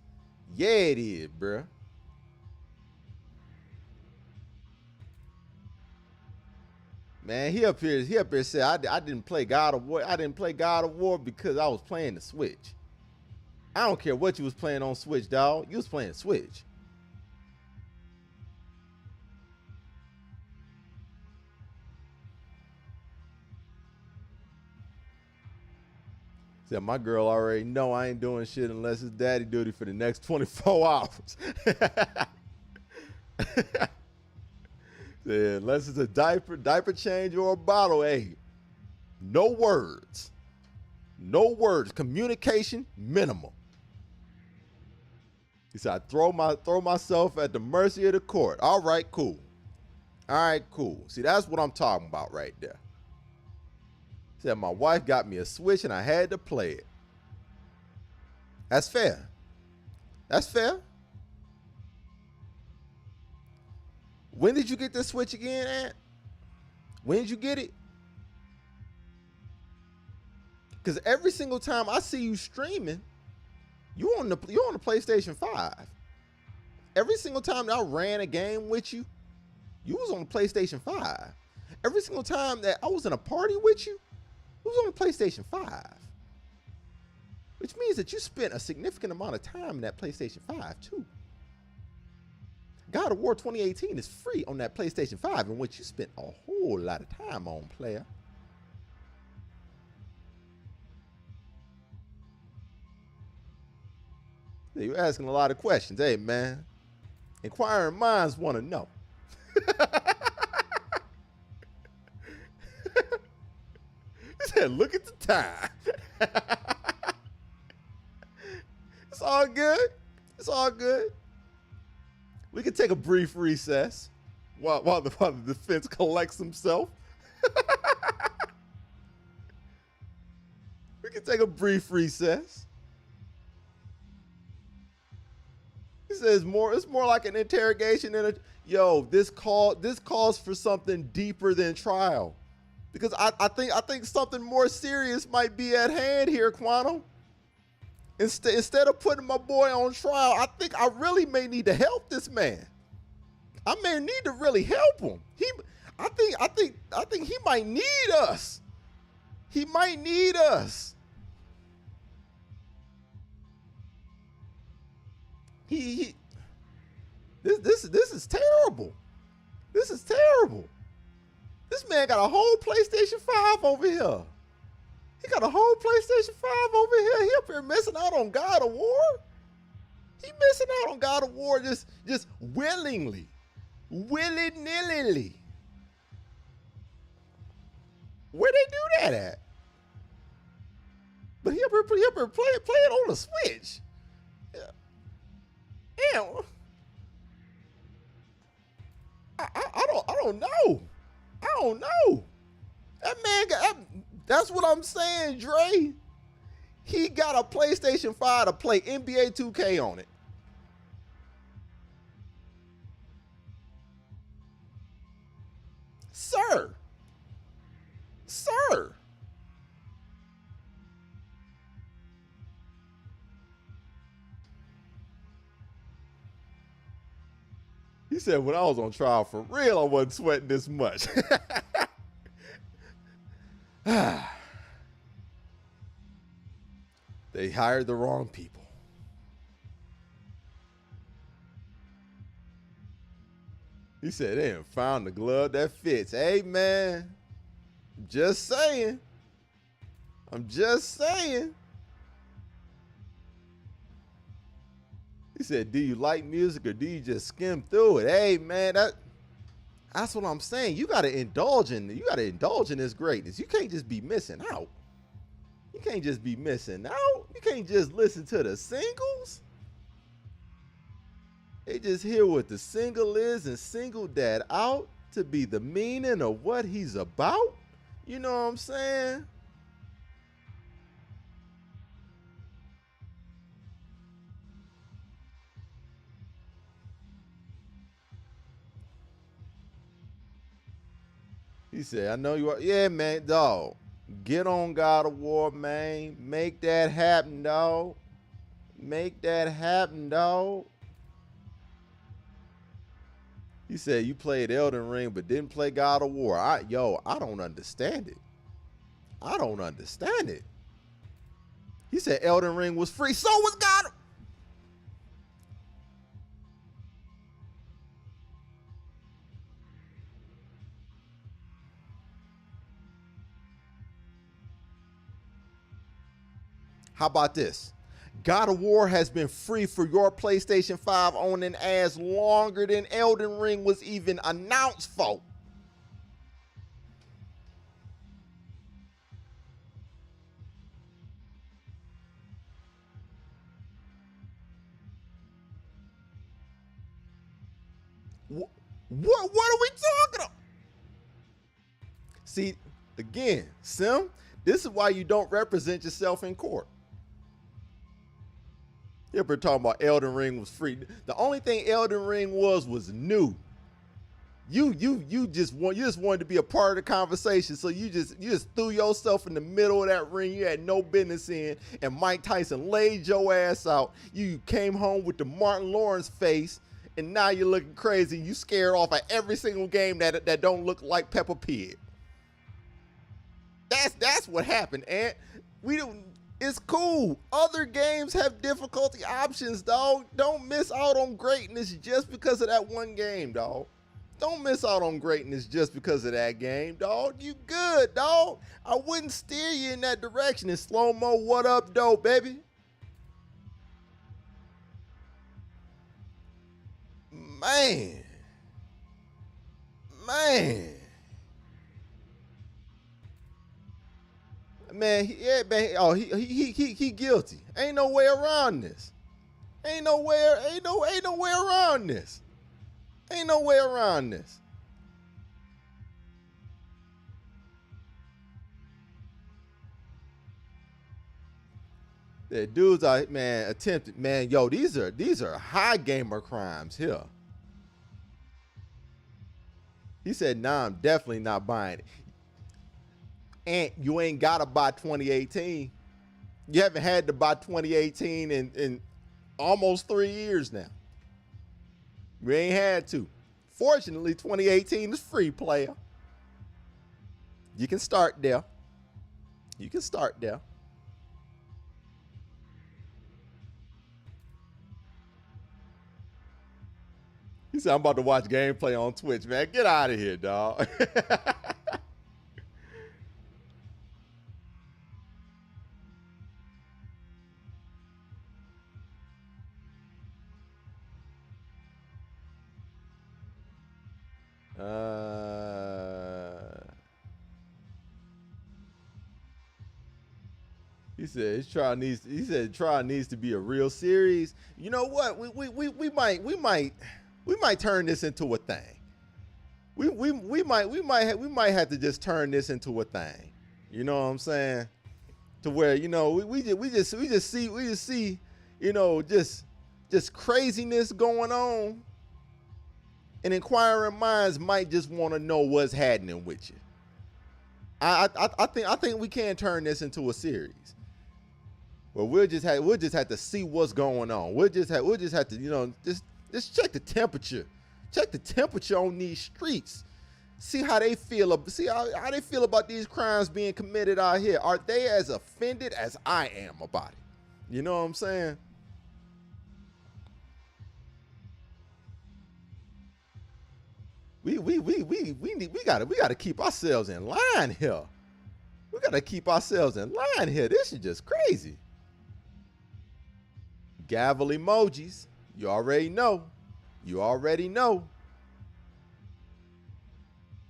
A: Yeah, it is, bruh. Man, he up here said, I didn't play God of War. I didn't play God of War because I was playing the Switch. I don't care what you was playing on Switch, dog. You was playing Switch. Said, my girl already know I ain't doing shit unless it's daddy duty for the next 24 hours. Said, unless it's a diaper change or a bottle, hey, no words. No words. Communication minimal. He said, I throw myself at the mercy of the court. All right, cool. All right, cool. See, that's what I'm talking about right there. Said my wife got me a Switch and I had to play it. That's fair. That's fair. When did you get this Switch again, Aunt? When did you get it? Because every single time I see you streaming, you're on the PlayStation 5. Every single time that I ran a game with you, you was on the PlayStation 5. Every single time that I was in a party with you, it was on the PlayStation 5. which means that you spent a significant amount of time in that PlayStation 5 too. God of War 2018 is free on that PlayStation 5, in which you spent a whole lot of time on, player. You're asking a lot of questions. Hey, man, inquiring minds want to know. He said, look at the time. It's all good. It's all good. We can take a brief recess while the defense collects himself. We can take a brief recess. He says it's more like an interrogation than this calls for something deeper than trial. Because I think something more serious might be at hand here, Quano. Instead of putting my boy on trial, I think I really may need to help this man. I may need to really help him. I think he might need us. He might need us. This is terrible. This is terrible. This man got a whole PlayStation 5 over here. He got a whole PlayStation 5 over here. He up here missing out on God of War. He missing out on God of War just willingly. Willy-nilly. Where they do that at? But he up here play it on the Switch. Yeah. Damn. I don't know. I don't know. That man that's what I'm saying, Dre. He got a PlayStation 5 to play NBA 2K on it. Sir. He said, when I was on trial for real, I wasn't sweating this much. They hired the wrong people. He said they ain't found the glove that fits. Hey, man, I'm just saying. He said, do you like music or do you just skim through it? Hey, man, that's what I'm saying. You gotta indulge in this greatness. You can't just be missing out. You can't just listen to the singles. They just hear what the single is and single that out to be the meaning of what he's about. You know what I'm saying? He said, I know you are. Yeah, man, dog. Get on God of War, man. Make that happen, dog. Make that happen, dog. He said, you played Elden Ring, but didn't play God of War. I don't understand it. I don't understand it. He said Elden Ring was free. So was God of... How about this? God of War has been free for your PlayStation 5 on and as longer than Elden Ring was even announced for. What are we talking about? See, again, Sim, this is why you don't represent yourself in court. You're talking about Elden Ring was free. The only thing Elden Ring was new. You just wanted to be a part of the conversation, so you just threw yourself in the middle of that ring you had no business in, and Mike Tyson laid your ass out. You came home with the Martin Lawrence face, and now you're looking crazy. You scared off of every single game that don't look like Peppa Pig. That's what happened, and we don't. It's cool. Other games have difficulty options, dog. Don't miss out on greatness just because of that one game, dog. Don't miss out on greatness just because of that game, dog. You good, dog. I wouldn't steer you in that direction. In slow-mo, what up, though, baby? Man. Man. Man, yeah, man. Oh, he guilty. Ain't no way around this. Ain't no way around this. Ain't no way around this. The dudes are, man, attempted, man. Yo, these are high gamer crimes here. He said, "Nah, I'm definitely not buying it." And you ain't gotta buy 2018. You haven't had to buy 2018 in almost 3 years now. We ain't had to. Fortunately, 2018 is free, player. You can start there. You can start there. He said, "I'm about to watch gameplay on Twitch, man. Get out of here, dog." He said trial needs to be a real series. You know what? We might turn this into a thing. We might have to just turn this into a thing. You know what I'm saying? To where, you know, we just see, you know, just craziness going on. And inquiring minds might just want to know what's happening with you. I think we can turn this into a series. Well, we'll just have to see what's going on. We'll just have to, you know, just check the temperature. Check the temperature on these streets. See how they feel. See how they feel about these crimes being committed out here. Are they as offended as I am about it? You know what I'm saying? We gotta keep ourselves in line here. We gotta keep ourselves in line here. This is just crazy. Gavel emojis. You already know. You already know.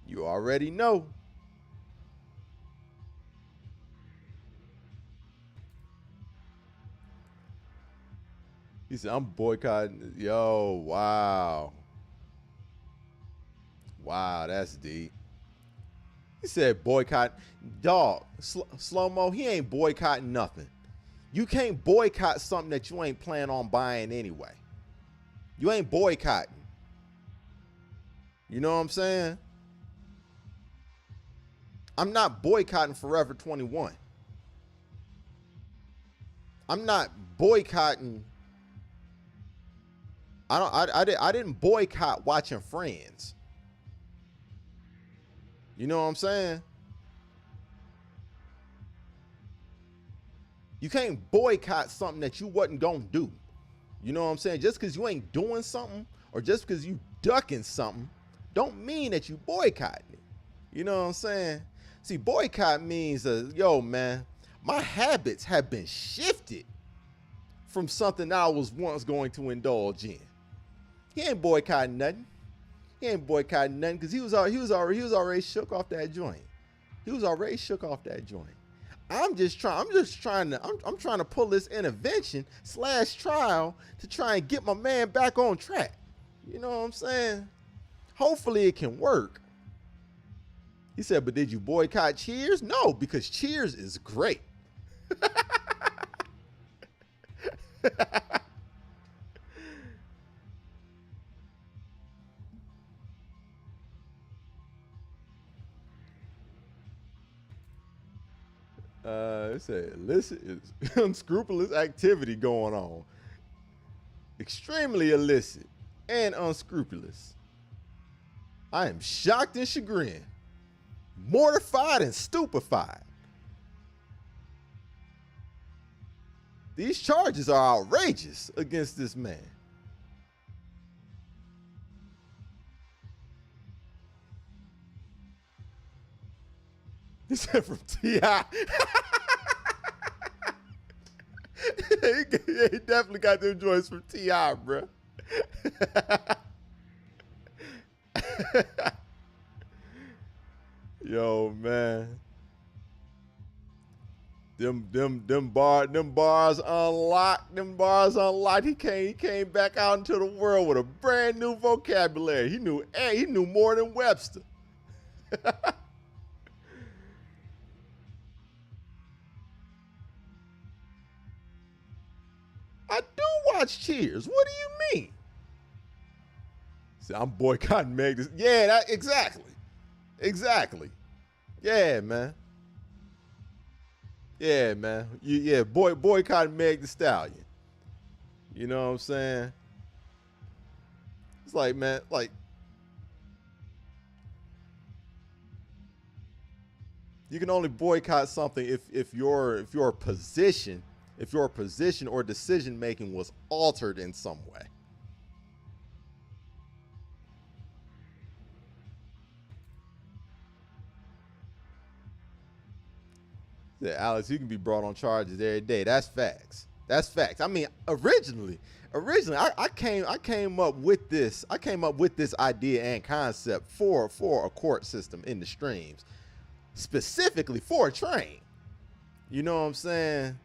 A: You already know. He said, "I'm boycotting." Yo, wow. Wow, that's deep. He said boycott. Dog, slow-mo, he ain't boycotting nothing. You can't boycott something that you ain't planning on buying anyway. You ain't boycotting. You know what I'm saying? I'm not boycotting Forever 21. I'm not boycotting. I didn't boycott watching Friends. You know what I'm saying? You can't boycott something that you wasn't gonna do. You know what I'm saying? Just because you ain't doing something or just because you ducking something don't mean that you boycotting it. You know what I'm saying? See, boycott means, yo, man, my habits have been shifted from something I was once going to indulge in. He ain't boycotting nothing. He ain't boycotting nothing because he was already shook off that joint. He was already shook off that joint. I'm trying to pull this intervention / trial to try and get my man back on track. You know what I'm saying? Hopefully it can work. He said, "But did you boycott Cheers?" No, because Cheers is great. It said illicit is unscrupulous activity going on. Extremely illicit and unscrupulous. I am shocked and chagrined, mortified and stupefied. These charges are outrageous against this man. He said from T.I. He definitely got them joints from T.I., bro. Yo, man. Them bars unlocked. Them bars unlocked. He came back out into the world with a brand new vocabulary. He knew more than Webster. I do watch Cheers. What do you mean? See, I'm boycotting Meg. Yeah, exactly. Exactly. Yeah, man. Yeah, man. Boycotting Meg the Stallion. You know what I'm saying? It's like, man, like, you can only boycott something if your position or decision making was altered in some way. Yeah, Alex, you can be brought on charges every day. That's facts. That's facts. I mean, originally, I came up with this idea and concept for a court system in the streams, specifically for a train. You know what I'm saying?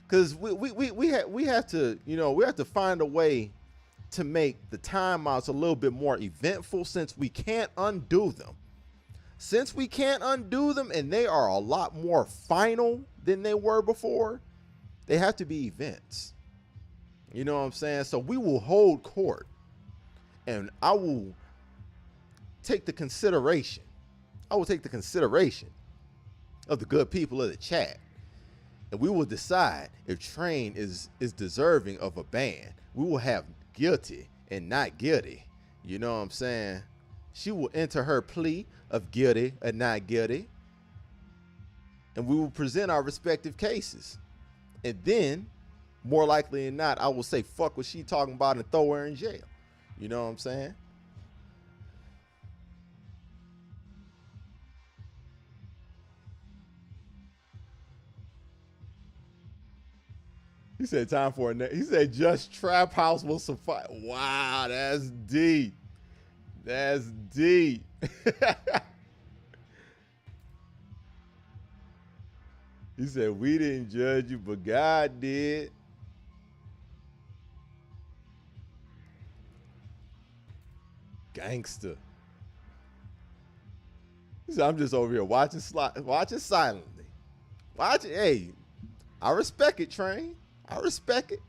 A: Because we have to find a way to make the timeouts a little bit more eventful, since we can't undo them. Since we can't undo them, and they are a lot more final than they were before, they have to be events. You know what I'm saying? So we will hold court, and I will take the consideration. Of the good people of the chat. And we will decide if Train is deserving of a ban. We will have guilty and not guilty. You know what I'm saying? She will enter her plea of guilty and not guilty. And we will present our respective cases. And then, more likely than not, I will say, fuck what she talking about and throw her in jail. You know what I'm saying? He said time for a he said just Trap House will suffice. Wow, that's deep. That's deep. He said we didn't judge you, but God did. Gangster. He said I'm just over here watching silently. Watch it. Hey, I respect it, Train. I respect it.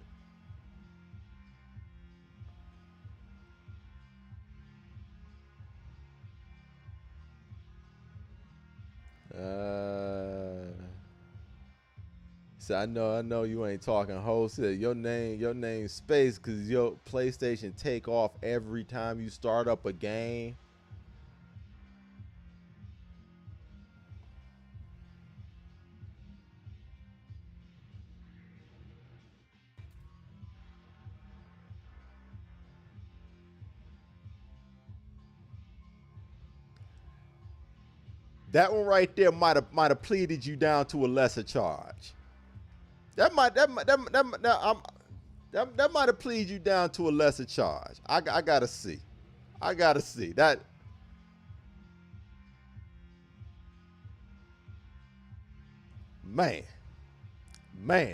A: So I know you ain't talking host. Your name space because your PlayStation take off every time you start up a game. That one right there might have pleaded you down to a lesser charge. That might have pleaded you down to a lesser charge. I gotta see. That. Man,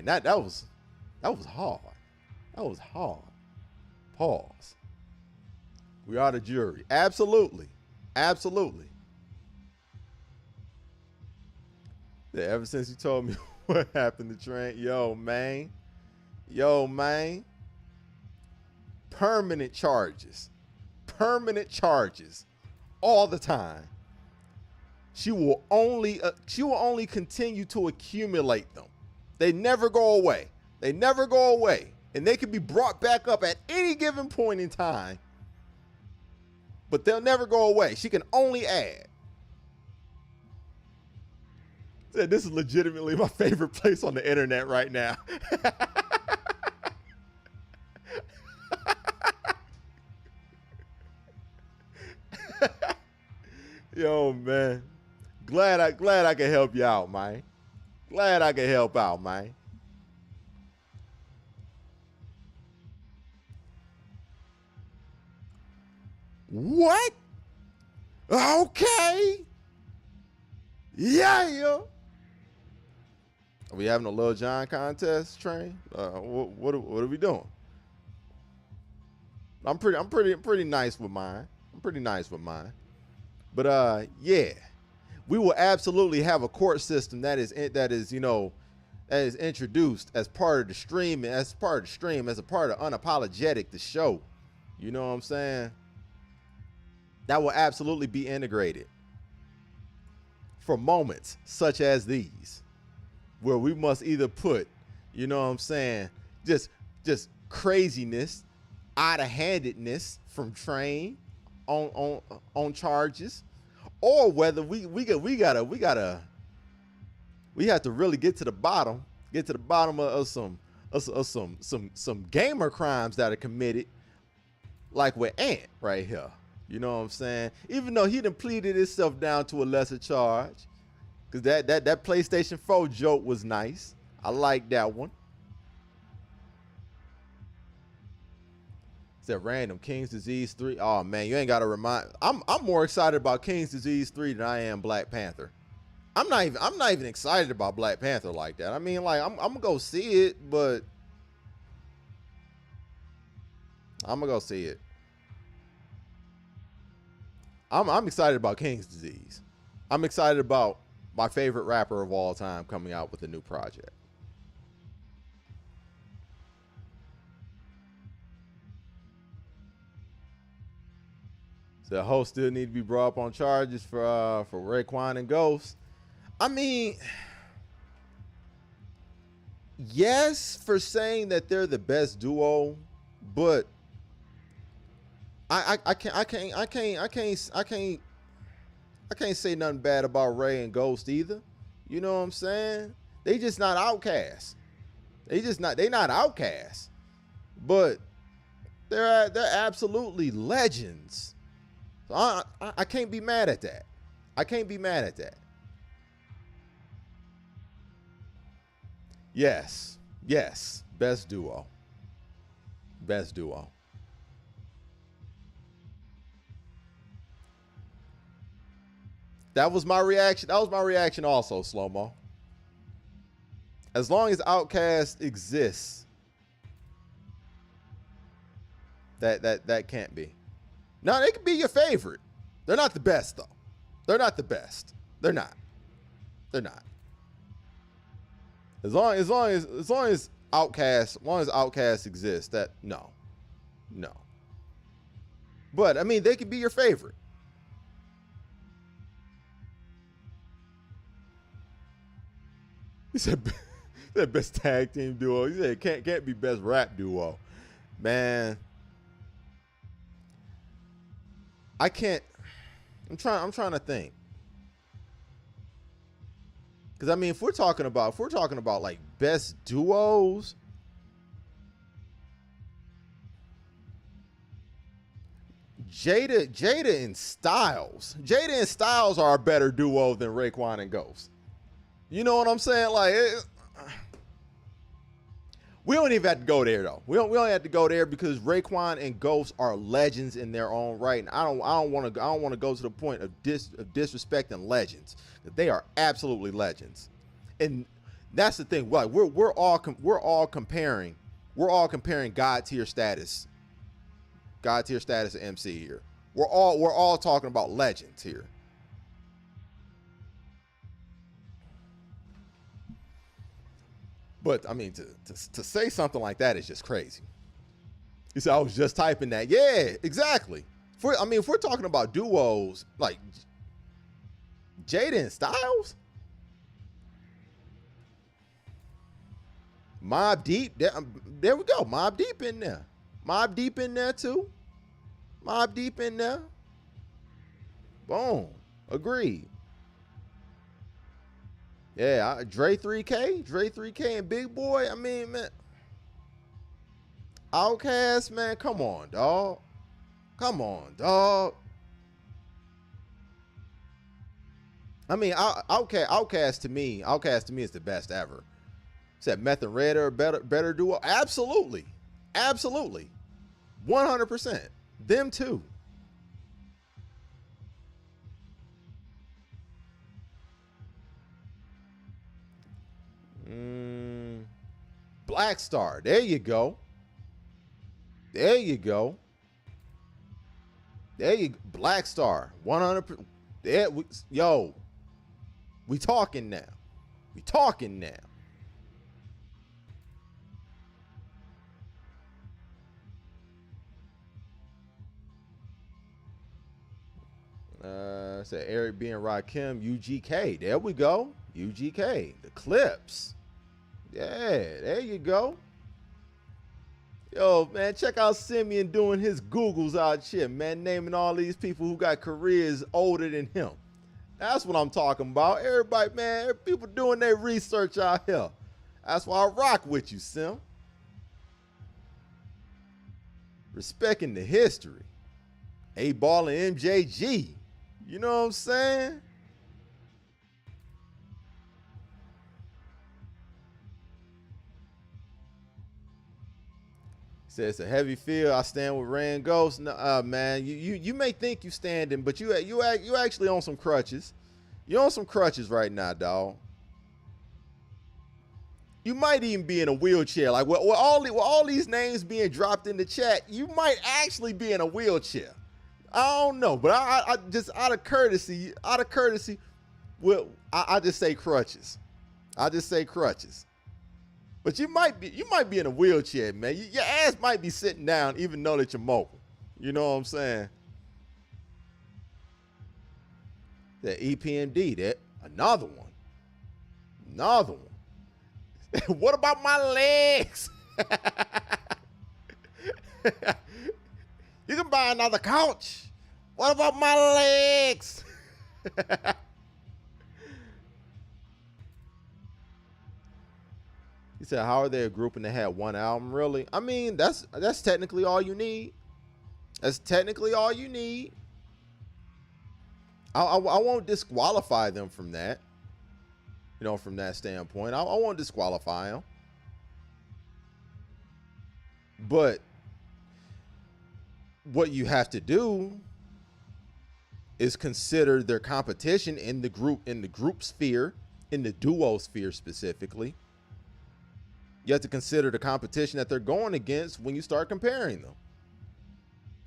A: that was hard. That was hard. Pause. We are the jury. Absolutely. Yeah, ever since you told me what happened to Trent, yo, man. Permanent charges all the time. She will only continue to accumulate them. They never go away. And they can be brought back up at any given point in time, but they'll never go away. She can only add. This is legitimately my favorite place on the internet right now. Yo, man. Glad I can help you out, man. Glad I can help out, man. What? Okay. Yeah. Are we having a Lil Jon contest, Train? What are we doing? I'm pretty nice with mine. I'm pretty nice with mine. But yeah, we will absolutely have a court system that is introduced as part of the stream, as a part of Unapolojetik, the show. You know what I'm saying? That will absolutely be integrated for moments such as these, where we must either put, you know what I'm saying, just craziness, out-of-handedness from Train on charges, or whether we have to really get to the bottom of some gamer crimes that are committed, like with Ant right here. You know what I'm saying? Even though he done pleaded himself down to a lesser charge, because that PlayStation 4 joke was nice. I like that one. Said random King's Disease 3. Oh man, you ain't gotta remind. I'm more excited about King's Disease 3 than I am Black Panther. I'm not even excited about Black Panther like that. I mean, like I'm gonna go see it, but I'm gonna go see it. I'm excited about King's Disease. I'm excited about my favorite rapper of all time coming out with a new project. The host still need to be brought up on charges for Raekwon and Ghost. I mean, yes, for saying that they're the best duo, but I can't say nothing bad about Ray and Ghost either. You know what I'm saying? They just not outcasts. They not outcasts. But they're absolutely legends. So I can't be mad at that. I can't be mad at that. Yes. Best duo. Best duo. That was my reaction. That was my reaction also, Slow-Mo. As long as Outkast exists, that can't be. Now, they could be your favorite. They're not the best, though. They're not the best. They're not. As long as Outkast exists, that no. But I mean, they could be your favorite. He said that best tag team duo. He said it can't be best rap duo. Man, I can't. I'm trying to think. Because I mean, if we're talking about like best duos, Jada and Styles. Jada and Styles are a better duo than Raekwon and Ghost. You know what I'm saying? Like, we don't even have to go there though. We don't have to go there because Raekwon and Ghost are legends in their own right, and I don't want to go to the point of disrespecting legends. They are absolutely legends, and that's the thing. Like we're all comparing God tier status of MC here. We're all talking about legends here. But I mean, to say something like that is just crazy. You said I was just typing that. Yeah, exactly. If we're talking about duos like Jada and Styles, Mobb Deep, there we go. Mobb Deep in there. Mobb Deep in there too. Mobb Deep in there. Boom. Agreed. Yeah, Dre 3K and Big Boy. I mean, man, Outkast, man, come on, dog. I mean, Outcast to me is the best ever. Said Meth and Red are a better duo. Absolutely, absolutely, 100%. Them too. Black Star. There you go. There you go. There you go. Black Star. 100%. There we, yo. We talking now. We talking now. Said Eric B and Rakim, UGK. There we go. UGK. The Clips. Yeah, there you go. Yo, man, check out Simeon doing his Googles out here, man, naming all these people who got careers older than him. That's what I'm talking about. Everybody, man, people doing their research out here. That's why I rock with you, Sim. Respecting the history. A-Ball and MJG. You know what I'm saying? Says it's a heavy field. I stand with Rand Ghost. No, man, you may think you standing, but you actually on some crutches. You're on some crutches right now, dog. You might even be in a wheelchair. Like with all these names being dropped in the chat, you might actually be in a wheelchair. I don't know, but I just out of courtesy, well, I just say crutches. I just say crutches. But you might be in a wheelchair, man. Your ass might be sitting down, even though that you're mobile. You know what I'm saying? That EPMD, that another one. Another one. What about my legs? You can buy another couch. What about my legs? He said, how are they a group and they had one album? Really? I mean, that's technically all you need. That's technically all you need. I won't disqualify them from that. You know, from that standpoint. I won't disqualify them. But what you have to do is consider their competition in the group sphere, in the duo sphere specifically. You have to consider the competition that they're going against when you start comparing them.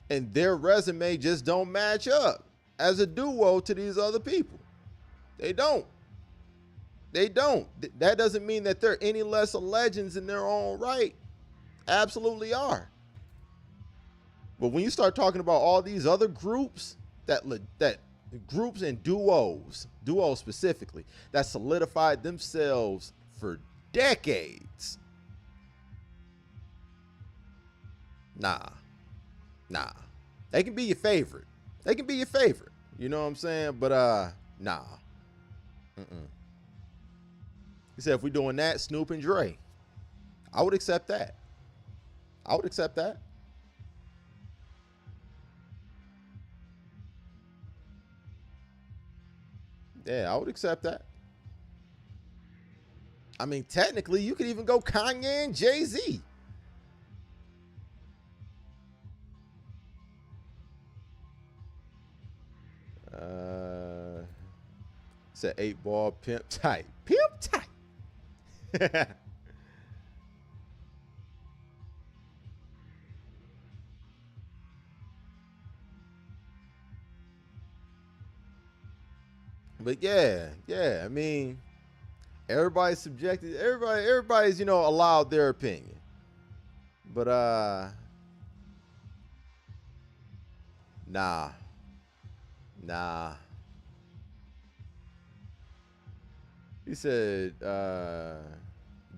A: And their resume just don't match up as a duo to these other people. They don't. They don't. That doesn't mean that they're any less of legends in their own right. Absolutely are. But when you start talking about all these other groups, that groups and duos specifically, that solidified themselves for decades. Nah. They can be your favorite. They can be your favorite. You know what I'm saying? But nah. He said if we're doing that, Snoop and Dre, I would accept that. I would accept that. Yeah, I would accept that. I mean, technically, you could even go Kanye and Jay-Z. Said 8-Ball pimp tight. Pimp tight. But yeah, I mean, everybody's subjective. Everybody's, you know, allowed their opinion. But nah. He said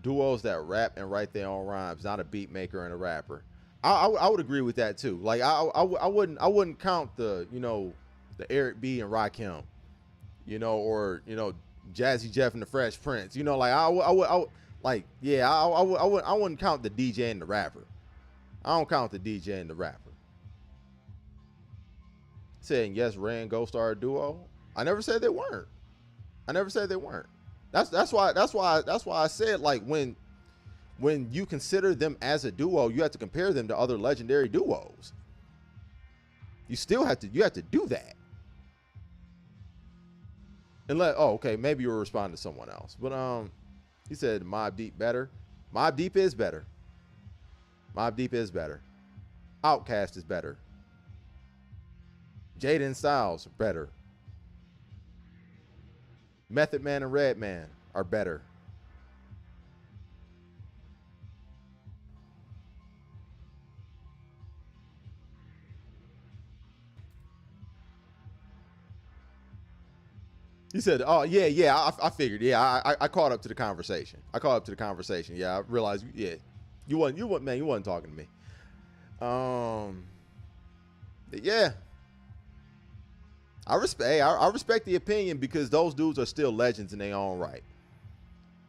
A: duos that rap and write their own rhymes, not a beat maker and a rapper. I would agree with that too. Like I wouldn't count the, you know, the Eric B and Rakim, you know, or, you know, Jazzy Jeff and the Fresh Prince. You know, like I wouldn't count the DJ and the rapper. I don't count the DJ and the rapper. Saying yes, Ray and Ghost are a duo. I never said they weren't. I never said they weren't. That's why I said, like, when you consider them as a duo, you have to compare them to other legendary duos. You have to do that. And okay, maybe you'll respond to someone else. But he said Mobb Deep better. Mobb Deep is better. Mobb Deep is better. Outkast is better. Jaden Styles better. Method Man and Redman are better. He said, "Oh yeah, I figured. Yeah, I caught up to the conversation. Yeah, I realized. Yeah, you wasn't talking to me. Yeah, I respect the opinion, because those dudes are still legends in their own right.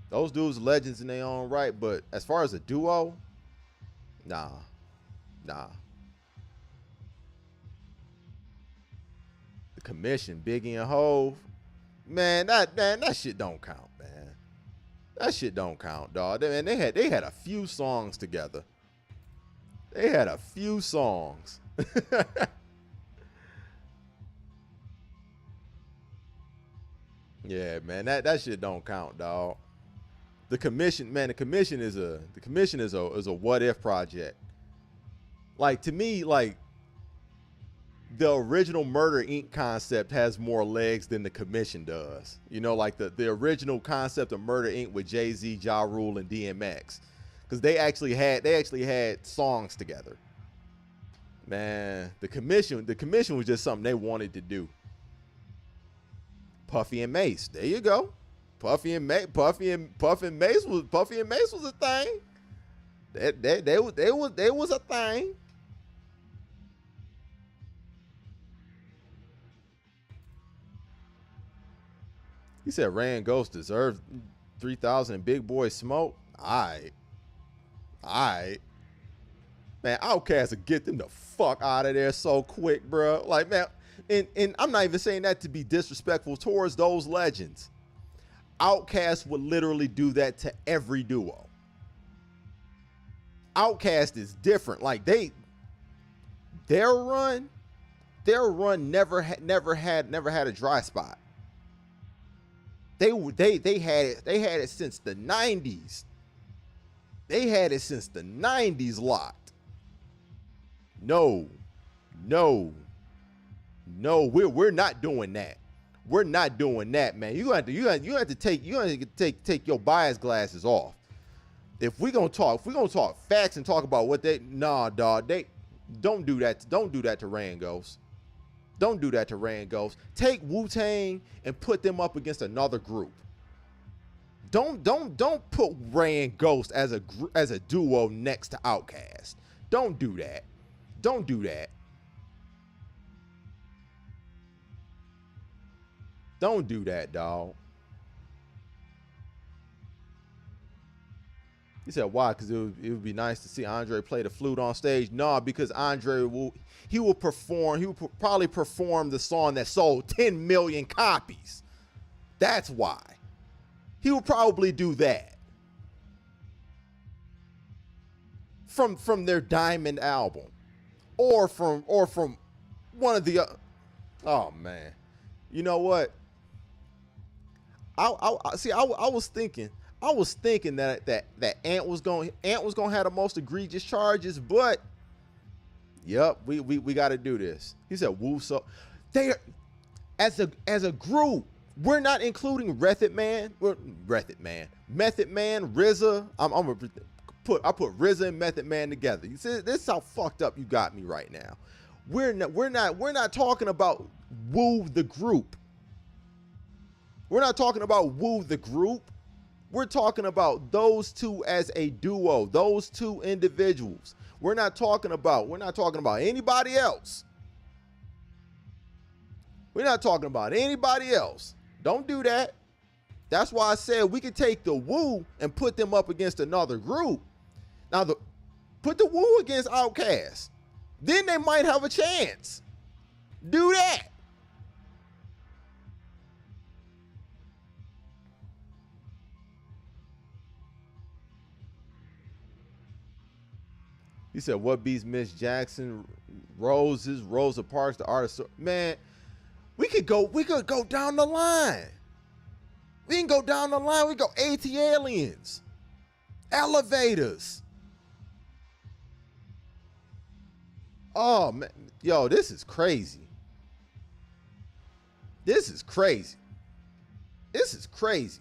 A: Those dudes are legends in their own right. But as far as a duo, nah. The Commission, Biggie and Hove. Man, that shit don't count, man. That shit don't count, dog. Man, they had a few songs together. They had a few songs. Yeah, man, that shit don't count, dog. The Commission, man, the Commission is a what if project. Like, to me, like, the original Murder Inc. concept has more legs than the Commission does. You know, like the original concept of Murder Inc. with Jay-Z, Ja Rule, and DMX, because they actually had songs together. Man, the Commission was just something they wanted to do. Puffy and Mace, there you go. Puffy and Mace was a thing. They was a thing. He said Rand Ghost deserved 3,000 Big Boy Smoke. All right. Man, Outkast will get them the fuck out of there so quick, bro. Like, man, and I'm not even saying that to be disrespectful towards those legends. Outkast would literally do that to every duo. Outkast is different. Like, their run never had a dry spot. They had it since the 90s. They had it since the 90s locked. No, we're not doing that. We're not doing that, man. You have to take your bias glasses off. If we gonna talk facts and talk about what dog, they don't do that. Don't do that to Rand Ghost. Don't do that to Rand Ghost. Take Wu-Tang and put them up against another group. Don't put Rand Ghost as a duo next to Outkast. Don't do that. Don't do that. Don't do that, dog. He said, why? Because it would be nice to see Andre play the flute on stage. No, because Andre will probably perform the song that sold 10 million copies. That's why. He will probably do that. From their Diamond album. Or from one of the oh man. You know what? I was thinking that Ant was going to have the most egregious charges, but yep, we got to do this. He said, "Woo, so they are, as a group, we're not including Method Man, RZA. I put RZA and Method Man together. You see, this is how fucked up you got me right now. We're not talking about Woo the group. We're not talking about Woo the group. We're talking about those two as a duo, those two individuals. We're not talking about anybody else. We're not talking about anybody else. Don't do that. That's why I said we could take the Woo and put them up against another group. Now, put the Woo against Outkast. Then they might have a chance. Do that. He said, "What beats Miss Jackson? Roses, Rosa Parks, the artist." Man, we could go down the line. We can go down the line. We go AT aliens, elevators. Oh man, yo, this is crazy. This is crazy. This is crazy.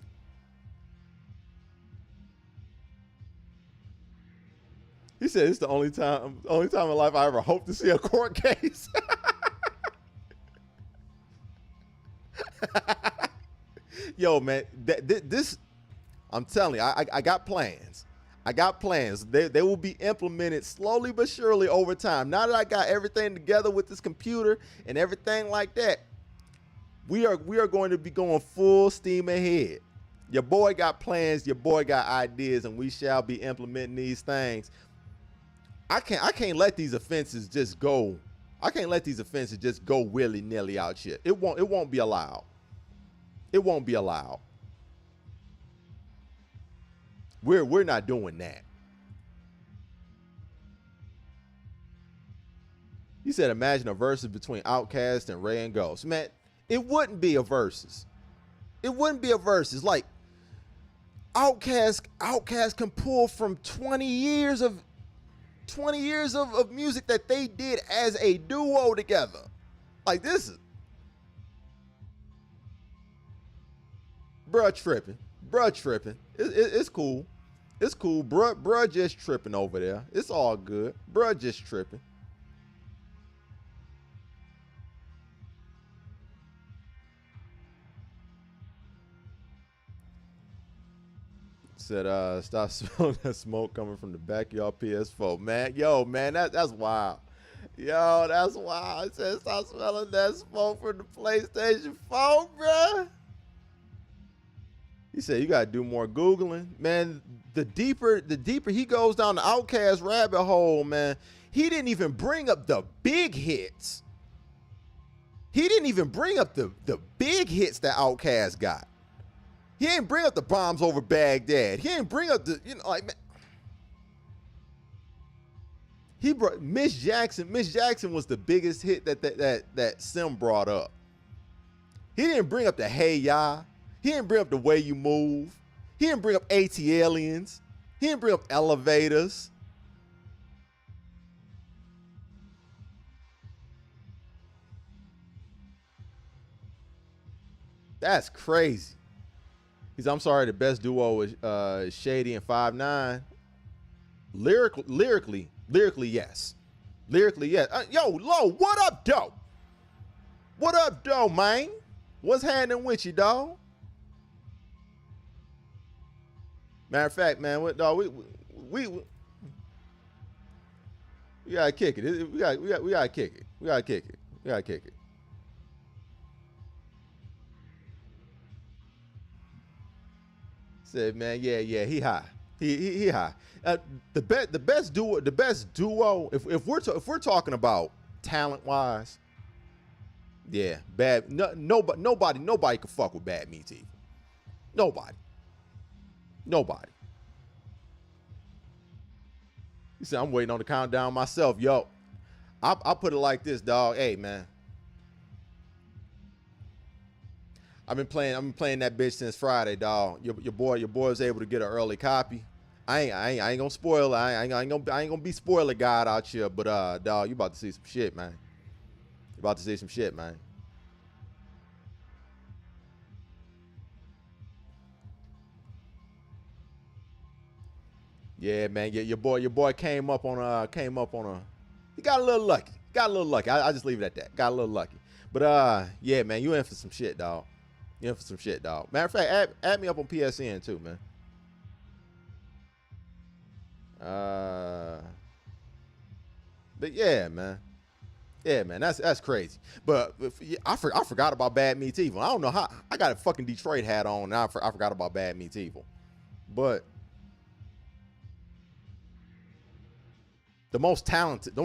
A: He said it's the only time in life I ever hope to see a court case. Yo, man, this, I'm telling you, I got plans. I got plans. They will be implemented slowly but surely over time. Now that I got everything together with this computer and everything like that, we are going to be going full steam ahead. Your boy got plans, your boy got ideas, and we shall be implementing these things. I can't let these offenses just go. I can't let these offenses just go willy-nilly out here. It won't be allowed. It won't be allowed. We're not doing that. He said, imagine a versus between Outkast and Ray and Ghost. Man, it wouldn't be a versus. It wouldn't be a versus. Like, Outkast can pull from 20 years of music that they did as a duo together. Like, this is bruh tripping. It's cool. It's cool. Bruh just tripping over there. It's all good. Bruh just tripping. Said, stop smelling that smoke coming from the back of your PS4. Man, yo, man, that's wild. Yo, that's wild. It said, stop smelling that smoke from the PlayStation 4, bruh. He said, you got to do more Googling. Man, the deeper he goes down the Outkast rabbit hole, man, he didn't even bring up the big hits. He didn't even bring up the big hits that Outkast got. He didn't bring up the bombs over Baghdad. He didn't bring up the, like, man. He brought Miss Jackson. Miss Jackson was the biggest hit that Sim brought up. He didn't bring up the Hey Ya. He didn't bring up the Way You Move. He didn't bring up AT Aliens. He didn't bring up Elevators. That's crazy. I'm sorry, the best duo is Shady and 5'9". Lyrically, yes. Lyrically, yes. Yo, Lo, what up, though? What up, though, man? What's happening with you, dog? Matter of fact, man, we gotta kick it. We gotta kick it. We gotta kick it. We gotta kick it. Said, man, yeah, he high. He high. The best duo. If we're talking about talent wise, yeah, bad. Nobody can fuck with Bad Meets Evil. Nobody. He said, I'm waiting on the countdown myself. Yo, I put it like this, dog. Hey, man. I've been playing that bitch since Friday, dog. Your boy was able to get an early copy. I ain't gonna spoil it. I ain't gonna be spoiler god out here, but dog, you about to see some shit, man. You about to see some shit, man. Yeah, man. Your boy came up on a. He got a little lucky. I just leave it at that. Got a little lucky. But yeah, man, you in for some shit, dog. You in for some shit, dog. Matter of fact, add me up on PSN too, man. But yeah, man. Yeah, man, that's crazy. But I forgot about Bad Meets Evil. I don't know how. I got a fucking Detroit hat on, and I forgot about Bad Meets Evil. But the most talented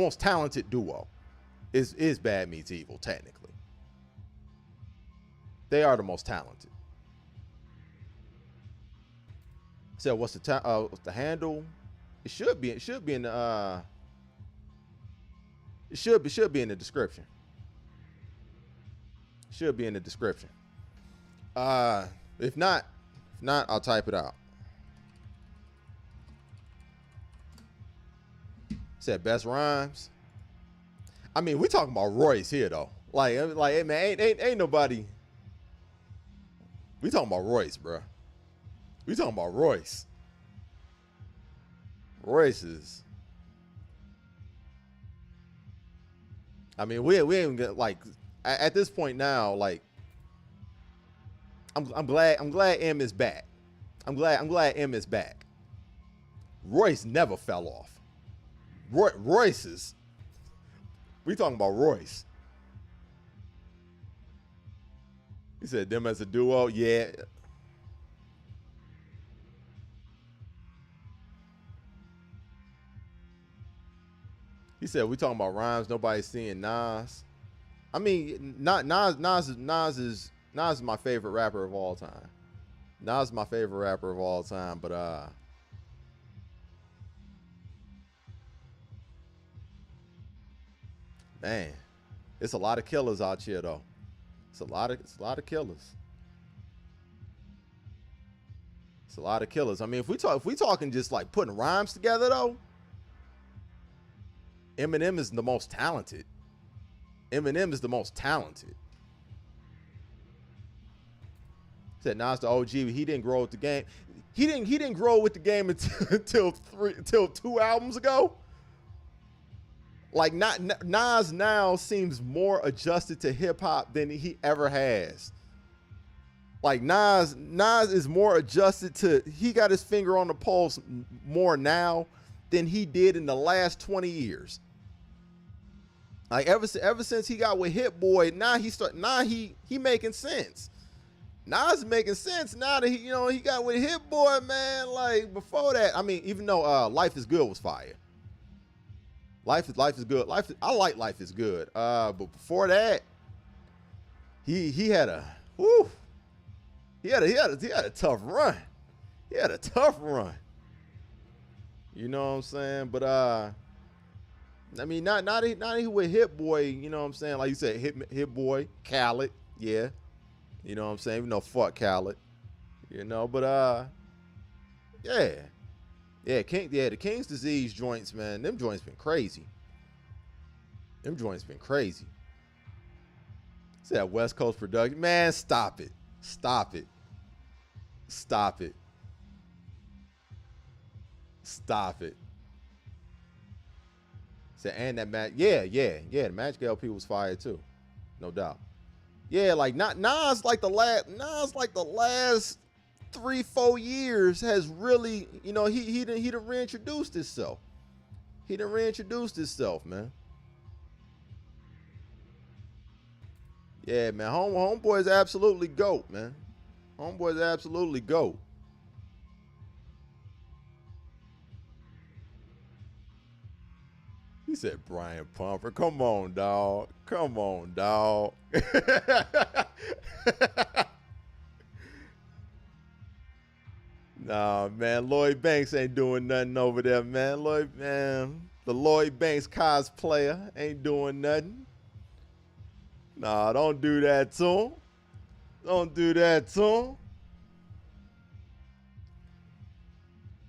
A: duo is Bad Meets Evil, technically. They are the most talented. So what's the handle? It should be in the It should be in the description. Should be in the description. If not, I'll type it out. Said best rhymes. I mean, we talking about Royce here though. Like, hey, man, ain't nobody. We talking about Royce, bro. We talking about Royce. Royce is. I mean, we ain't get like at this point now. Like, I'm glad M is back. I'm glad M is back. Royce never fell off. Royce is. We talking about Royce. He said them as a duo, yeah. He said we talking about rhymes. Nobody's seeing Nas. I mean, Nas is my favorite rapper of all time. Nas is my favorite rapper of all time, but man, it's a lot of killers out here though. It's a lot of killers. It's a lot of killers. I mean, if we talking just like putting rhymes together though, Eminem is the most talented. Eminem is the most talented. Said Nas the OG, he didn't grow with the game. He didn't grow with the game until 2 albums ago. Like Nas now seems more adjusted to hip hop than he ever has. Like Nas is more adjusted to, he got his finger on the pulse more now than he did in the last 20 years. Like ever since he got with Hit Boy, now he making sense. Nas is making sense now that he got with Hit Boy, man. Like before that, I mean, even though Life is Good was fire. Life is good. I like Life is Good. But before that, he had a tough run. He had a tough run. You know what I'm saying? But I mean, not he with Hit Boy. You know what I'm saying? Like you said, Hit Boy, Khaled, yeah. You know what I'm saying? Even though fuck Khaled, you know. But yeah. The King's Disease joints, man. Them joints been crazy. See that West Coast production, man. Stop it. Say, and that match, yeah. The Magic LP was fire too, no doubt. Yeah, like Nas like the last 3-4 years has really, he done reintroduced himself. Man. Yeah, man. Homeboy's absolutely GOAT, man. Homeboy's absolutely GOAT. He said Brian Pumper. Come on, dog. Nah, man, Lloyd Banks ain't doing nothing over there, man. The Lloyd Banks cosplayer ain't doing nothing. Nah, don't do that to him.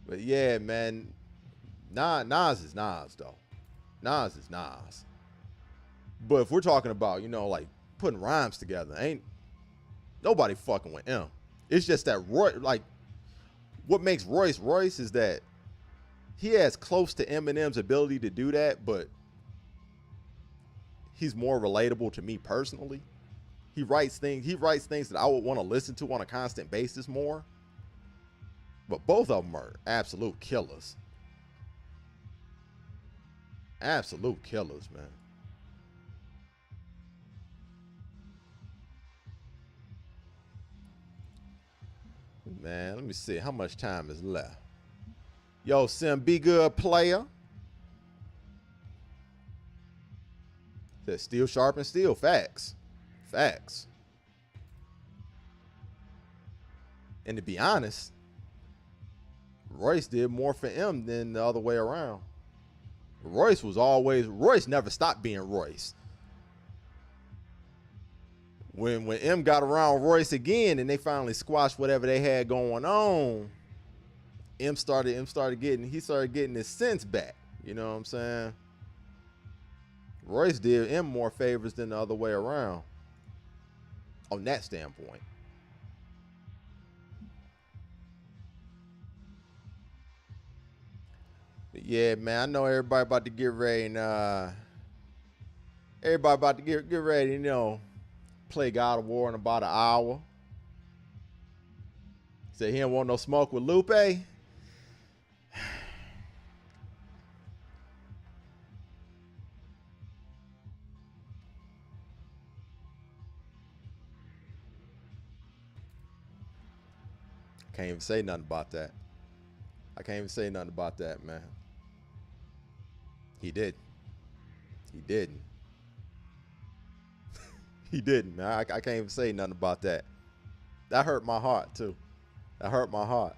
A: But yeah, man, Nas is Nas, though. Nas is Nas. But if we're talking about, like putting rhymes together, ain't nobody fucking with him. It's just that Roy, like, what makes Royce is that he has close to Eminem's ability to do that, but he's more relatable to me personally. He writes things that I would want to listen to on a constant basis more. But both of them are absolute killers. Absolute killers, man. Man, let me see how much time is left. Yo, Sim, be good, player. Said steel sharpen steel. Facts. And to be honest, Royce did more for M than the other way around. Royce never stopped being Royce. When M got around Royce again and they finally squashed whatever they had going on, he started getting his sense back. You know what I'm saying? Royce did M more favors than the other way around on that standpoint. But yeah, man, I know everybody about to get ready and everybody about to get ready, you know, play God of War in about an hour. Said he don't want no smoke with Lupe. Can't even say nothing about that. I can't even say nothing about that, man. He did. He didn't. He didn't, man. I can't even say nothing about that. That hurt my heart too. That hurt my heart.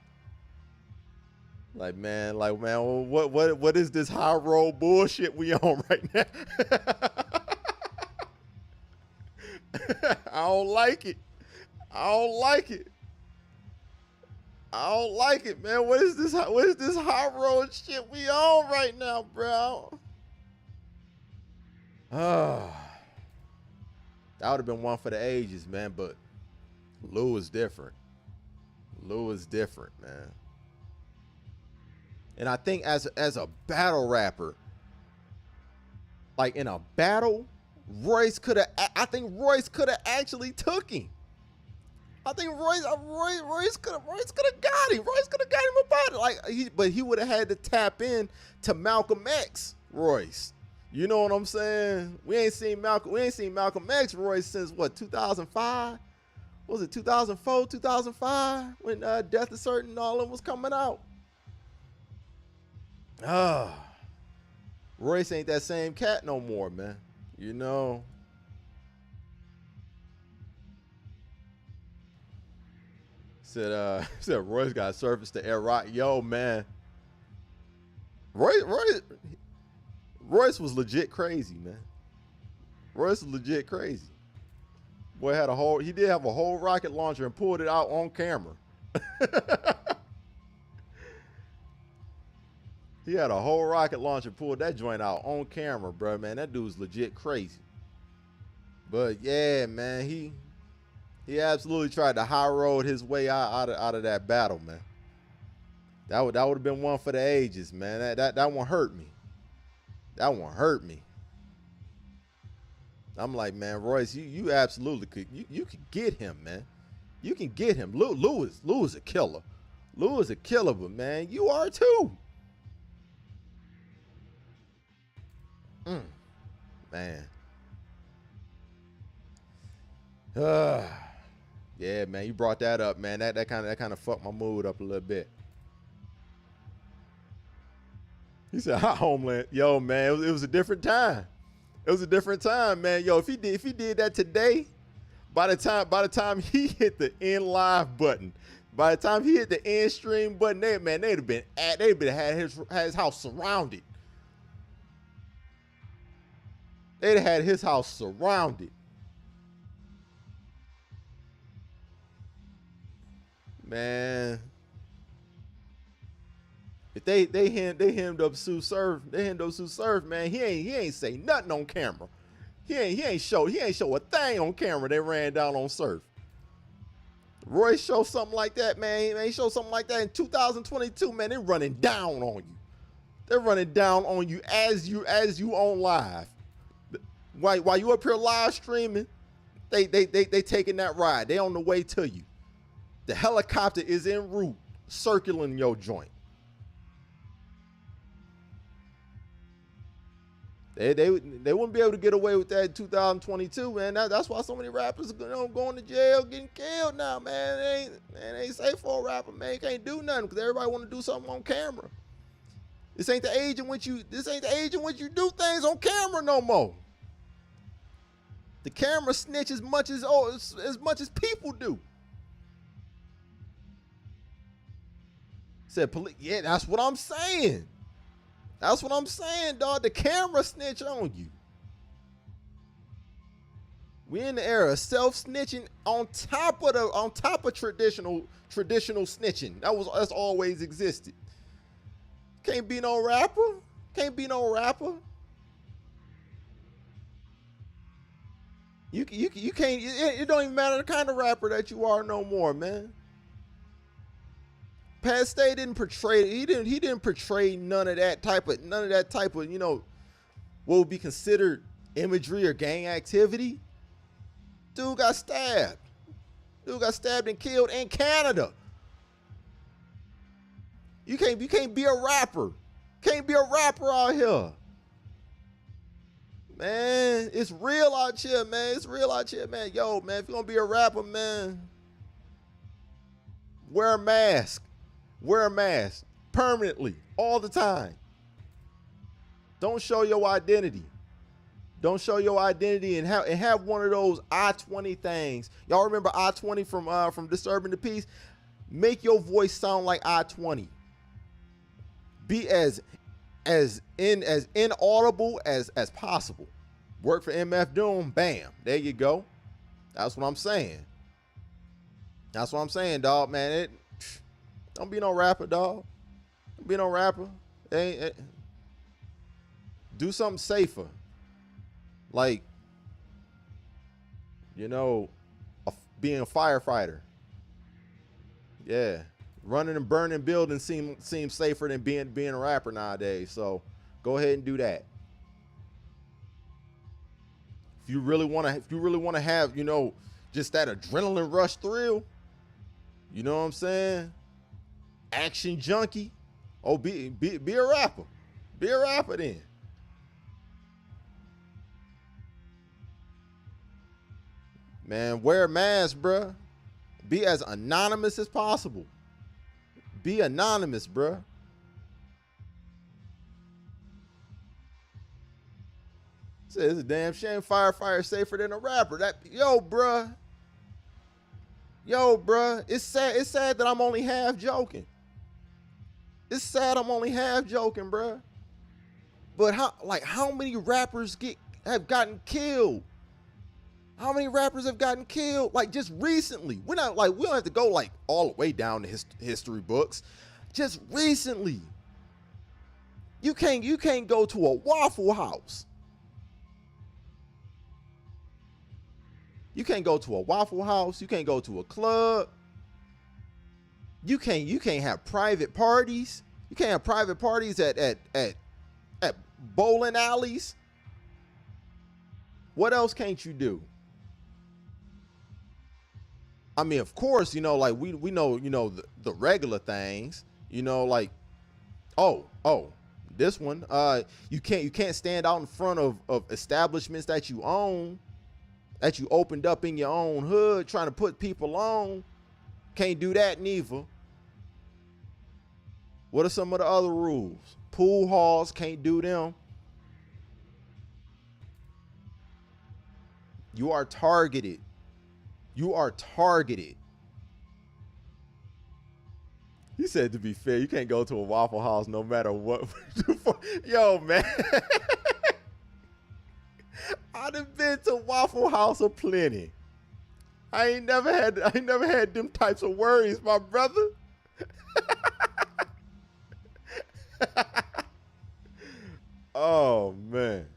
A: Like man, what is this high road bullshit we on right now? I don't like it. I don't like it. I don't like it, man. What is this high road shit we on right now, bro? That would have been one for the ages, man, but Lou is different. Lou is different, man. And I think as a battle rapper, like in a battle, I think Royce could have actually took him. I think Royce could have got him. Royce could have got him about it. But he would have had to tap in to Malcolm X Royce. You know what I'm saying? We ain't seen Malcolm X Royce since what, 2005? Was it 2004, 2005 when Death is Certain and all of them was coming out? Royce ain't that same cat no more, man. You know. Said Royce got service to Air Rock. Yo, man. Royce was legit crazy, man. Royce was legit crazy. Boy he did have a whole rocket launcher and pulled it out on camera. He had a whole rocket launcher, pulled that joint out on camera, bro, man. That dude's legit crazy. But yeah, man, he absolutely tried to high road his way out of that battle, man. That would have been one for the ages, man. That one hurt me. That one hurt me. I'm like, man, Royce, you absolutely could. You could get him, man. You can get him. Lou is a killer. Lou is a killer, but man, you are too. Man. Yeah, man, you brought that up, man. That kind of fucked my mood up a little bit. He said, "Hi, Homeland." Yo, man, it was a different time. It was a different time, man. Yo, if he did that today, by the time he hit the end live button, by the time he hit the end stream button, they'd have had his house surrounded. They'd have had his house surrounded. Man, if they hemmed up Sue Surf, man, he ain't say nothing on camera. He ain't show a thing on camera. They ran down on Surf. Roy showed something like that, man. He showed something like that in 2022, man. They're running down on you. They're running down on you as you on live. While you up here live streaming, they taking that ride. They on the way to you. The helicopter is en route, circling your joint. They wouldn't be able to get away with that in 2022, man. That's why so many rappers going to jail, getting killed now, man. It ain't safe for a rapper, man. You can't do nothing because everybody want to do something on camera. This ain't the age in which you do things on camera no more. The camera snitch as much as people do. Said police. Yeah, that's what I'm saying. That's what I'm saying, dog. The camera snitch on you. We in the era of self-snitching on top of traditional snitching. That's always existed. Can't be no rapper. Can't be no rapper. You can't. It don't even matter the kind of rapper that you are no more, man. Pat Stay didn't portray. He didn't portray none of that type of what would be considered imagery or gang activity. Dude got stabbed. Dude got stabbed and killed in Canada. You can't be a rapper. Can't be a rapper out here. Man, it's real out here, man. It's real out here, man. Yo, man, if you're gonna be a rapper, man, wear a mask. Wear a mask permanently, all the time. Don't show your identity. Don't show your identity and have one of those I-20 things. Y'all remember I-20 from Disturbing the Peace? Make your voice sound like I-20. Be as inaudible as possible. Work for MF Doom, bam. There you go. That's what I'm saying. That's what I'm saying, dog, man. Don't be no rapper, dog. Don't be no rapper. Do something safer. Like, being a firefighter. Yeah. Running and burning buildings seems safer than being a rapper nowadays. So go ahead and do that. If you really want to have, just that adrenaline rush thrill, you know what I'm saying? Action junkie. Oh, be a rapper. Be a rapper then. Man, wear a mask, bruh. Be as anonymous as possible. Be anonymous, bruh. It's a damn shame firefighter safer than a rapper. Yo, bruh. It's sad that I'm only half joking. It's sad I'm only half joking, bruh. But how many rappers have gotten killed? How many rappers have gotten killed? Like, just recently. We don't have to go all the way down to history books. Just recently. You can't go to a Waffle House. You can't go to a Waffle House. You can't go to a club. You can't have private parties. You can't have private parties at bowling alleys. What else can't you do? I mean, of course, we know, the regular things, this one, you can't stand out in front of establishments that you own, that you opened up in your own hood, trying to put people on. Can't do that neither. What are some of the other rules? Pool halls, can't do them. You are targeted. You are targeted. He said, to be fair, you can't go to a Waffle House no matter what. Yo, man. I done been to Waffle House aplenty. I ain't never had them types of worries, my brother. Oh, man.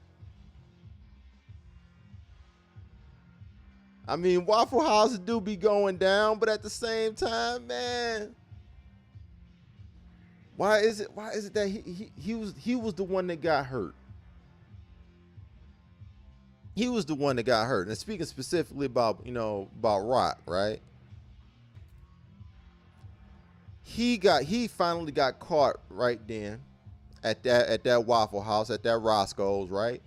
A: I mean, Waffle Houses do be going down, but at the same time, man, why is it that he was the one that got hurt? He was the one that got hurt. And speaking specifically about Rock, right? He finally got caught right then at that Waffle House, at that Roscoe's, right?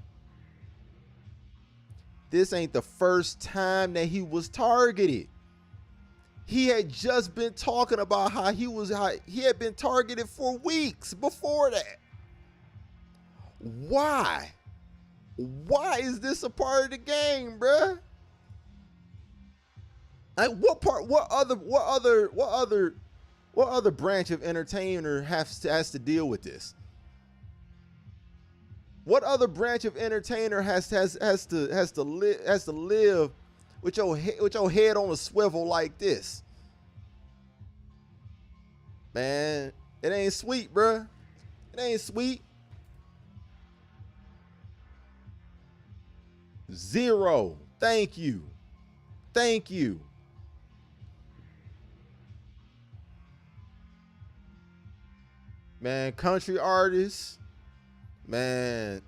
A: This ain't the first time that he was targeted. He had just been talking about how he had been targeted for weeks before that. Why? Why is this a part of the game, bruh? Like, what other branch of entertainer has to deal with this? What other branch of entertainer has to live with your head on a swivel like this? Man, it ain't sweet, bruh. It ain't sweet. Zero. Thank you. Thank you. Man, country artists, man.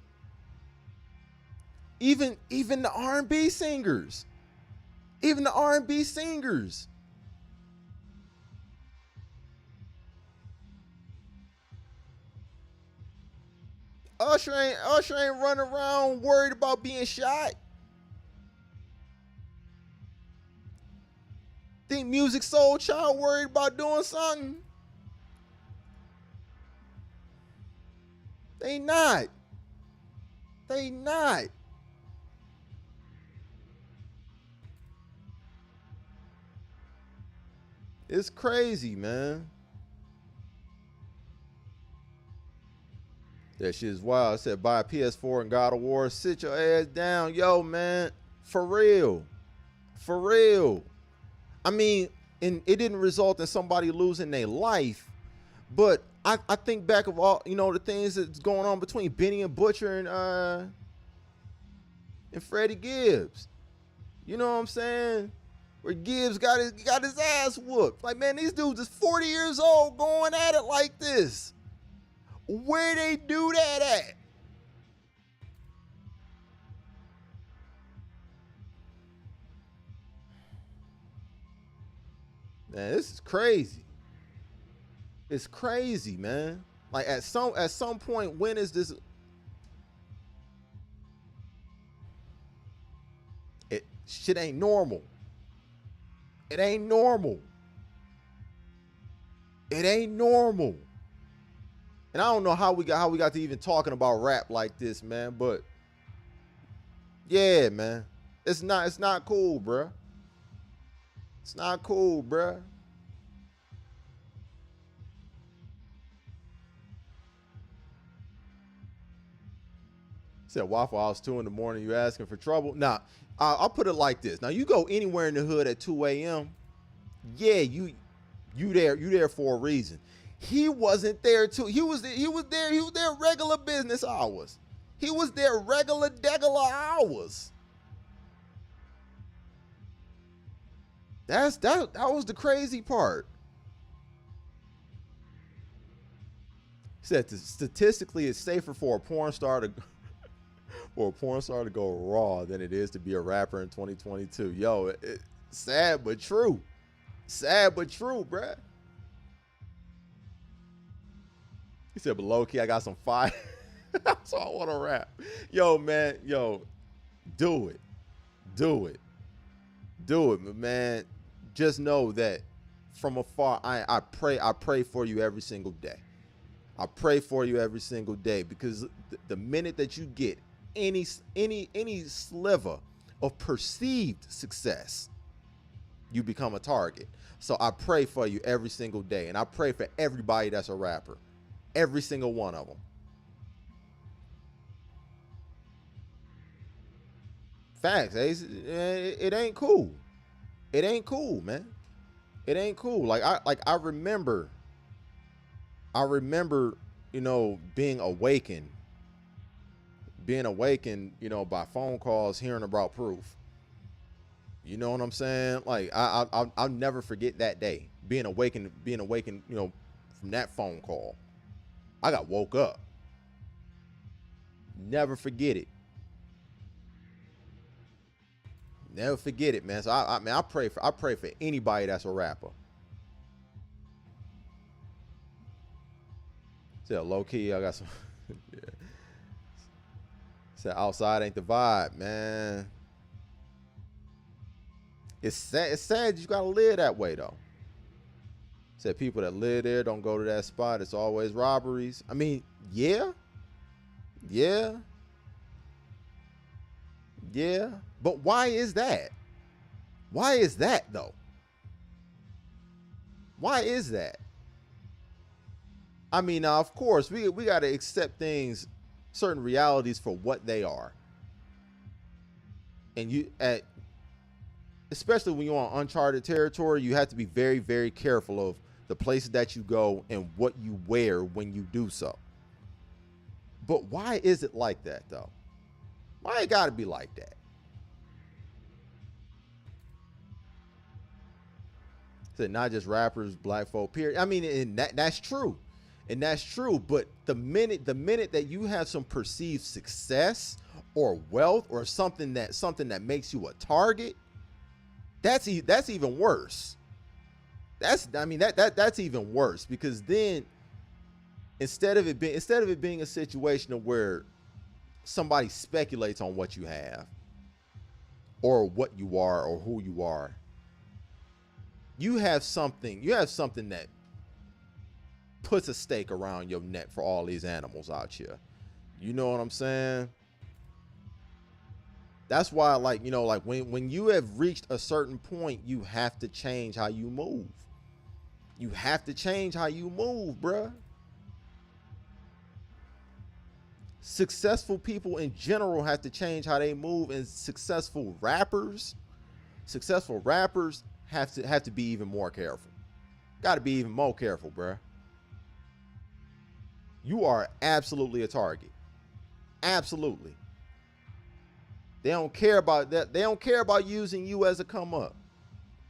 A: Even the R&B singers. Even the R&B singers. Usher ain't running around worried about being shot. Think Music Soul Child worried about doing something? They not. They not. It's crazy, man. That shit is wild. I said buy a PS4 and God of War. Sit your ass down. Yo, man. For real. For real. I mean, and it didn't result in somebody losing their life, but I think back of all, you know, the things that's going on between Benny and Butcher and Freddie Gibbs. You know what I'm saying? Where Gibbs got his ass whooped. Like, man, these dudes is 40 years old going at it like this. Where they do that at? Man, this is crazy. It's crazy, man. Like at some point, when is this? Shit ain't normal. It ain't normal. It ain't normal. And I don't know how we got to even talking about rap like this, man. But yeah, man, it's not cool, bruh. It's not cool, bruh. Said Waffle House 2 in the morning. You asking for trouble? Nah, I'll put it like this. Now you go anywhere in the hood at 2 a.m. Yeah, you there for a reason. He wasn't there too. He was there regular business hours. He was there regular hours. That was the crazy part. He said statistically it's safer for a porn star to go raw than it is to be a rapper in 2022. Yo, sad but true. Sad but true, bruh. He said, but low key, I got some fire. So I want to rap. Yo, man, do it. Do it. Do it, man. Just know that from afar, I pray for you every single day. I pray for you every single day, because the minute that you get any sliver of perceived success, you become a target. So I pray for you every single day, and I pray for everybody that's a rapper, every single one of them. Facts, Ace. It ain't cool. It ain't cool, man. It ain't cool. I remember, being awakened, by phone calls, hearing about Proof. You know what I'm saying? Like I'll never forget that day, being awakened, from that phone call. I got woke up. Never forget it. Never forget it, man. So I pray for anybody that's a rapper. Said low key, I got some. Yeah. Said outside ain't the vibe, man. It's sad. It's sad you gotta live that way though. Said people that live there don't go to that spot. It's always robberies. I mean, yeah. But why is that? Why is that though? Why is that? I mean, now of course we got to accept things certain realities for what they are. And especially when you're on uncharted territory, you have to be very, very careful of the places that you go and what you wear when you do so. But why is it like that, though? Why it gotta be like that? So not just rappers, black folk, period. I mean, and that's true. And that's true. But the minute that you have some perceived success or wealth or something that makes you a target, that's even worse. That's even worse, because then instead of it being a situation of where somebody speculates on what you have or what you are or who you are, you have something that puts a stake around your neck for all these animals out here. You know what I'm saying? That's why, like, you know, like when you have reached a certain point, you have to change how you move. You have to change how you move, bruh. Successful people in general have to change how they move, and successful rappers have to be even more careful. Got to be even more careful, bruh. You are absolutely a target. Absolutely. They don't care about that. They don't care about using you as a come up.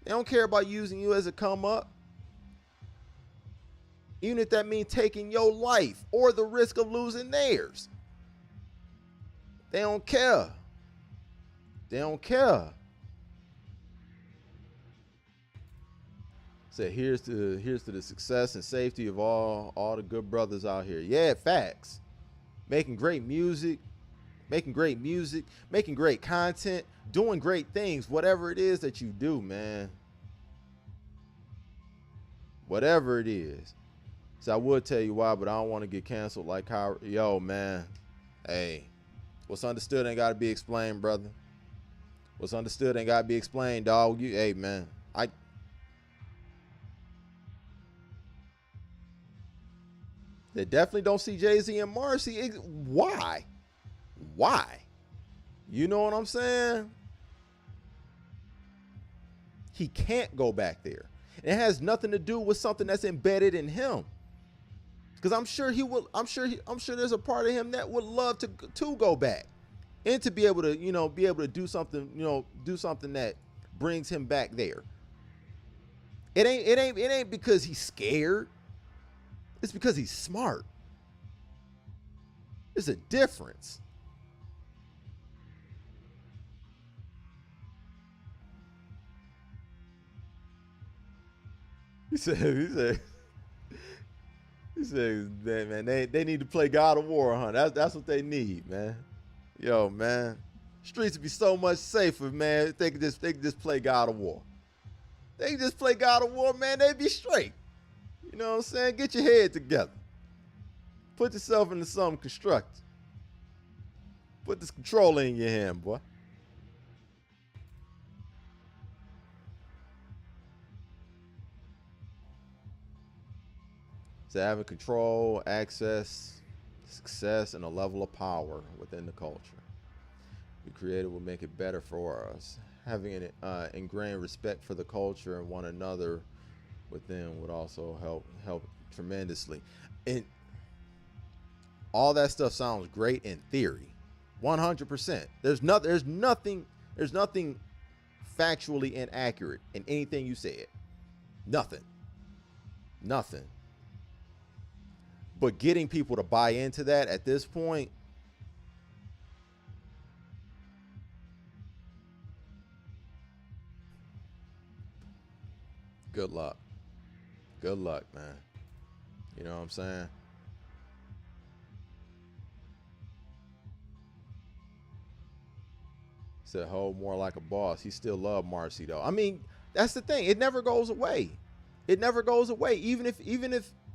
A: They don't care about using you as a come up. Even if that means taking your life or the risk of losing theirs. They don't care. They don't care. So here's to the success and safety of all the good brothers out here. Yeah, facts. Making great music, making great content, doing great things, whatever it is that you do, man. Whatever it is. So I would tell you why, but I don't want to get canceled like how, yo, man. Hey, what's understood ain't got to be explained, brother. What's understood ain't got to be explained, dog. Hey, man. They definitely don't see Jay-Z and Marcy. Why? Why? You know what I'm saying? He can't go back there. It has nothing to do with something that's embedded in him. Because I'm sure he will. I'm sure there's a part of him that would love to go back and to be able to, do something that brings him back there. It ain't because he's scared. It's because he's smart. There's a difference. He said, man, they need to play God of War, huh? That's what they need, man. Yo, man. Streets would be so much safer, man, if they could just play God of War. They can just play God of War, man, they'd be straight. You know what I'm saying? Get your head together. Put yourself into something constructive. Put this controller in your hand, boy. So having control, access, success, and a level of power within the culture. The creator will make it better for us. Having an ingrained respect for the culture and one another within would also help tremendously. And all that stuff sounds great in theory, 100%. There's nothing factually inaccurate in anything you said. Nothing. But getting people to buy into that at this point, good luck. Good luck, man. You know what I'm saying? Said, hold more like a boss. He still loved Marcy, though. I mean, that's the thing. It never goes away. It never goes away. Even if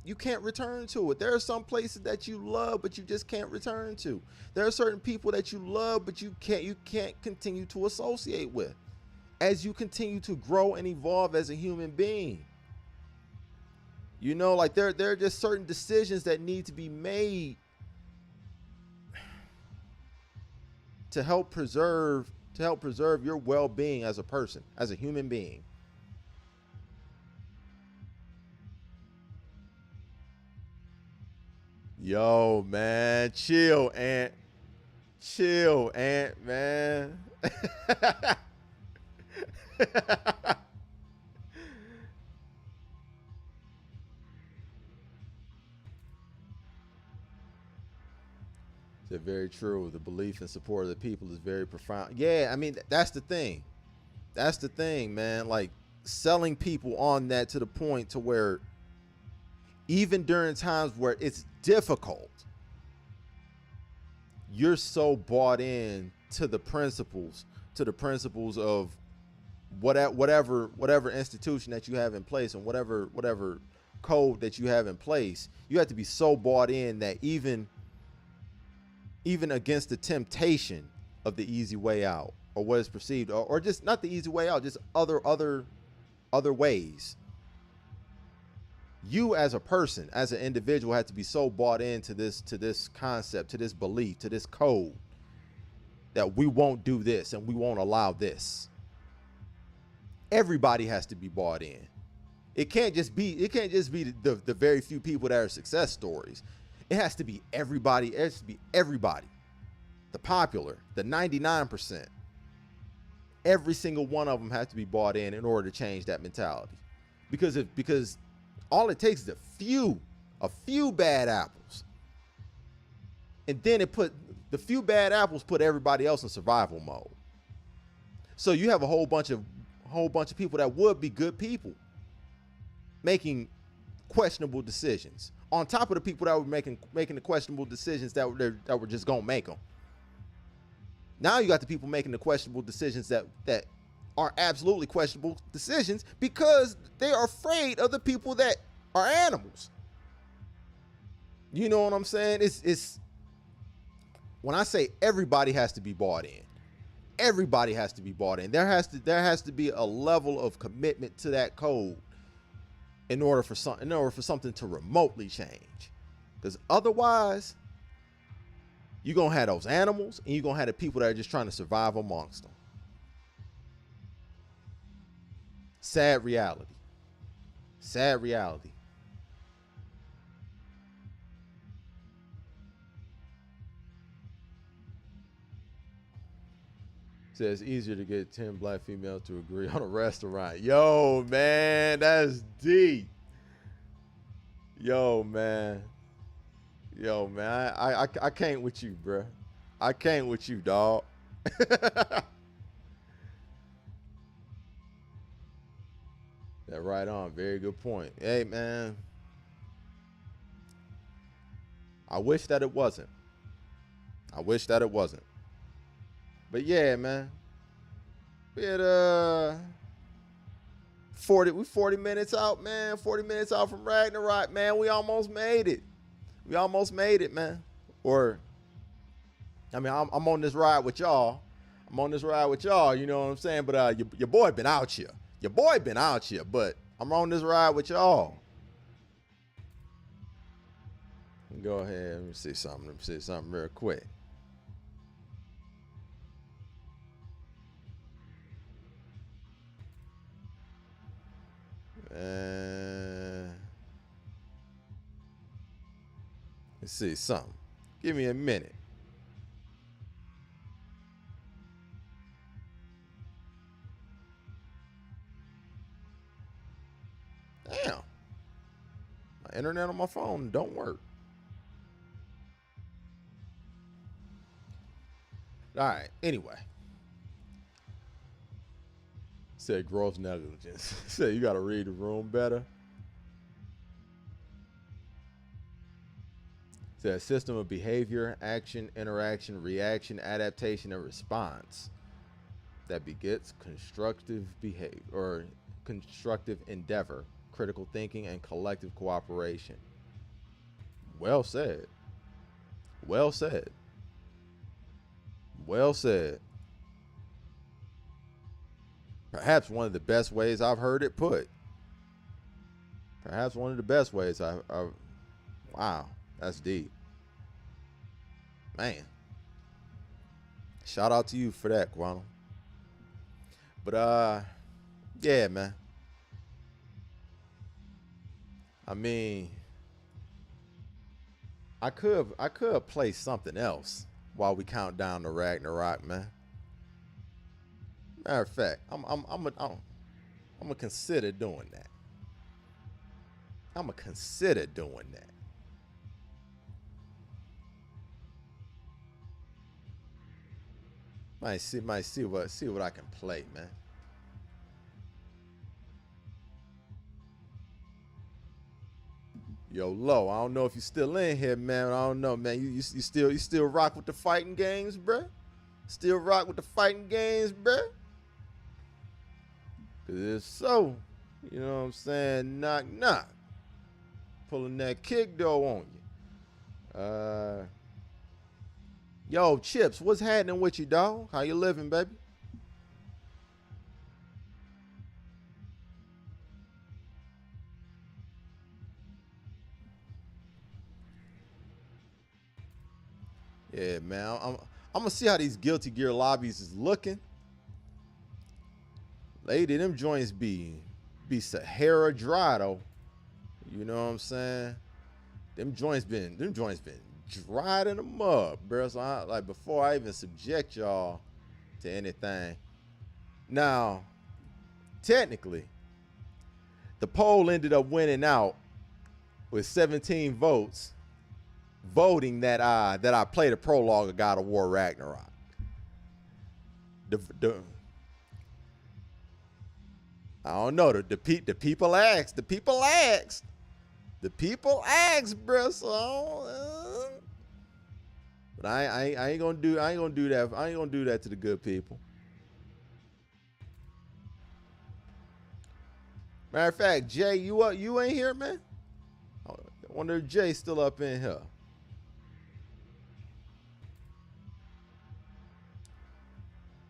A: you can't return to it. There are some places that you love, but you just can't return to. There are certain people that you love, but you can't continue to associate with as you continue to grow and evolve as a human being. You know, like there are just certain decisions that need to be made to help preserve your well-being as a person, as a human being. Yo, man, chill, Ant. Chill, Ant, man. It's very true. The belief and support of the people is very profound. Yeah, I mean, that's the thing. That's the thing, man. Like, selling people on that to the point to where even during times where it's difficult, you're so bought in to the principles of whatever institution that you have in place, and whatever code that you have in place. You have to be so bought in that even against the temptation of the easy way out, or what is perceived, or just not the easy way out, just other ways. You as a person, as an individual, have to be so bought into this concept, to this belief, to this code, that we won't do this and we won't allow this. Everybody has to be bought in. It can't just be the very few people that are success stories. It has to be everybody. It has to be everybody. The popular, the 99%. Every single one of them has to be bought in order to change that mentality. Because all it takes is a few bad apples. And then the few bad apples put everybody else in survival mode. So you have a whole bunch of people that would be good people making questionable decisions, on top of the people that were making the questionable decisions that were just gonna make them. Now you got the people making the questionable decisions that are absolutely questionable decisions because they are afraid of the people that are animals. You know what I'm saying? It's when I say everybody has to be bought in. Everybody has to be bought in. There has to be a level of commitment to that code in order for something to remotely change. Because otherwise, you're going to have those animals and you're going to have the people that are just trying to survive amongst them. Sad reality. Sad reality. Says easier to get 10 black females to agree on a restaurant. Yo, man, that's deep. Yo, man. I can't with you, bro. I can't with you, dog. That right on. Very good point. Hey, man. I wish that it wasn't. But yeah, man. We had 40 minutes out, man. 40 minutes out from Ragnarok, man. We almost made it. Man. Or I mean, I'm on this ride with y'all. You know what I'm saying? But your boy been out here. But I'm on this ride with y'all. Go ahead. Let me see something real quick. Let's see something. Give me a minute. Damn. My internet on my phone don't work. All right. Anyway. Said gross negligence. Said you got to read the room better. Said system of behavior, action, interaction, reaction, adaptation, and response that begets constructive behavior or constructive endeavor, critical thinking, and collective cooperation. Well said. Well said. Well said. Perhaps one of the best ways I've heard it put. Wow, that's deep. Man. Shout out to you for that, Guano. But yeah, man. I mean, I could play something else while we count down the Ragnarok, man. Matter of fact, I'm gonna consider doing that. I'm gonna consider doing that. Might see what I can play, man. Yo, Low, I don't know if you still in here, man. I don't know, man. You still rock with the fighting games, bruh? Still rock with the fighting games, bruh? Cause if so, you know what I'm saying? Knock knock. Pulling that kick though on you. Yo, Chips, what's happening with you, dog? How you living, baby? Yeah, man. I'm gonna see how these Guilty Gear lobbies is looking. Lady, them joints be Sahara dry though. You know what I'm saying? Them joints been dried in the mud, bro. So like before I even subject y'all to anything. Now, technically, the poll ended up winning out with 17 votes, voting that I played a prologue of God of War Ragnarok. I don't know. The people asked. The people asked. The people asked, bro. So, but I ain't gonna do that. I ain't gonna do that to the good people. Matter of fact, Jay, you ain't here, man. I wonder if Jay's still up in here.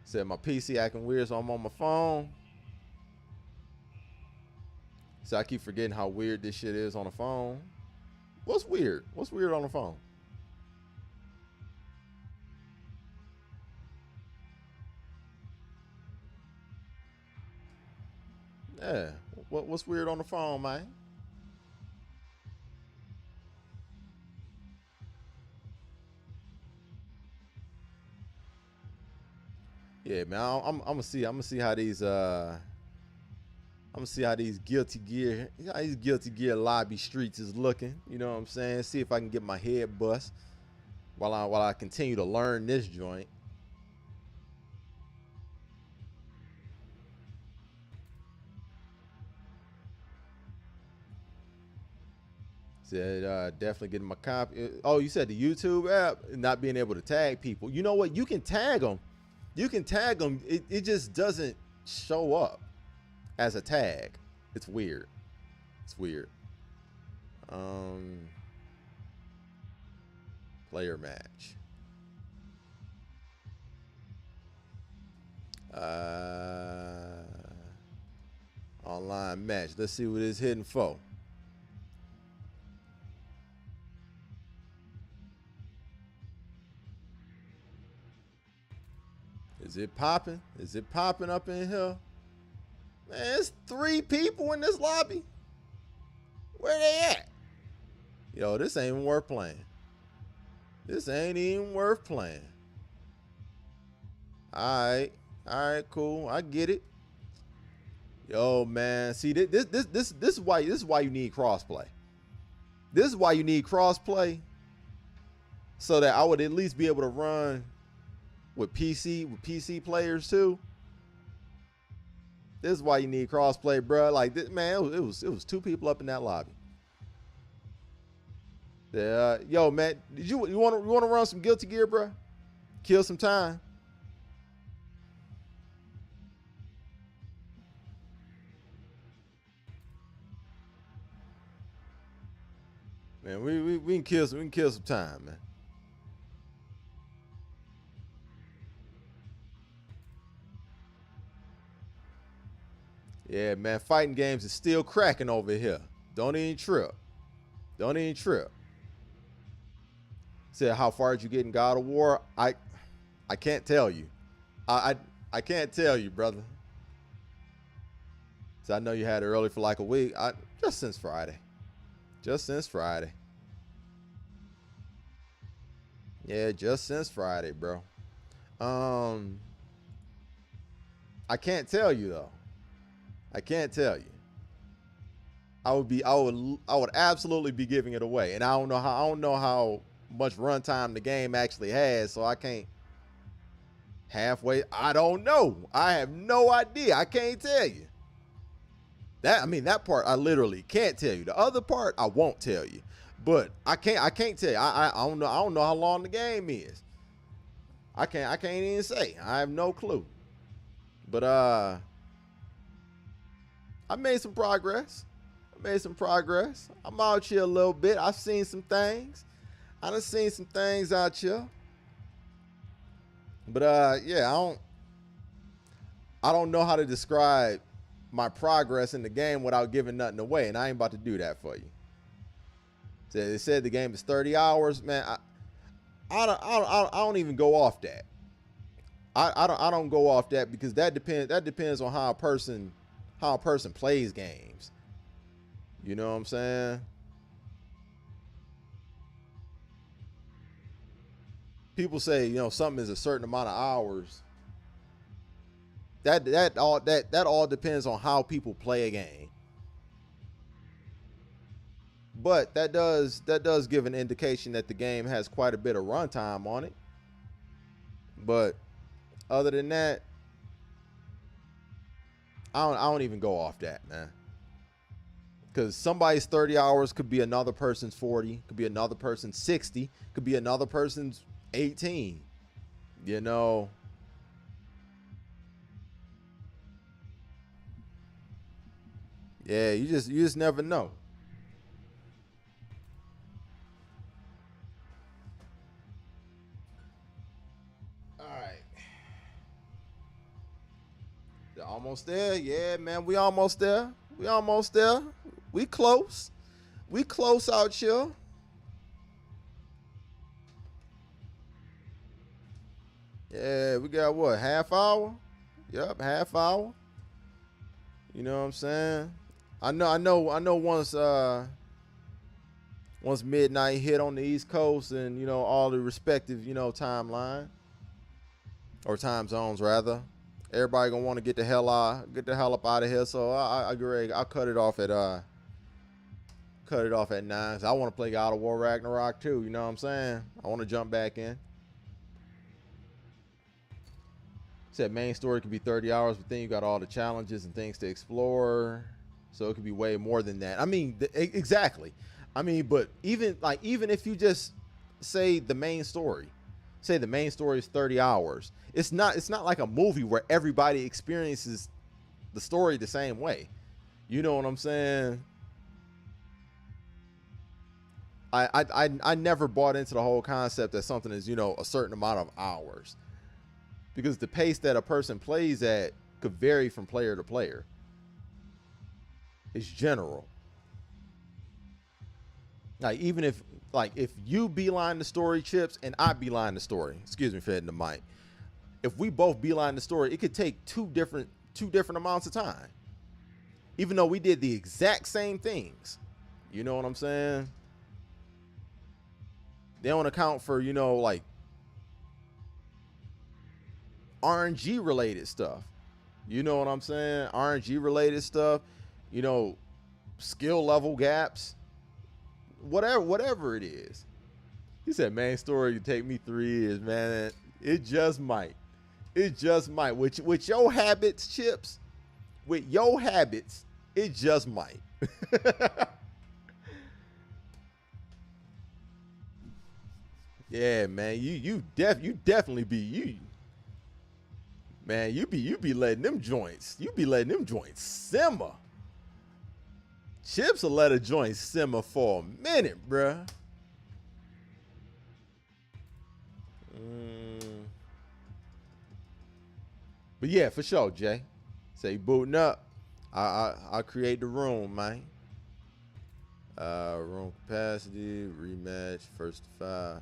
A: Said my PC acting weird, so I'm on my phone. So I keep forgetting how weird this shit is on the phone. What's weird? What's weird on the phone? Yeah. What's weird on the phone, man? Yeah, man. I'm gonna see how these I'm gonna see how these Guilty Gear lobby streets is looking. You know what I'm saying? See if I can get my head bust while I continue to learn this joint. Said definitely getting my copy. Oh, you said the YouTube app not being able to tag people. You know what? You can tag them. You can tag them. It just doesn't show up as a tag. It's weird. It's weird. Player match. Online match. Let's see what it's hitting for. Is it popping? Is it popping up in here? Man, it's 3 people in this lobby. Where they at? Yo, this ain't even worth playing. This ain't even worth playing. All right, cool. I get it. Yo, man, see this is why you need crossplay. This is why you need crossplay, so that I would at least be able to run with PC players too. This is why you need crossplay, bro. Like this, man, it was 2 people up in that lobby. Yo, man, you want to run some Guilty Gear, bro? Kill some time. Man, we can kill some time, man. Yeah, man, fighting games is still cracking over here. Don't even trip. Don't even trip. Said, how far did you get in God of War? I can't tell you. I can't tell you, brother. So I know you had it early for like a week. Just since Friday. Just since Friday. Yeah, just since Friday, bro. I can't tell you though. I can't tell you. I would absolutely be giving it away. And I don't know how much runtime the game actually has, so I can't halfway. I don't know. I have no idea. I can't tell you. That part I literally can't tell you. The other part I won't tell you. But I can't tell you. I don't know how long the game is. I can't even say. I have no clue. But I made some progress. I'm out here a little bit. I've seen some things. I done seen some things out here. But yeah, I don't know how to describe my progress in the game without giving nothing away, and I ain't about to do that for you. So they said the game is 30 hours, man. I don't even go off that. I don't go off that because that depends on how a person plays games. You know what I'm saying? People say, you know, something is a certain amount of hours. That all depends on how people play a game. But that does give an indication that the game has quite a bit of runtime on it. But other than that, I don't even go off that, man. Because somebody's 30 hours could be another person's 40, could be another person's 60, could be another person's 18. You know. Yeah, you just never know. All right. Almost there. Yeah, man, we almost there. We close. We close out here. Yeah, we got what, half hour? Yep, half hour. You know what I'm saying? I know once midnight hit on the East Coast and, you know, all the respective, you know, timeline or time zones rather, everybody gonna want to get the hell up out of here. So I agree. I'll cut it off at 9. So I want to play God of War Ragnarok too. You know what I'm saying? I want to jump back in. Said main story could be 30 hours, but then you got all the challenges and things to explore. So it could be way more than that. I mean, exactly. I mean, but even if you just say the main story is 30 hours. It's not like a movie where everybody experiences the story the same way. You know what I'm saying? I never bought into the whole concept that something is, you know, a certain amount of hours. Because the pace that a person plays at could vary from player to player. It's general. Like, even if you beeline the story, Chips, and I beeline the story. Excuse me for hitting the mic. If we both beeline the story, it could take two different amounts of time. Even though we did the exact same things. You know what I'm saying? They don't account for, you know, like RNG related stuff. You know what I'm saying? RNG related stuff, you know, skill level gaps, whatever it is. He said main story could take me 3 years, man. It just might. With your habits, Chips, with your habits, it just might. Yeah, man. You definitely be you. Man, you be letting them joints. You be letting them joints simmer. Chips will let a joint simmer for a minute, bruh. But yeah, for sure, Jay. Say booting up. I'll create the room, man. Room capacity, rematch, first to 5.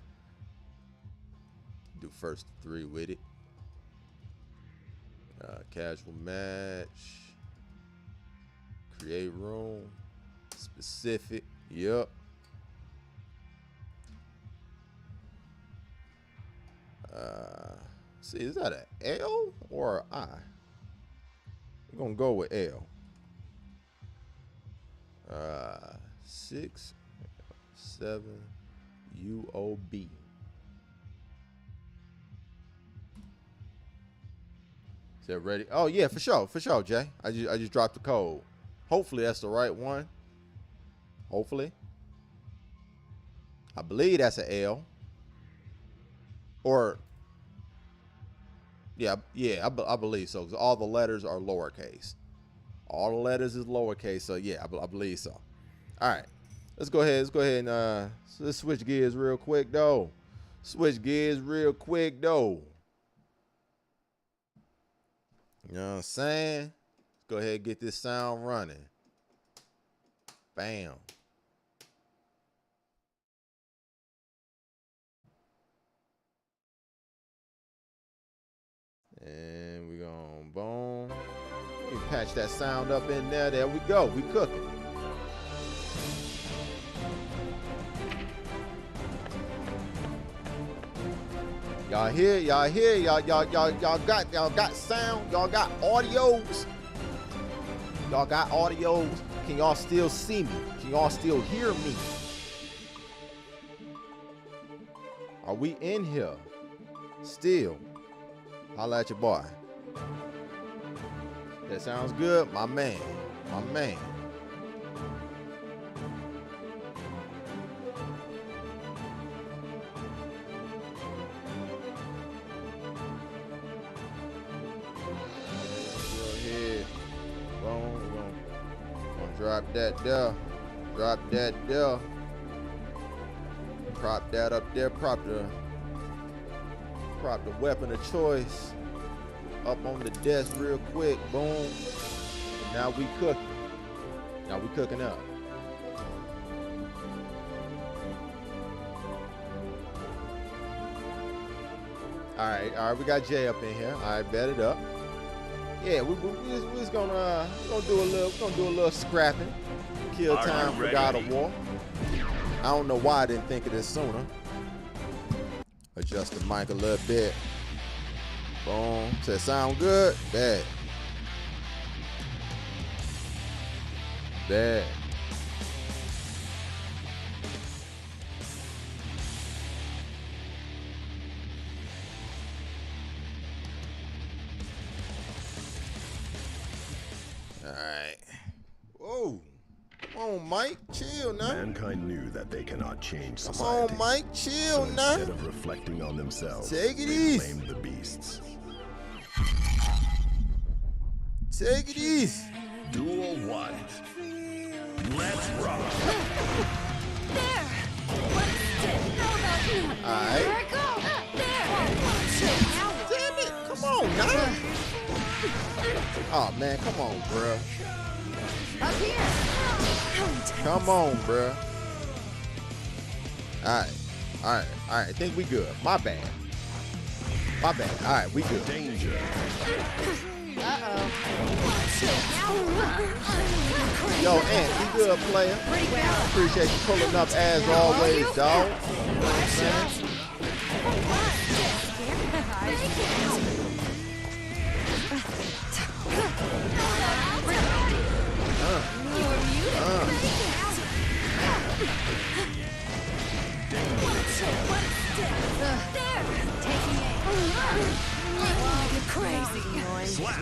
A: do first 3 with it. Casual match. Create room. Specific. Yep. See, is that an L or an I? We're gonna go with L. 6, 7, UOB. Is that ready? Oh yeah, for sure, Jay. I just dropped the code. Hopefully that's the right one. Hopefully. I believe that's an L. Or yeah, I believe so. Because all the letters are lowercase. All the letters is lowercase. So yeah, I believe so. All right, let's go ahead and let's switch gears real quick though. You know what I'm saying? Let's go ahead and get this sound running. Bam. And we're going boom. We patch that sound up in there. There we go. We cooking. Y'all hear? Y'all got sound. Y'all got audios. Can y'all still see me? Can y'all still hear me? Are we in here? Still. Holla at your boy. That sounds good, my man. Drop that there. Prop that up there. Prop the weapon of choice up on the desk real quick. Boom. Now we cooking. Up. All right. We got Jay up in here. All right, bet it up. Yeah, we're just gonna do a little scrapping. Kill time for God of War. I don't know why I didn't think of this sooner. Adjust the mic a little bit. Boom. Does that sound good? Bad. Alright. Whoa. Come on, Mike. Chill now.
B: Mankind knew that they cannot change society.
A: Come on, Mike. Chill now.
B: Instead of reflecting on themselves,
A: take it
B: they
A: easy.
B: blamed the beasts.
A: Take it easy.
B: Duel 1. Let's rock.
C: There.
A: Alright.
C: There I go. There.
A: Damn it. Come on now. Oh man, come on, bruh.
C: Up here.
A: Come on, bruh. Alright. I think we good. My bad. Alright, we good.
B: Danger.
C: Uh-oh.
A: Yo, Ant, you good, player?
C: Pretty well.
A: Appreciate you pulling up as always, dog.
C: Crazy.
B: Slap.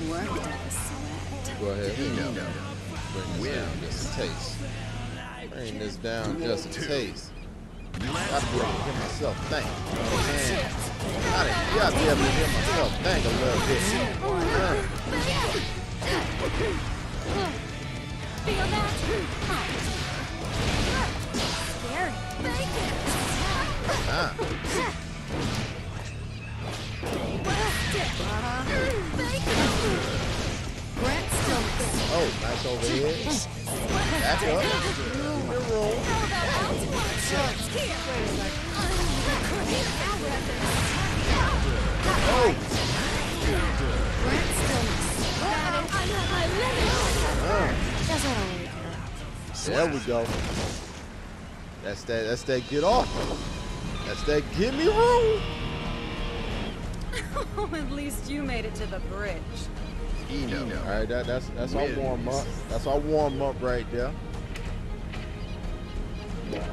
C: Worked up a sweat.
A: Go ahead. Bring this down just a taste. Gotta be able to hear myself think. You know what I'm saying? Gotta be able to hear myself think a little bit.
C: Feel that? Scary.
A: Oh, nice overhead. Back up. room.
C: How about outsmarts? Here.
A: Oh.
C: Grant stillness. I'm at my limit. That's what I want.
A: There we go. That's that get off. That's that give me room.
C: Oh, at least you made it to the bridge.
B: Eno.
A: All right, that's our warm up. That's our warm up right there. That's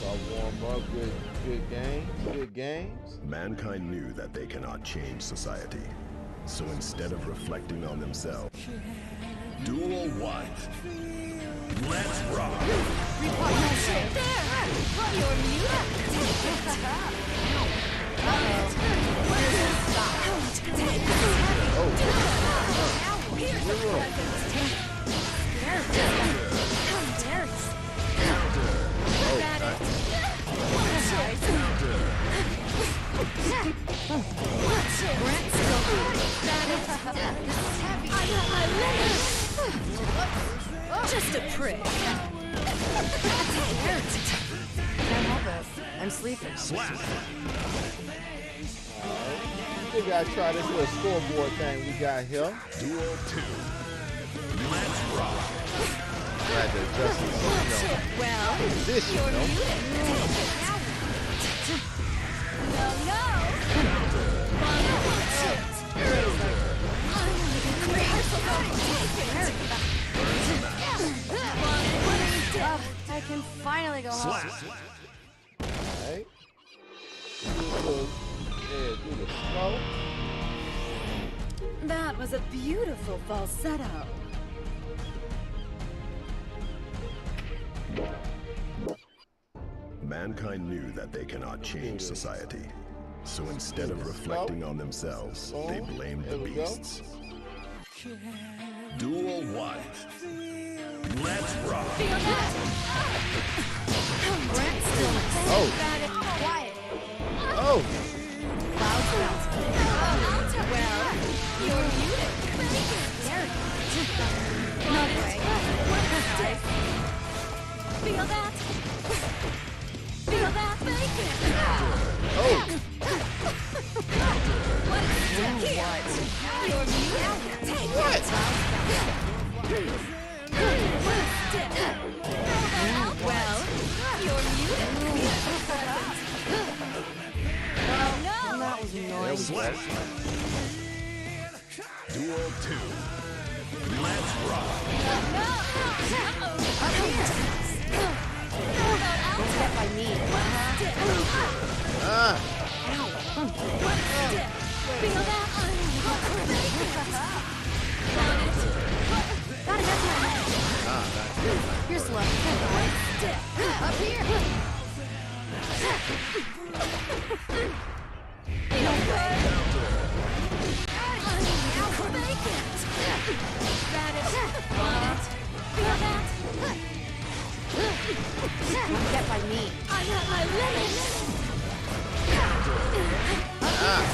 A: our warm up. Good games. Good games.
B: Mankind knew that they cannot change society. So instead of reflecting on themselves, Duel 1. Let's rock!
C: Just a prick. Can't help it. I'm sleeping.
B: Slap!
A: We gotta try this little scoreboard thing we got here.
B: Duel 2. Let's rock!
A: Right to adjust this,
C: Well,
A: position, though.
C: I can finally go home.
B: Slap!
A: Alright. Do the slow.
C: That was a beautiful falsetto.
B: Mankind knew that they cannot change society. So instead of reflecting on themselves, they blamed the beasts. Duel 1. Let's rock!
C: Feel that? Grant stillness.
A: Oh.
C: Quiet.
A: Oh.
C: Loud sounds. Well, you're muted. Not way. Feel that? Feel that bacon?
A: Oh.
C: What? You're muted. Take
A: What?
C: Well, you're muted. Oh no! That was annoying.
B: Slap! Duel 2. Let's rock!
C: Step by me.
A: Ah.
C: Feel that? Gotta get my head. Here's luck. Up here. No way. That is want. Feel that? Get by me. I'm at my limit. Ouch.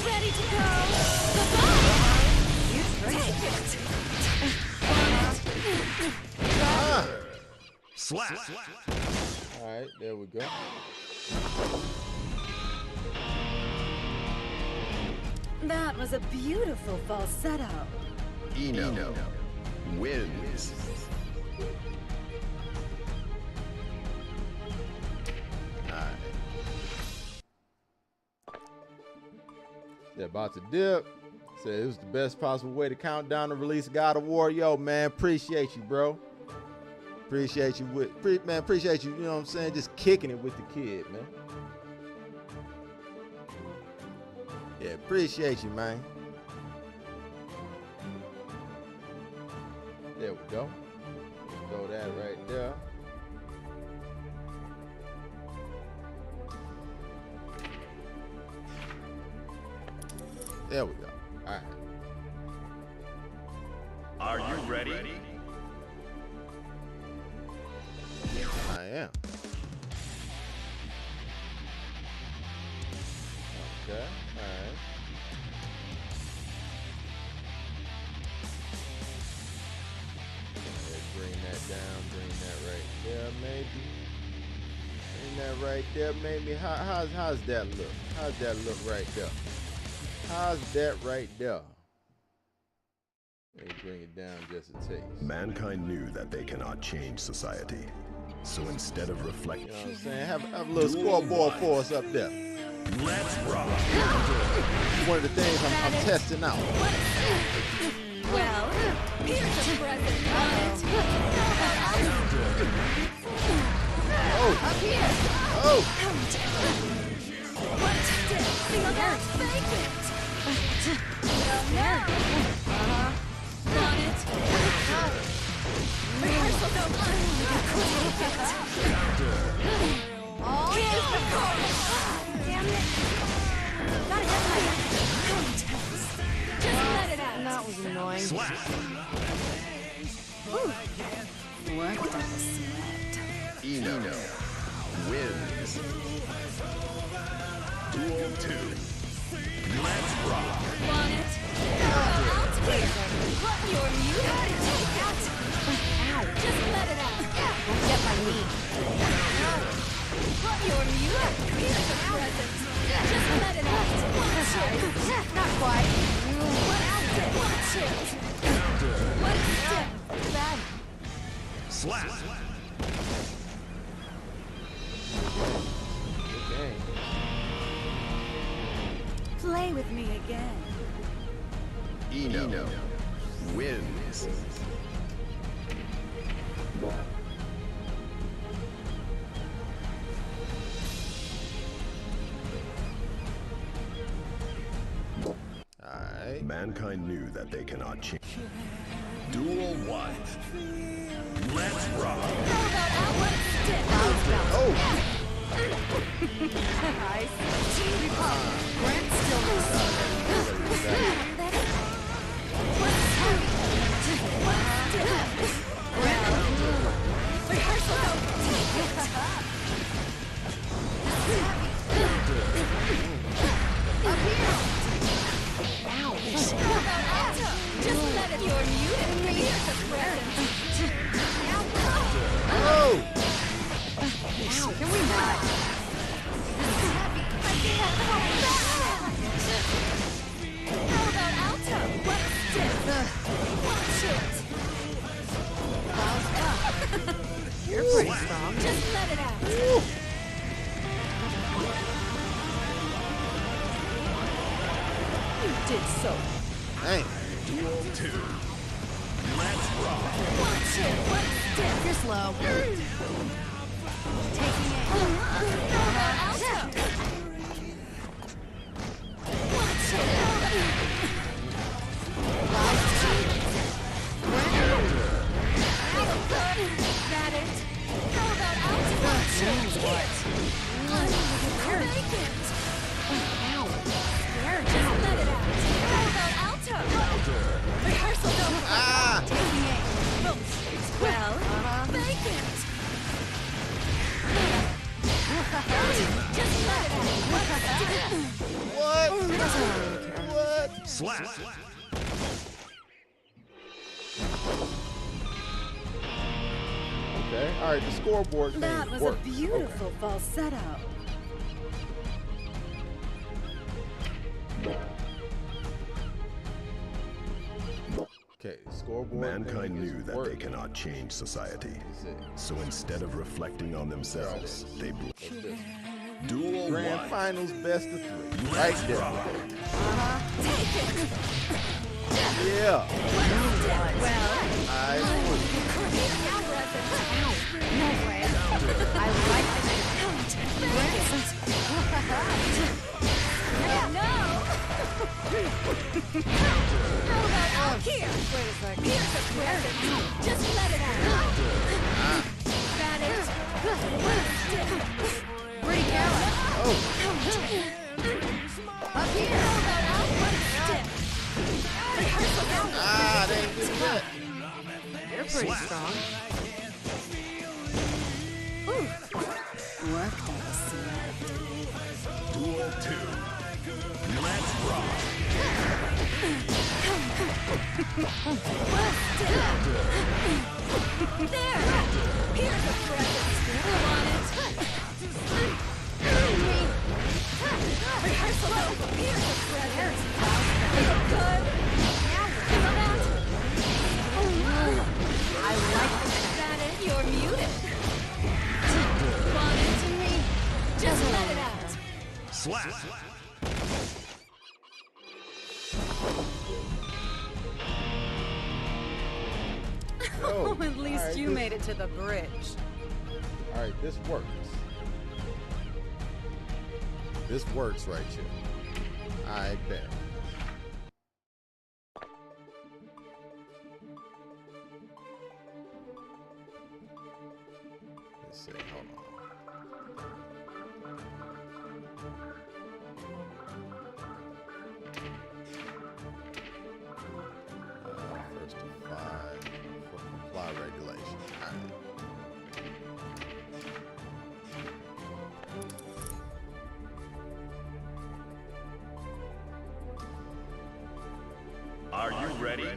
C: Ready to go. Goodbye. You take it.
B: Slap!
A: Alright, there we go.
C: That was a beautiful falsetto.
B: Eno wins.
A: Alright. They're about to dip. Said it was the best possible way to count down the release of God of War. Yo, man, appreciate you, bro. Appreciate you man, appreciate you, you know what I'm saying? Just kicking it with the kid, man. Yeah, appreciate you, man. There we go. Throw that right there. There we go. All right.
B: Are you ready?
A: I am. Okay. All right. right there made me. How's that look? How's that look right there? How's that right there? Let me bring it down just a taste.
B: Mankind knew that they cannot change society. So instead of reflecting,
A: You know what I'm saying? Have a little scoreboard for us up there.
B: let's rock.
A: One of the things I'm testing out.
C: Well, here's a present.
A: Oh,
C: Up here.
A: oh.
C: What? Feel that vacant. Now. Want it? Rehearsal no. Oh, here's the chorus. Damn it. Gotta get my just let it out. That was annoying.
B: Slap.
C: Worked up a sweat.
B: Eno wins. Duel 2. Let's rock.
C: Want it? Out here. What your mute? Take that. Ow. Just let it out. Don't get my knee. What your mute? Here's a present. Just let it out. Watch it. Not quite. Watch it. Watch it. What is it? Bad.
B: Slap.
A: Okay.
C: Play with me again.
B: Eno wins.
A: Alright.
B: Mankind knew that they cannot change. Duel 1. Let's rock.
C: How about outward stick?
A: Oh!
C: Nice. Brent still just let it. You're muted. Here's a present.
A: Oh!
C: Can we not? I can't hold back. How about alto? What's this? Watch it. You're pretty strong. Just let it out. You did so.
A: Dang.
B: Duel 2. Let's rock.
C: Watch it. What's this? You're slow. Taking it. Alto. Watch it. That it? How about alto? Watch it. Vacant. Ow. There, just let it out. How about alto? Rehearsal no.
A: Ah!
C: Taking it. Well, vacant. Just let it out.
A: What? What?
B: Slap.
A: Okay. Alright, the scoreboard thing
D: That was a
A: works.
D: beautiful falsetto.
A: Okay, scoreboard.
B: Mankind
A: thing is
B: knew that
A: working.
B: they cannot change society.
A: That's it.
B: So instead of reflecting on themselves, they
A: What's this?
B: Duel
A: Grand
B: 1.
A: Finals best of 3. Right
B: Let's
A: there.
B: rock.
A: Yeah.
C: Well,
A: I
C: no way. I like this. No. How about out here? Wait a second. Here's a present. Just let it out. Got it. Where'd he go?
A: Oh.
C: Up here. How about out?
A: Ah, they didn't get that.
D: You're pretty strong. Worked up a sweat.
B: Duel 2. Let's rock.
C: There. Here's a present. Want it? Here's a present. Feel good? Feel that? I like that. You're muted. Want it to me? Just let it out.
B: Slap!
D: Oh, at least you made it to the bridge.
A: All right, this works. This works right here. I bet. Let's see. Hold on. First to 5 for comply regulation. All right.
B: Are you ready?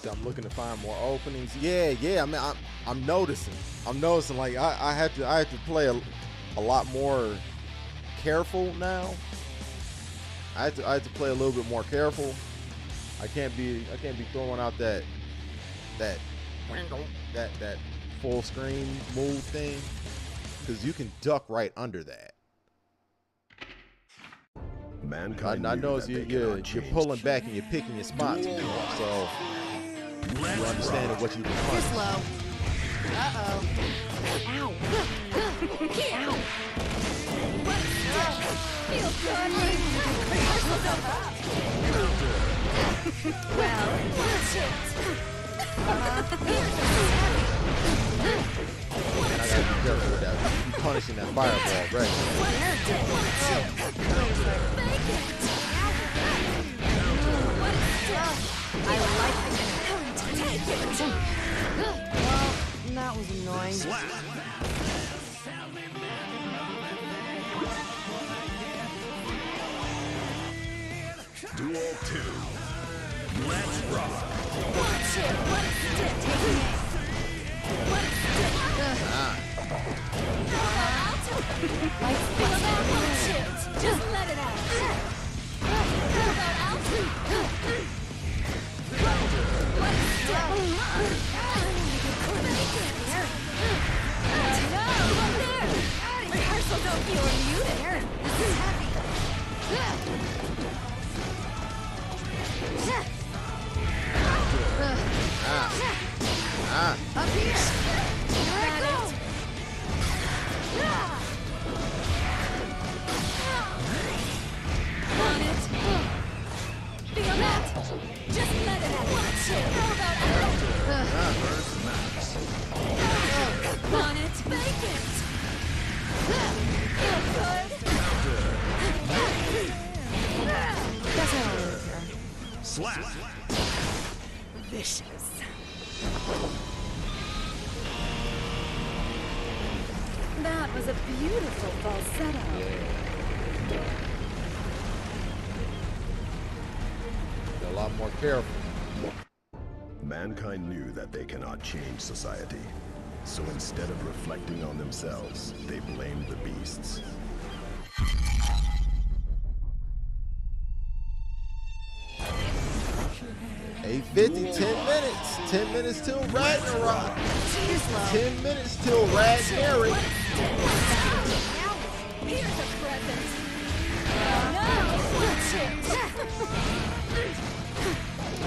A: I'm looking to find more openings. Yeah. I mean, I'm noticing. Like I have to play a lot more careful now. I have to play a little bit more careful. I can't be throwing out that full screen move thing, because you can duck right under that.
B: Mankind
A: I
B: knew
A: notice
B: that they
A: you're
B: cannot change.
A: pulling back and you're picking your spots more, so you understand what you can
D: You're
A: punch.
D: slow. Uh-oh. Ow.
C: Ow. Feel good? Well, watch it.
A: And I gotta be careful with that. You punishing that fireball, right?
D: I like it. Well, that was annoying.
B: Duel 2. Let's rock.
C: Watch it. What is it? Taking it. What is it? Like feel that? Watch it. Just let it out. Feel that out. What is it? No, up there. Rehearsal don't feel muted. This is heavy. Up here! Here I go! Want it? Feel that? Just let it out. Watch it. Throw that out. Want it? Bake it. Feel good?
D: That's what I wanted here.
B: Slap.
D: Vicious. That was a beautiful falsetto.
A: A lot more careful.
B: Mankind knew that they cannot change society. So instead of reflecting on themselves, they blamed the beasts.
A: 8:50, 10 minutes. 10 minutes till Ragnarok. 10 minutes till Ragnarok.
C: Here's a present. No, watch it.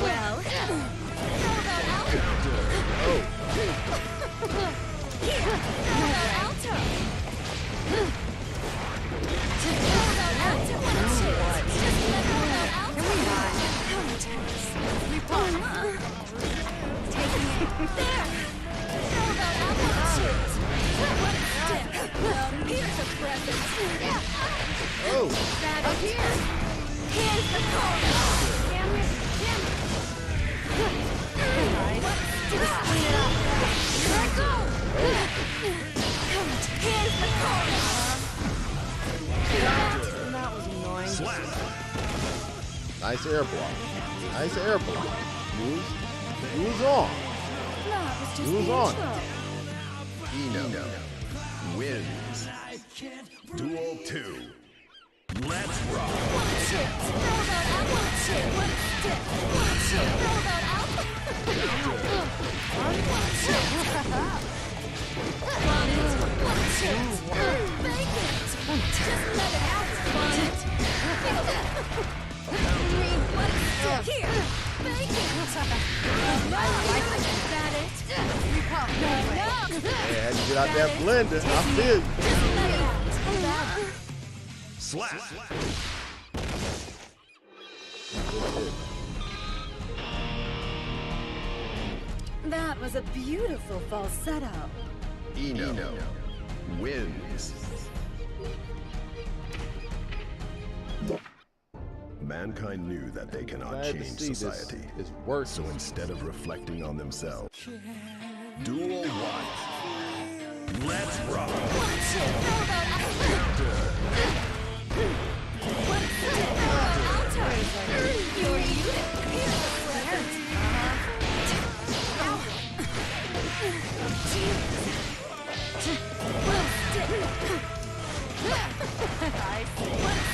C: Well, how about Alto? How about Alto? How about Alto? Watch it. Just let go about Alto. How intense. Taking it. There. How about Alto? What a stick. Well, here's a present.
A: Oh,
C: That up here. Here's the call. Damn it. Damn it. Alright. Just clean it up. Here I go. Here's the call.
D: That was annoying.
A: nice air block. Nice air block. Use on.
D: That was just
A: Who's
D: the
A: on?
D: intro.
B: Eno wins. Duel 2. Let's rock.
C: Watch it. How about out? Watch it. Watch it. Watch it. How about out? Watch it. Want it? Watch it. Make it. Just let it out. Want it? Stick here. Make it. I like it. Got it. No.
A: Yeah, had to get out that blender. I feel you.
C: Just let it out.
B: Slap.
D: That was a beautiful falsetto.
B: Eno wins. Mankind knew that they cannot
A: Glad to
B: change
A: see
B: society.
A: this is worse.
B: So instead of reflecting on themselves, Duel 1. Let's rock.
C: Watch it. How about out? What's it? How about out? Your unit. Here's the present.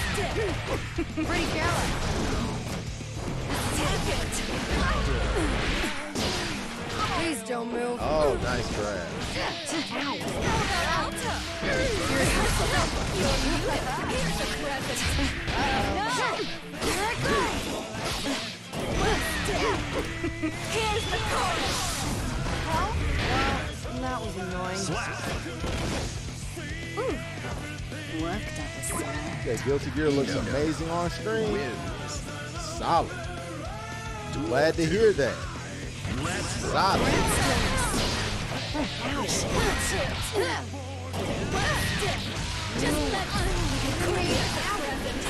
D: Pretty careless.
C: Take it.
D: Please don't move.
A: Oh, nice grab.
C: How about Alta? Your unit. Here's the present. No. Let go. Here's the chorus.
D: Well, that was annoying.
B: Slap.
D: Worked up a sweat.
A: That Guilty Gear looks amazing on screen.
B: Wins.
A: Solid. Glad to hear that.
B: Let's rock.
A: Solid.
C: Watch it. Just let create the present.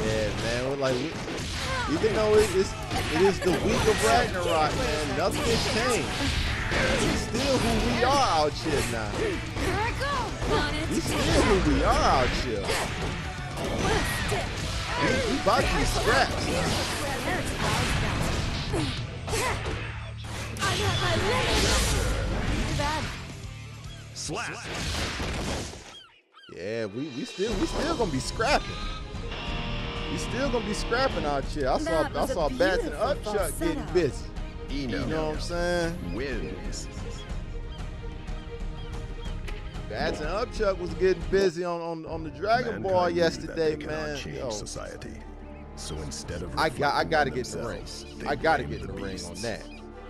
A: Yeah, man. We're like, even though it is the week of Ragnarok, man, nothing has changed. We still who we are out here now.
C: Here I go. Want it?
A: We still who we are out here. We about to be scraps.
C: I got my limit.
D: Too bad.
B: Slap.
A: Yeah, we still gonna be scrapping. We still gonna be scrapping out here. I
D: That was a
A: saw Bats and
D: beautiful
A: Upchuck getting
D: falsetto.
A: busy.
B: Eno
A: You know what I'm saying?
B: wins.
A: Bats and Upchuck was getting busy on the Dragon Ball
B: Mankind knew
A: yesterday,
B: that they cannot
A: man.
B: change
A: Yo,
B: society. So instead of
A: I gotta
B: reflecting
A: get in the
B: on
A: ring.
B: themselves, they
A: I gotta
B: blamed
A: get in the ring on
B: beasts.
A: that.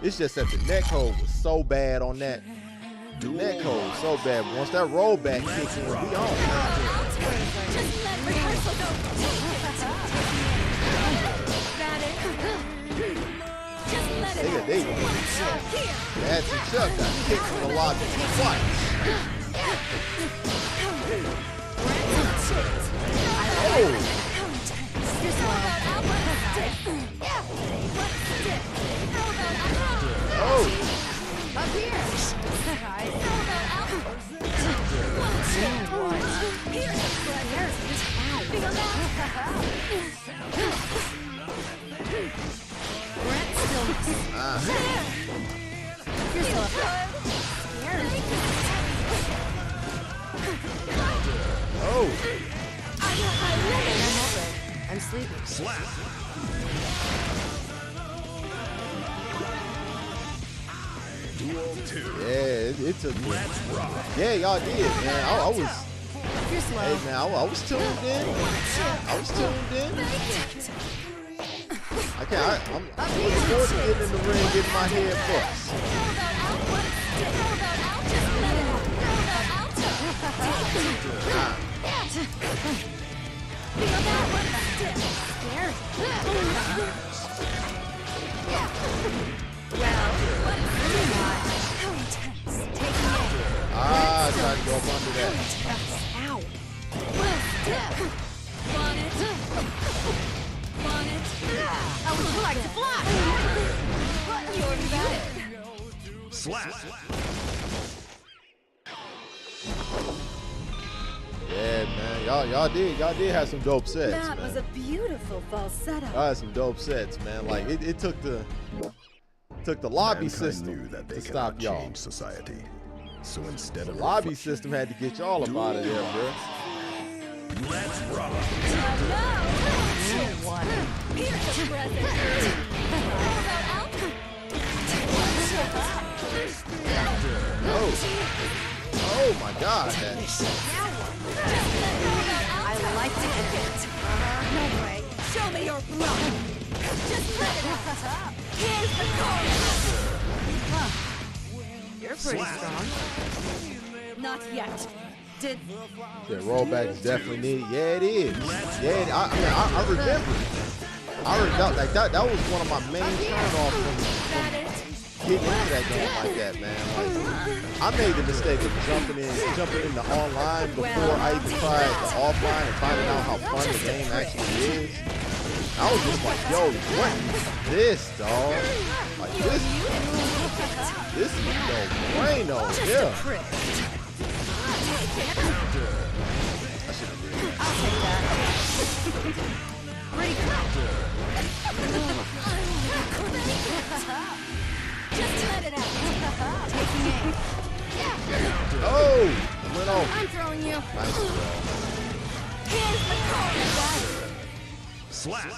A: It's just that the neck hold was so bad on that. The neck hold was so bad. But once that rollback kicks in, we on.
C: Just let rehearsal go. Got it. Just let it out.
A: They
C: Here.
A: Bats and Chuck got kicked from the lobby twice. Oh,
C: You're slow.
A: oh,
D: Up here. You're still up.
A: oh.
D: I'm sleeping.
B: Slap. Duel 2.
A: Yeah, it took me.
B: Let's rock.
A: Yeah, y'all did, man. I was,
D: You're slow.
A: hey, man, I was tuned in. I was tuned in. I'm looking forward to getting in the ring, getting my head bust. I tried to go up under that.
D: Ow. I would like to fly.
B: Slap.
A: Yeah, man, y'all did have some dope sets,
D: That was a
A: man.
D: beautiful falsetto.
A: Y'all had some dope sets, man. Like it took the lobby
B: Mankind
A: system
B: knew that they
A: to
B: cannot
A: stop y'all.
B: change society. So instead of
A: Lobby system had to get y'all up out of there, bro.
B: let's rock.
A: Oh my God.
C: I like to end it. No way. Show me your blood. Just let it out. Here's the core.
D: You're pretty strong.
C: Not yet.
D: Did
A: Yeah, rollback is definitely needed. Yeah, it is. Yeah, I remember. I remember like that was one of my main turn-offs from getting into that game like that, man. Like, I made the mistake of jumping in the online before I even tried the offline and finding out how fun the game actually is. I was just like, yo, what is this, dog? Like this is no bueno. Yeah. I should have did that.
C: I'll take that. Pretty good. Just let it out. Taking aim.
A: Oh, went off.
C: I'm throwing you.
A: Nice throw.
C: Here's the core.
B: Slap.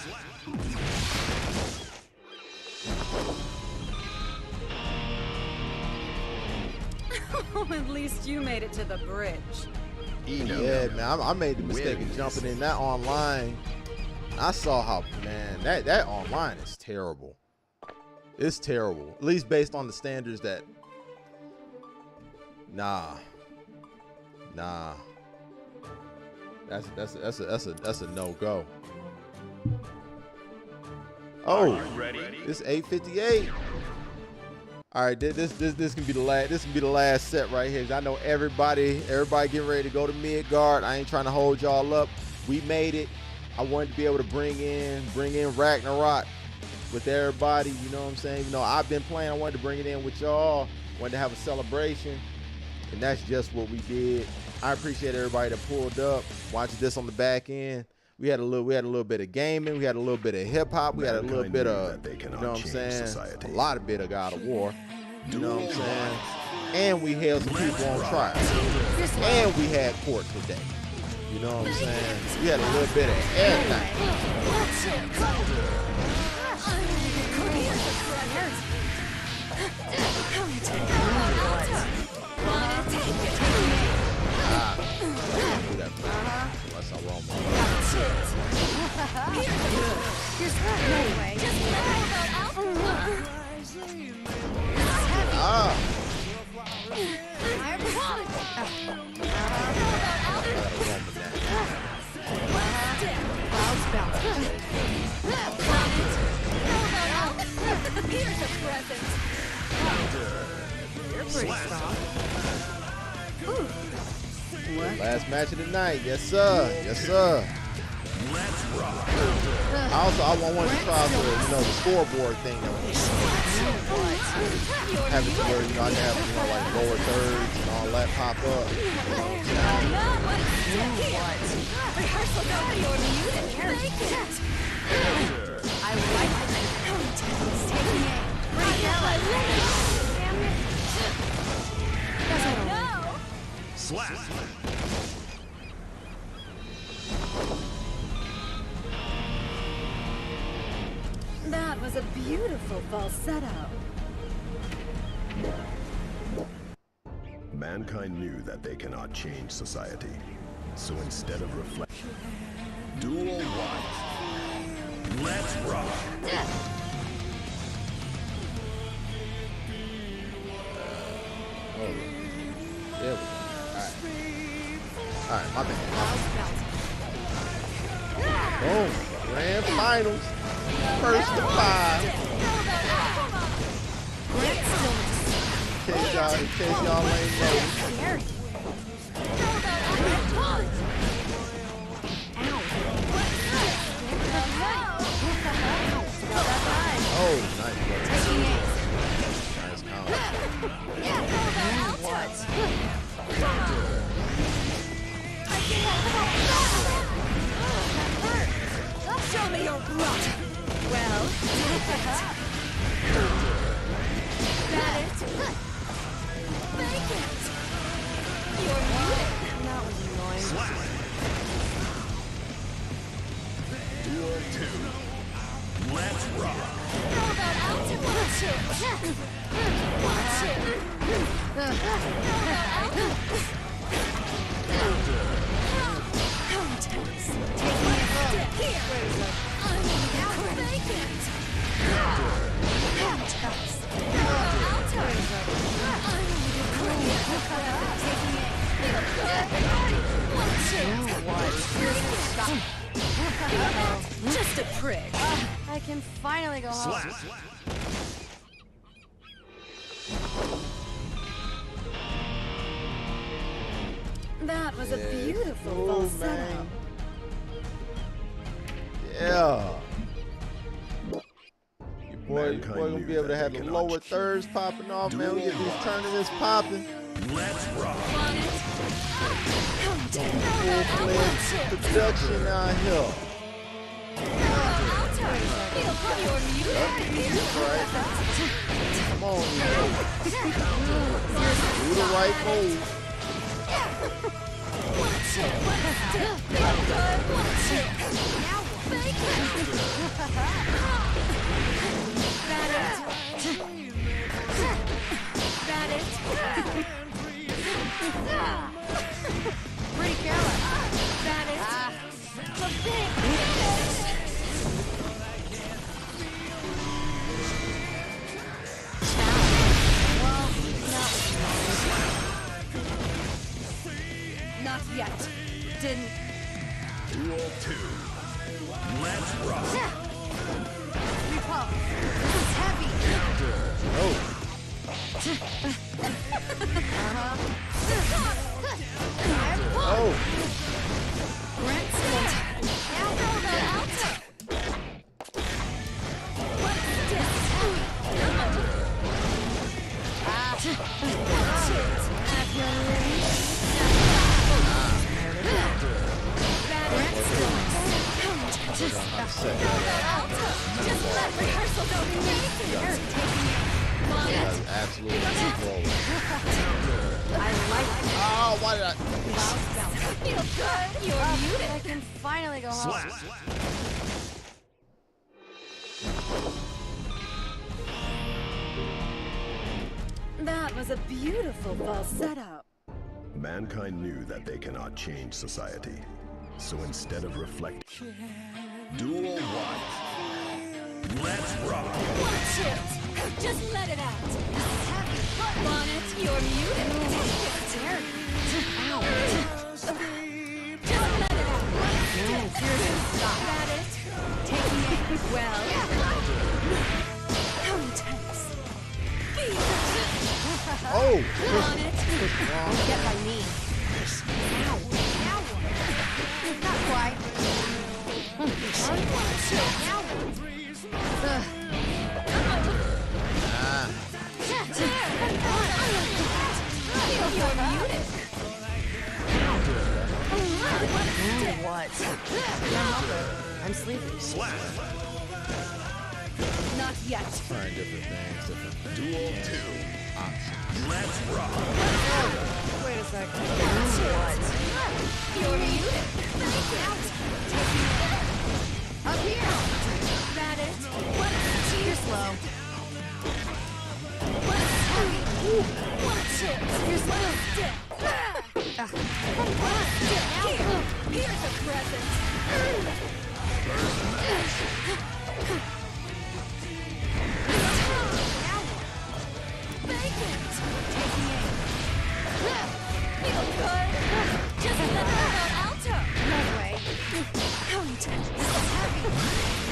D: at least you made it to the bridge.
A: Yeah, man, I made the mistake of jumping in that online. I saw how, man, that online is terrible. It's terrible, at least based on the standards that. Nah. That's a no go. Oh, it's 8:58. All right, this can be the last. This can be the last set right here. I know everybody getting ready to go to Midgard. I ain't trying to hold y'all up. We made it. I wanted to be able to bring in Ragnarok with everybody. You know what I'm saying? You know, I've been playing. I wanted to bring it in with y'all. Wanted to have a celebration, and that's just what we did. I appreciate everybody that pulled up, watching this on the back end. We had a little bit of gaming. We had a little bit of hip hop. We had a little bit of, you know what I'm saying? A lot of bit of God of War. You know what I'm saying? And we held some people on trial. And we had court today. You know what I'm saying? We had a little bit of everything.
D: You're pretty strong.
A: Last match of the night, yes sir, yes sir. I wanted to try the scoreboard thing that was have it to where I can have like lower thirds and all that pop up.
C: I like it.
B: Slap.
D: That was a beautiful falsetto.
B: Mankind knew that they cannot change society. So instead of reflection, duel one. Let's rock.
A: Oh, there we go. All right, my bad. Boom. Grand finals. First to 5. In case y'all ain't know. Oh, nice. Nice
C: Show me your blood. Well, got it. Make it.
D: Just a prick.
C: I can finally go home.
B: Slap.
D: That was a beautiful falsetto.
A: Yeah. Your boy gonna be able to have the lower thirds popping off, man. We get these tournaments popping.
B: Let's rock.
A: Full-fledged production out here. Right. Come on, do the right move.
C: Pretty careless.
D: Not yet. Didn't.
B: Duel 2. Let's rock.
C: This is heavy.
A: Oh. Oh.
C: Just let rehearsal go easy.
A: Absolutely control.
C: I like it.
A: Oh, why did I?
C: Feel good. You're muted. I can finally go home.
B: Slap.
D: That was a beautiful falsetto.
B: Mankind knew that they cannot change society. So instead of reflecting, Duel 1. Let's rock.
D: Watch it. Just let it out. Bonnet, you're muted. Dare you. Just let it out. Stop. Got it. Taking it. Well. How intense.
A: Oh.
D: Bonnet.
C: Get my knee. Not quite. What? I'm sleepy.
B: Slap.
D: Not yet.
A: Trying different things, different
B: Duel 2. Let's rock.
C: Wait a second.
D: You're muted.
C: Up here.
D: That it. What's
C: You're slow.
D: Watch it.
C: You're slow.
D: Here's a present. Bacon. Taking aim. Feel good. Just let it out, Alto.
C: No way.
D: How intense. This is heavy.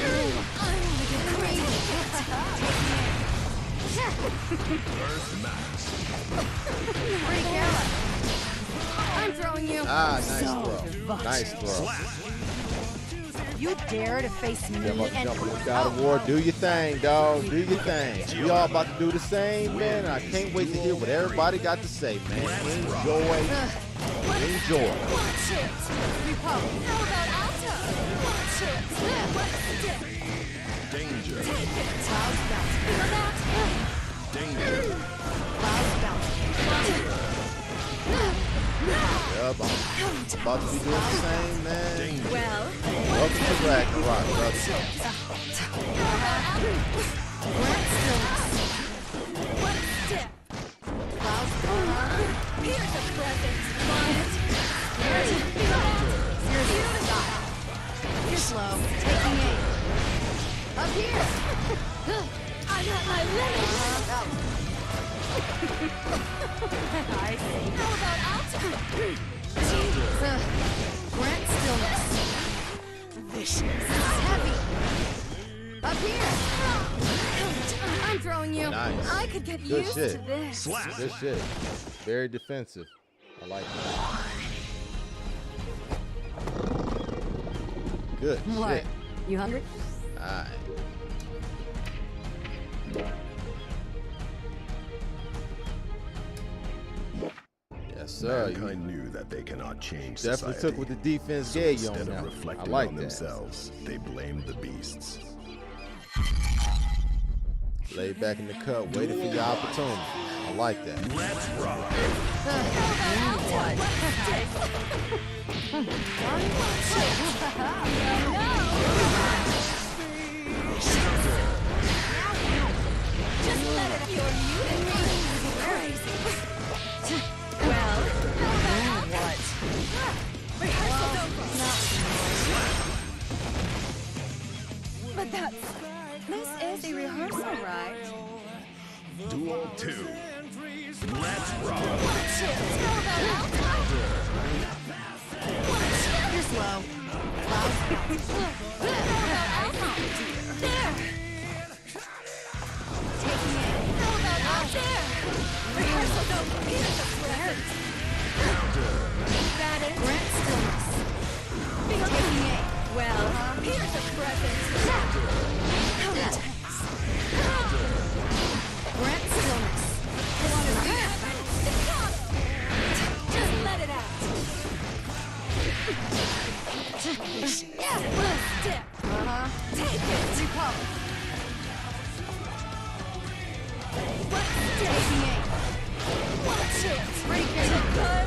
D: I want to get crazy. Taking aim.
B: First match.
C: Pretty careless. I'm throwing you.
A: Ah, nice throw. Nice throw.
C: You dare to face me
A: Jump up,
C: and
A: jump up. God of War, do your thing, dog. Do your thing. We all about to do the same, man. I can't wait to hear what everybody got to say, man. Enjoy. Enjoy.
D: Watch it.
C: repose.
D: How about Alto? Watch it. What's it?
B: Danger.
D: Take it.
C: Clouds bounce.
D: Feel that?
B: Danger.
C: Clouds bounce.
A: Yup, I'm about to be doing the same, man.
D: Well,
A: Welcome to Ragnarok, brother.
C: Grant stillness.
D: one step.
C: Clouds bounce.
D: Here's a present. Bonnet.
C: Seriously, stop. You're slow. Taking aim. Up here.
D: I'm at my limit.
C: I see.
D: How about Alto?
C: Grant stillness. This is heavy. Up here. I'm throwing you.
A: Nice.
C: I could get
A: Good
C: used
A: shit.
C: to this.
B: Slap.
A: Good shit. Very defensive. I like that. Good
C: What?
A: shit.
C: You hungry?
A: Alright. Yes, sir. You
B: Mankind knew that they cannot change
A: definitely
B: society.
A: took what the defense
B: So
A: gave you on
B: instead
A: that.
B: of
A: I
B: reflecting
A: like
B: on
A: that.
B: themselves, they blamed the beasts.
A: Lay back in the cup, waiting for your opportunity. I like that.
B: Let's rock.
D: Just let it. You're muted. Crazy. Well, what? Rehearsal's over. But this is a rehearsal, right?
B: Duel 2. Let's rock.
C: You're slow.
D: There. Taking it. How about out there? Rehearsal's over. Here's the present. That is.
C: Grant stillness.
D: Taking it. Well, here's the present.
C: Grant stillness.
D: Just let it out. Yeah, step. Take it.
C: Recover.
D: Taking it. Watch it.
C: Break it.
D: Good.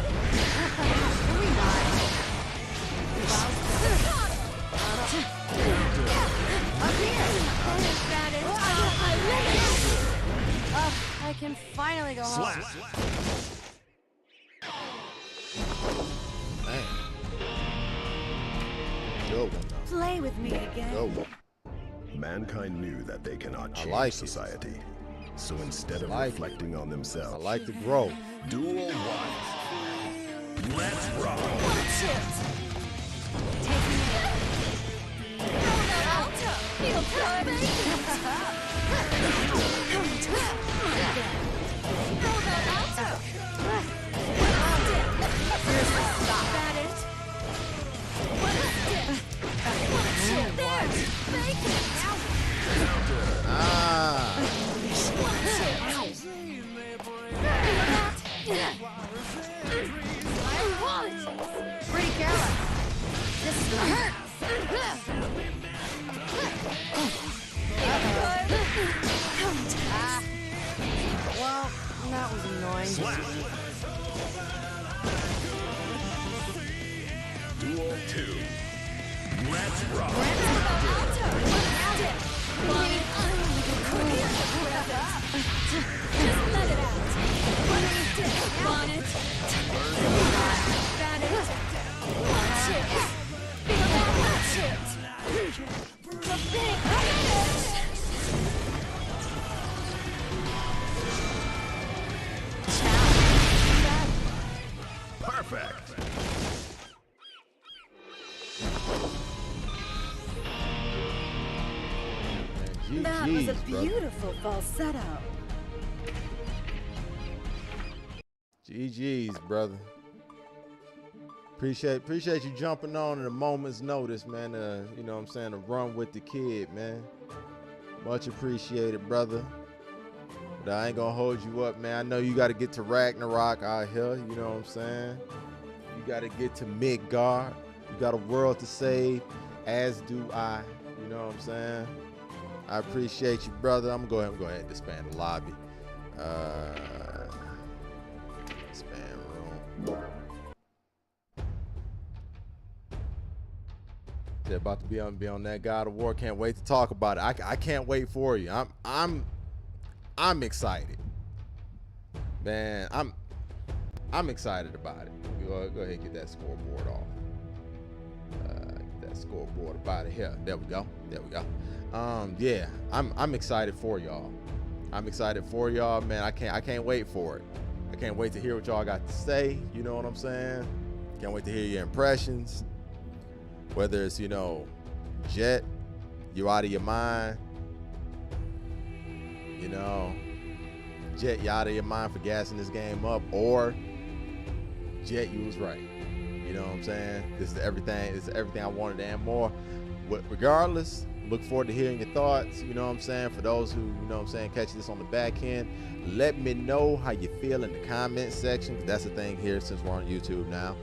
C: Can we not? Up here.
D: That is.
C: I can finally go home.
B: Slap.
A: Man. Good one, though.
D: Play with me again.
A: Good one.
B: Mankind knew that they cannot change
A: like it.
B: society. So instead of
A: like it.
B: reflecting on
A: I
B: themselves,
A: like the growth.
B: Duel 1. Let's rock.
D: Watch it. Taking it. Alto. Feel good. Alto. That it. Watch it. There. Fake it.
A: Ah.
C: Pretty careless. This is gonna hurt. Well, that was annoying.
B: Slap. Duel 2. Let's rock.
D: Just let it out. Want it? That it? Watch it. Feel that? Watch it. The big finish.
B: Perfect.
D: That was a
A: GG's, brother.
D: beautiful falsetto.
A: GG's, brother. Appreciate you jumping on at a moment's notice, man. You know what I'm saying, to run with the kid, man. Much appreciated, brother. But I ain't gonna hold you up, man. I know you gotta get to Ragnarok out here, you know what I'm saying? You gotta get to Midgard. You got a world to save, as do I. You know what I'm saying? I appreciate you, brother. I'm gonna go ahead and disband the lobby. Disband room. They're about to be on that God of War. Can't wait to talk about it. I can't wait for you. I'm excited, man. I'm excited about it. Go ahead and get that scoreboard off. Get that scoreboard up out of here. There we go. There we go. Yeah, I'm excited for y'all. I'm excited for y'all, man. I can't wait for it. I can't wait to hear what y'all got to say. You know what I'm saying? Can't wait to hear your impressions. Whether it's, you know, Jet, you out of your mind. You know, Jet, you out of your mind for gassing this game up, or Jet, you was right. You know what I'm saying? This is everything. This is everything I wanted and more. Regardless, look forward to hearing your thoughts. You know what I'm saying? For those who, you know what I'm saying, catch this on the back end, let me know how you feel in the comment section. 'Cause that's the thing here since we're on YouTube now.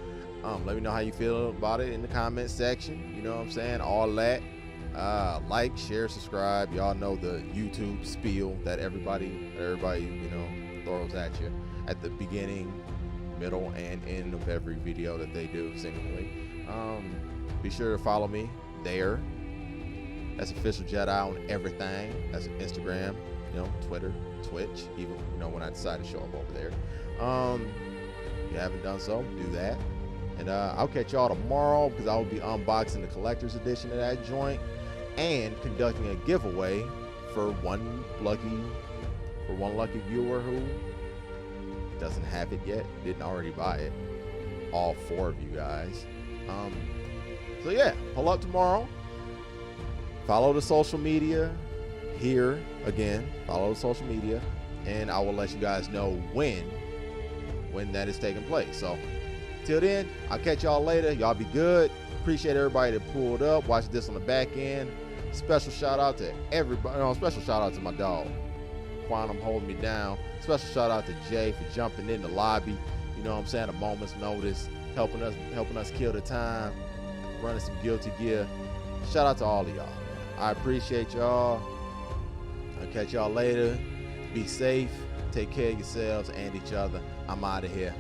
A: Let me know how you feel about it in the comment section. You know what I'm saying? All that. Like, share, subscribe. Y'all know the YouTube spiel that everybody, you know, throws at you at the beginning, middle, and end of every video that they do seemingly. Be sure to follow me there. That's Official Jedi on everything. That's Instagram, you know, Twitter, Twitch, even, you know, when I decide to show up over there. If you haven't done so, do that. And I'll catch y'all tomorrow because I will be unboxing the collector's edition of that joint and conducting a giveaway for one lucky viewer who doesn't have it yet, didn't already buy it. All 4 of you guys. So yeah, pull up tomorrow. Follow the social media here again. Follow the social media, and I will let you guys know when that is taking place. So till then, I'll catch y'all later. Y'all be good. Appreciate everybody that pulled up, watched this on the back end. Special shout out to everybody. Special shout out to my dog Quantum holding me down. Special shout out to Jay for jumping in the lobby. You know what I'm saying? A moment's notice, helping us kill the time, running some guilty gear. Shout out to all of y'all. I appreciate y'all. I'll catch y'all later. Be safe. Take care of yourselves and each other. I'm out of here.